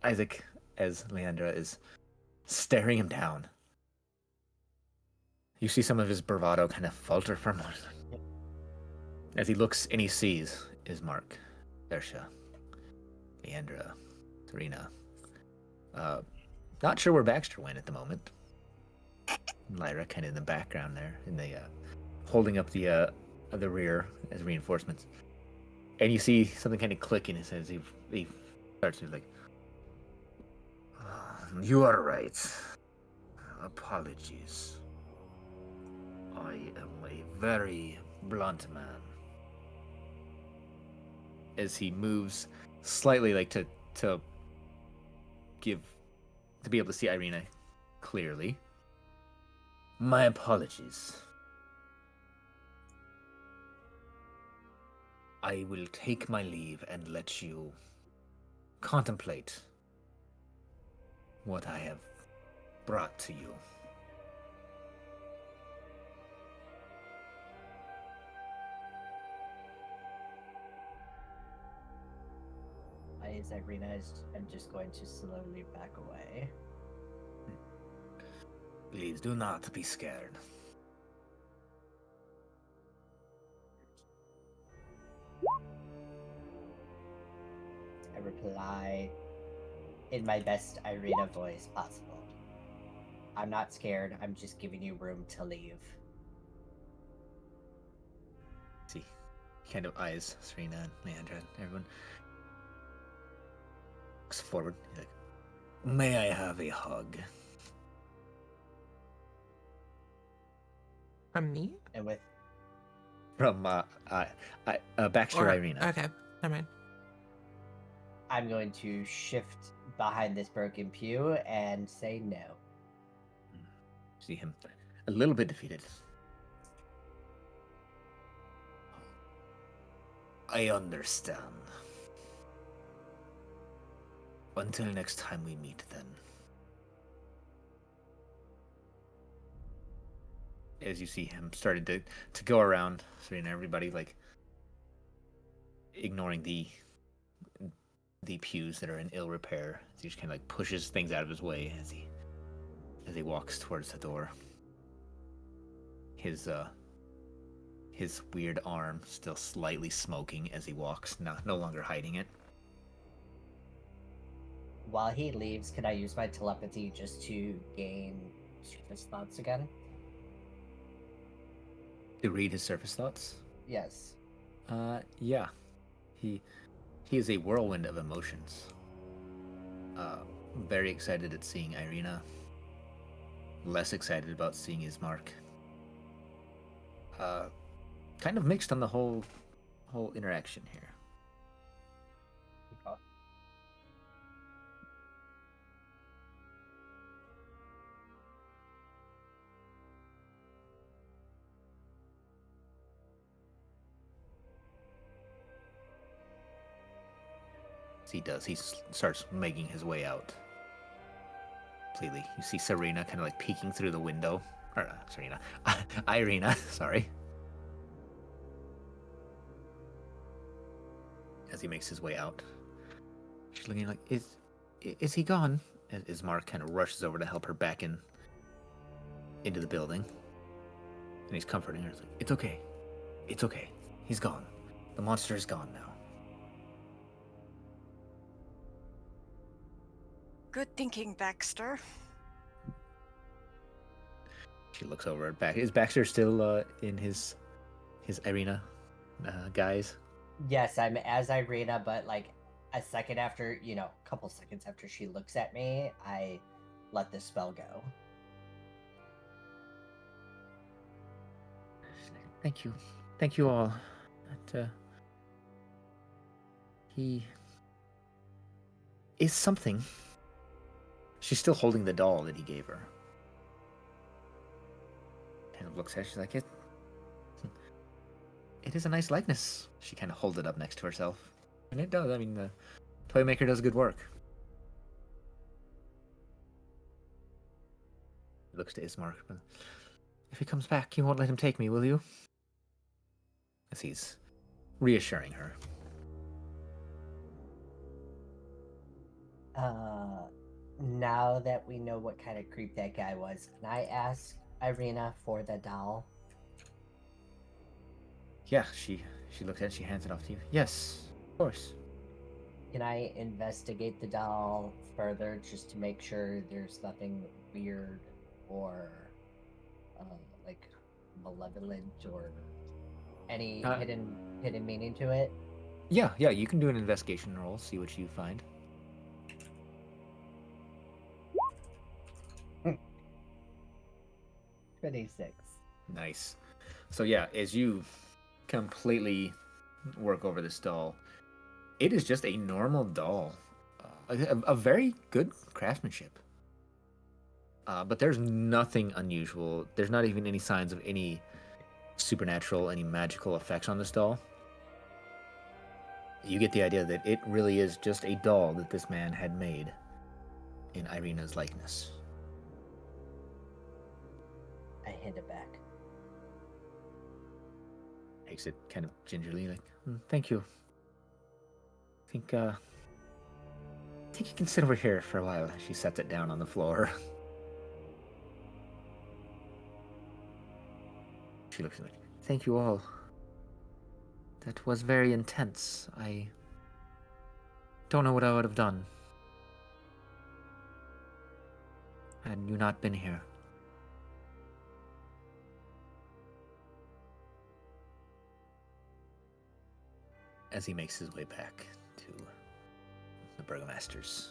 Isaac, as Leandra is staring him down, you see some of his bravado kind of falter for a moment. As he looks and he sees Ismark, Bersha, Leandra, Serena. Not sure where Baxter went at the moment. Lyra kind of in the background there, in the holding up the rear as reinforcements. And you see something kind of click in his head as he starts to like, "You are right. Apologies. I am a very blunt man." As he moves slightly, like to be able to see Irina clearly. "My apologies. I will take my leave and let you contemplate what I have brought to you." As Irina I'm just going to slowly back away. Please do not be scared. I reply in my best Irina voice possible. "I'm not scared. I'm just giving you room to leave." See, kind of eyes Serena and Leandra and everyone. Looks forward. He's like, "May I have a hug?" From me? And with From Baxter, Or Irina. okay, never mind. I'm going to shift behind this broken pew and say no. See him a little bit defeated. "I understand. Until next time we meet, then." As you see him started to go around, Serena, everybody like ignoring the pews that are in ill repair. He just kind of like pushes things out of his way as he walks towards the door. His weird arm still slightly smoking as he walks, no longer hiding it. While he leaves, can I use my telepathy just to gain surface thoughts again? To read his surface thoughts? Yes. Yeah. He is a whirlwind of emotions. Very excited at seeing Irina. Less excited about seeing Ismark. Kind of mixed on the whole interaction here. Okay. He does. He starts making his way out. Completely. You see Serena kind of like peeking through the window. Or Serena. Irina, sorry. As he makes his way out. She's looking like, is he gone? As Mark kind of rushes over to help her back into the building. And he's comforting her. He's like, "It's okay. It's okay. He's gone. The monster is gone now." Good thinking, Baxter. She looks over at Baxter. Is Baxter still in his Irina guise? Yes, I'm as Irina, but like a second after, a couple seconds after she looks at me, I let the spell go. Thank you. Thank you all. He is something. She's still holding the doll that he gave her. Kind of looks at it, she's like, it is a nice likeness. She kind of holds it up next to herself. And it does. I mean, the toy maker does good work. He looks to Ismark. But if he comes back, you won't let him take me, will you? As he's reassuring her. Now that we know what kind of creep that guy was, can I ask Irina for the doll? Yeah, she looks at it, she hands it off to you. Yes, of course. Can I investigate the doll further just to make sure there's nothing weird or like malevolent or any hidden meaning to it? Yeah, you can do an investigation roll, see what you find. 26. Nice. So yeah, as you completely work over this doll, it is just a normal doll, a very good craftsmanship. But there's nothing unusual. There's not even any signs of any supernatural, any magical effects on this doll. You get the idea that it really is just a doll that this man had made in Irina's likeness. I hand it back. Takes it kind of gingerly, like, thank you. I think you can sit over here for a while. She sets it down on the floor. She looks like, thank you all. That was very intense. I don't know what I would have done had you not been here. As he makes his way back to the burgomaster's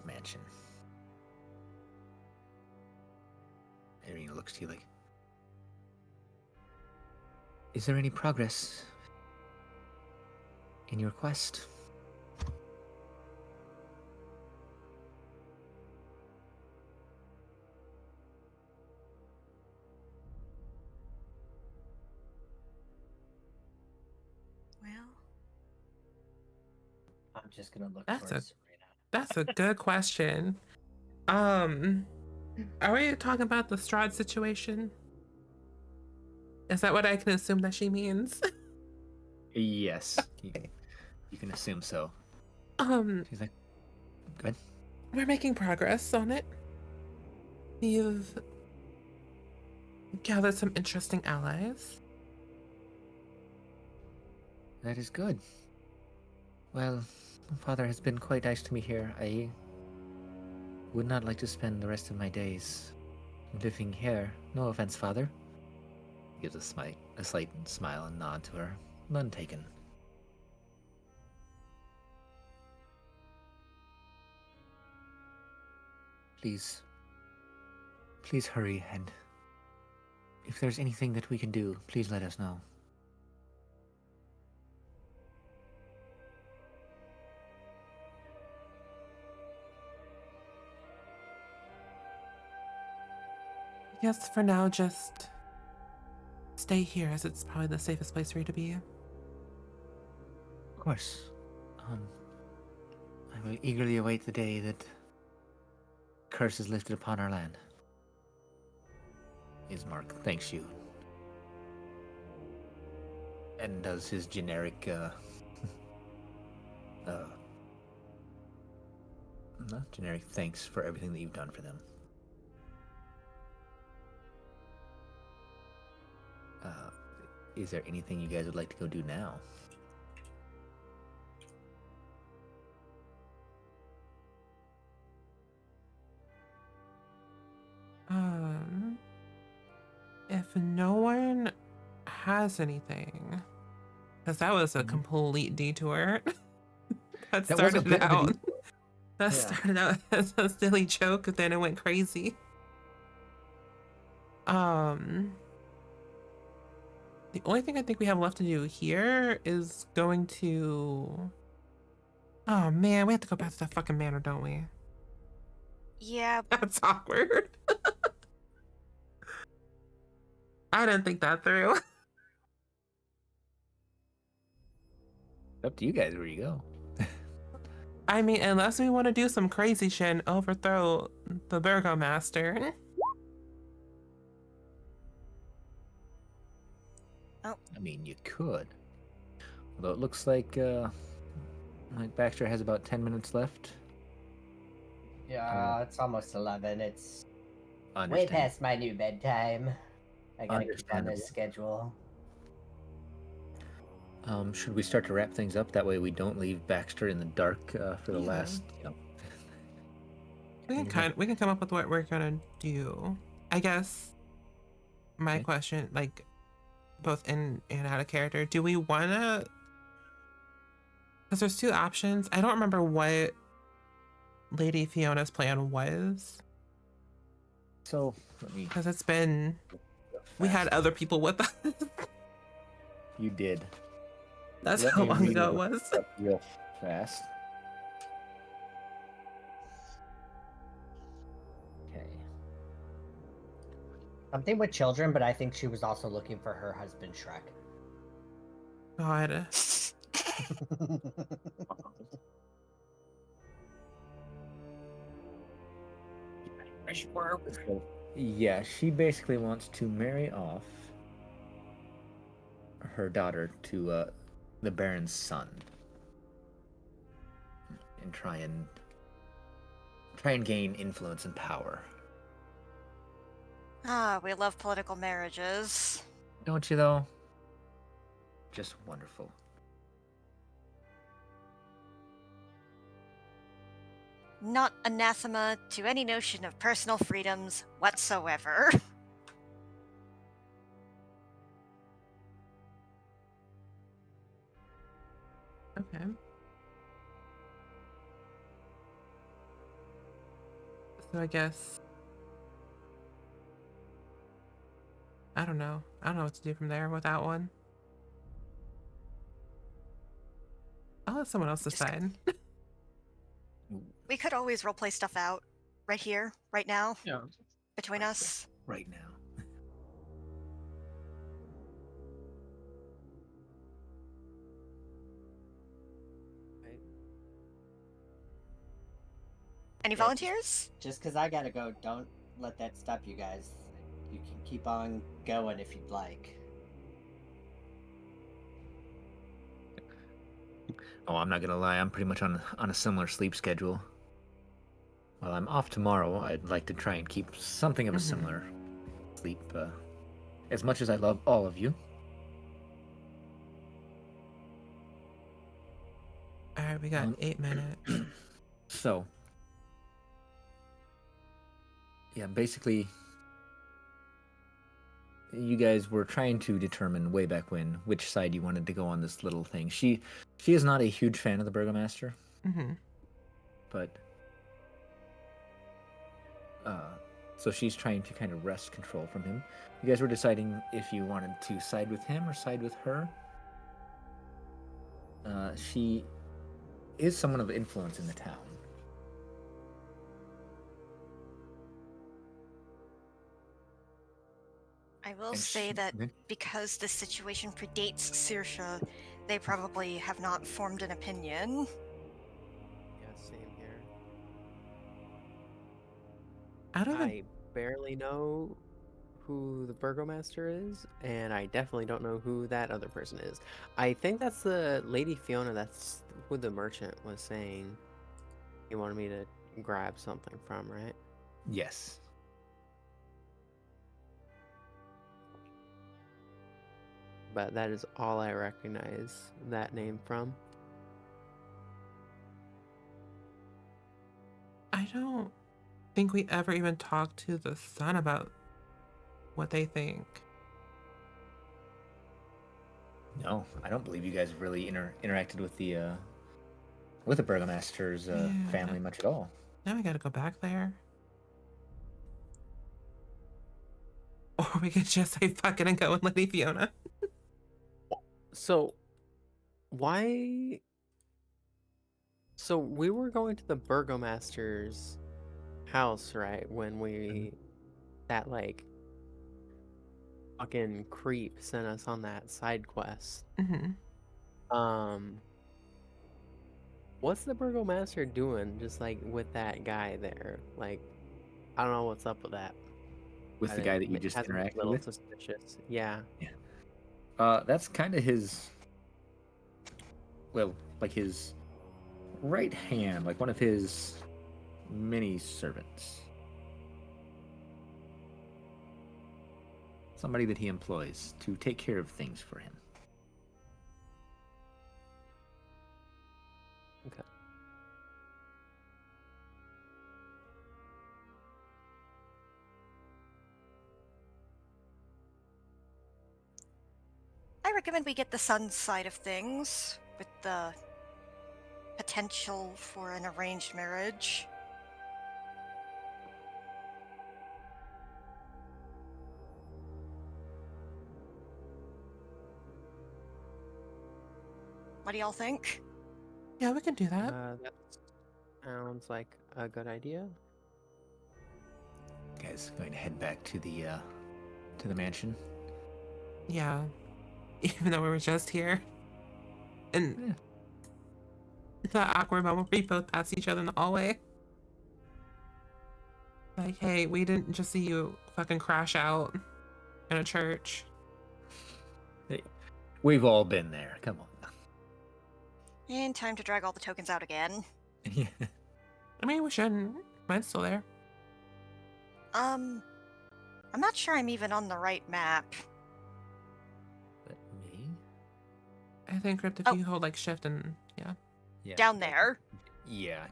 mansion. Irina looks to you like, is there any progress in your quest? Well, I'm just gonna look That's towards Serena. That's a good question. Are we talking about the Strahd situation? Is that what I can assume that she means? Yes. You can assume so. She's like, good. We're making progress on it. We've gathered some interesting allies. That is good. Well, Father has been quite nice to me here. I would not like to spend the rest of my days living here. No offense, Father. He gives a slight smile and nod to her. None taken. Please hurry, and if there's anything that we can do, please let us know. Yes, for now, just stay here, as it's probably the safest place for you to be. Of course. I will eagerly await the day that curse is lifted upon our land. Ismark thanks you. And does his generic, generic thanks for everything that you've done for them. Is there anything you guys would like to go do now? If no one has anything, because that was a complete detour that That was a started bit of a out. That Yeah. started out as a silly joke, and then it went crazy. The only thing I think we have left to do here is going to. Oh man, we have to go back to that fucking manor, don't we? Yeah, That's awkward. I didn't think that through. Up to you guys where you go. I mean, unless we want to do some crazy shit and overthrow the Burgomaster. I mean, you could. Although it looks like Baxter has about 10 minutes left. Yeah, it's almost 11. It's way Understand. past my new bedtime. I gotta keep on Understandable. this schedule. Should we start to wrap things up? That way we don't leave Baxter in the dark for the Yeah. last, We can come up with what we're gonna do. I guess my Okay. question, like both in and out of character, do we wanna, because there's two options. I don't remember what Lady Fiona's plan was, So let me. because it's been, we had other people with us. You did. That's Let how me long read ago it it was. up real fast. Okay. Something with children, but I think she was also looking for her husband Shrek. God. So, yeah, she basically wants to marry off her daughter to the Baron's son, and try and gain influence and power. ah, we love political marriages. Don't you though? Just wonderful. Not anathema to any notion of personal freedoms whatsoever. Okay. So I guess I don't know. I don't know what to do from there with that one. I'll let someone else Just- decide. We could always roleplay stuff out right here, right now, Yeah. between us. Right now. Any Yeah, volunteers? Just because I gotta go, don't let that stop you guys. You can keep on going if you'd like. Oh, I'm not gonna lie. I'm pretty much on a similar sleep schedule. While I'm off tomorrow, I'd like to try and keep something of a Mhm. similar sleep. As much as I love all of you, All right, we got Um, 8 minutes. so yeah, basically, you guys were trying to determine way back when which side you wanted to go on this little thing. She is not a huge fan of the Burgomaster, Mm-hmm. but so she's trying to kind of wrest control from him. You guys were deciding if you wanted to side with him or side with her. She is someone of influence in the town. I will And say she- that Okay. because this situation predates Saoirse, they probably have not formed an opinion. Yeah, same here. I don't even. I barely know who the Burgomaster is, and I definitely don't know who that other person is. I think that's the Lady Fiona. That's who the merchant was saying he wanted me to grab something from, right? Yes. But that is all I recognize that name from. I don't think we ever even talked to the son about what they think. No, I don't believe you guys really interacted with the with the burgomaster's Yeah. family much at all. Now we gotta go back there. Or we could just say fuck it and go with Lady Fiona. So, why? So we were going to the burgomaster's house, right? When that like fucking creep sent us on that side quest. Mm-hmm. What's the burgomaster doing just like with that guy there? Like, I don't know what's up with that. With the guy that you just Has me a interacted little with? suspicious. Yeah. That's kind of his, well, like his right hand, like one of his mini servants. Somebody that he employs to take care of things for him. Okay. I recommend we get the son's side of things with the potential for an arranged marriage. What do y'all think? Yeah, we can do that. That sounds like a good idea. Guys, going to head back to the mansion. Yeah. Even though we were just here. And that awkward moment where we both passed each other in the hallway. Like, hey, we didn't just see you fucking crash out in a church. Hey, we've all been there. Come on. And time to drag all the tokens out again. Yeah. I mean, we shouldn't. Mine's still there. I'm not sure I'm even on the right map. Let me. I think, Crypt, if Oh. you hold, like, shift and, Yeah. Down there. Yeah,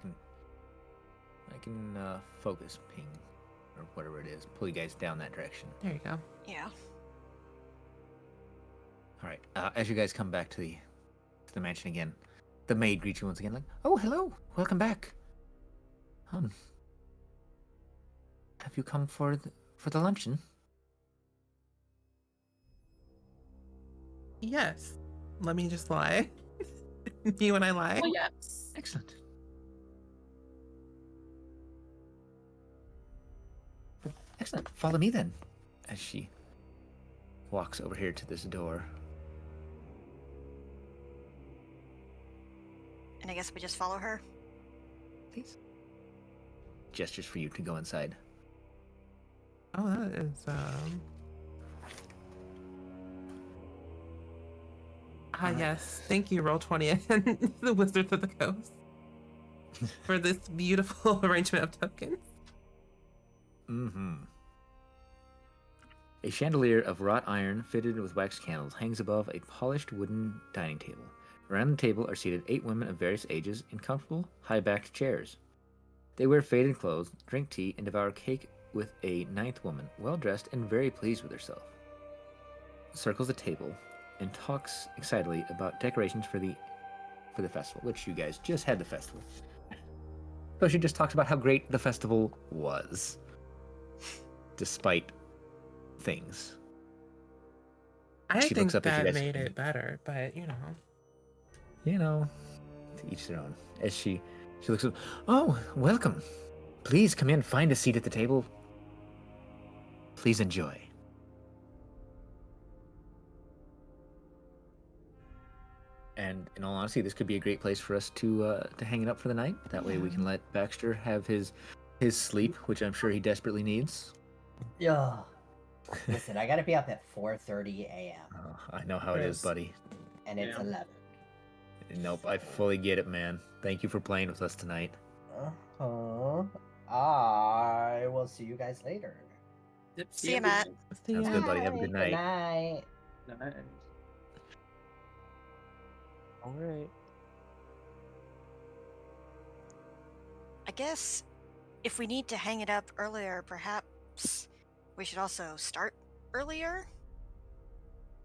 I can focus ping or whatever it is. Pull you guys down that direction. there you go. Yeah. All right. As you guys come back to the mansion again, the maid greets you once again, like, "Oh, hello, welcome back. Have you come for the luncheon?" Yes. Let me just lie. You and I lie. Oh, yes. Excellent. Excellent. Follow me then. As she walks over here to this door. And I guess we just follow her. Please. Gestures for you to go inside. Oh, that is, yes. Thank you, Roll20 and the Wizards of the Coast for this beautiful arrangement of tokens. Mm-hmm. A chandelier of wrought iron fitted with wax candles hangs above a polished wooden dining table. Around the table are seated 8 women of various ages in comfortable, high-backed chairs. They wear faded clothes, drink tea, and devour cake with a 9th woman, well-dressed and very pleased with herself. Circles the table and talks excitedly about decorations for the festival, which you guys just had the festival. So she just talks about how great the festival was, despite things. I She think looks up at you that guys. made it better, but You know, to each their own. As she looks up, "Oh, welcome. Please come in, find a seat at the table. Please enjoy." And in all honesty, this could be a great place for us to hang it up for the night. That way we can let Baxter have his sleep, which I'm sure he desperately needs. Yeah. Listen, I gotta be up at 4:30 a.m. I know how it is, Chris. buddy. and it's Yeah. 11. Nope, I fully get it, man. Thank you for playing with us tonight. Uh-huh. I will see you guys later. Yep, See you, Matt. see Sounds ya. good, buddy. Have a good Bye. night. Good night. Nice. All right. I guess if we need to hang it up earlier, perhaps we should also start earlier.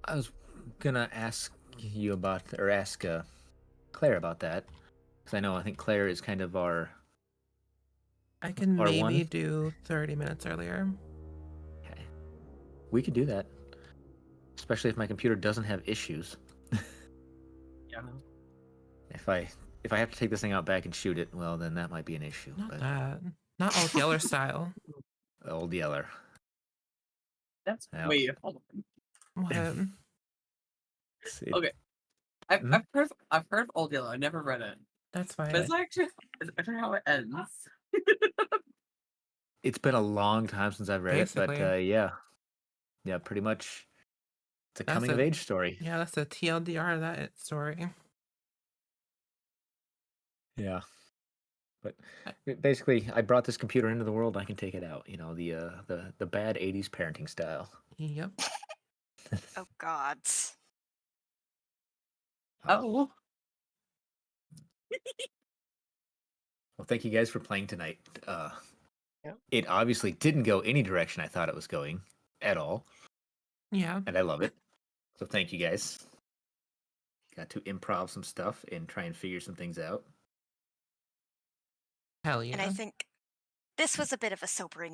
I was gonna ask you about, or ask Claire about that. Because I think Claire is kind of our I can R1? maybe do 30 minutes earlier. Okay. We could do that. Especially if my computer doesn't have issues. Yeah. If I have to take this thing out back and shoot it, well, then that might be an issue. Not But that. Not Old Yeller style. Old Yeller. That's Yeah. wait. Hold on. What? Okay. Mhm. I've heard of Old Yellow. I never read it. That's But fine. it's actually how it ends. It's been a long time since I've read it, but Basically. yeah, pretty much. It's a That's coming of a- age story. Yeah, that's a TLDR of that story. Yeah. But basically, I brought this computer into the world. I can take it out. The bad '80s parenting style. Yep. Oh God. Oh. Well, thank you guys for playing tonight. Yeah. It obviously didn't go any direction I thought it was going at all, Yeah. and I love it. So thank you guys. Got to improv some stuff and try and figure some things out. Hell yeah. And I think this was a bit of a sobering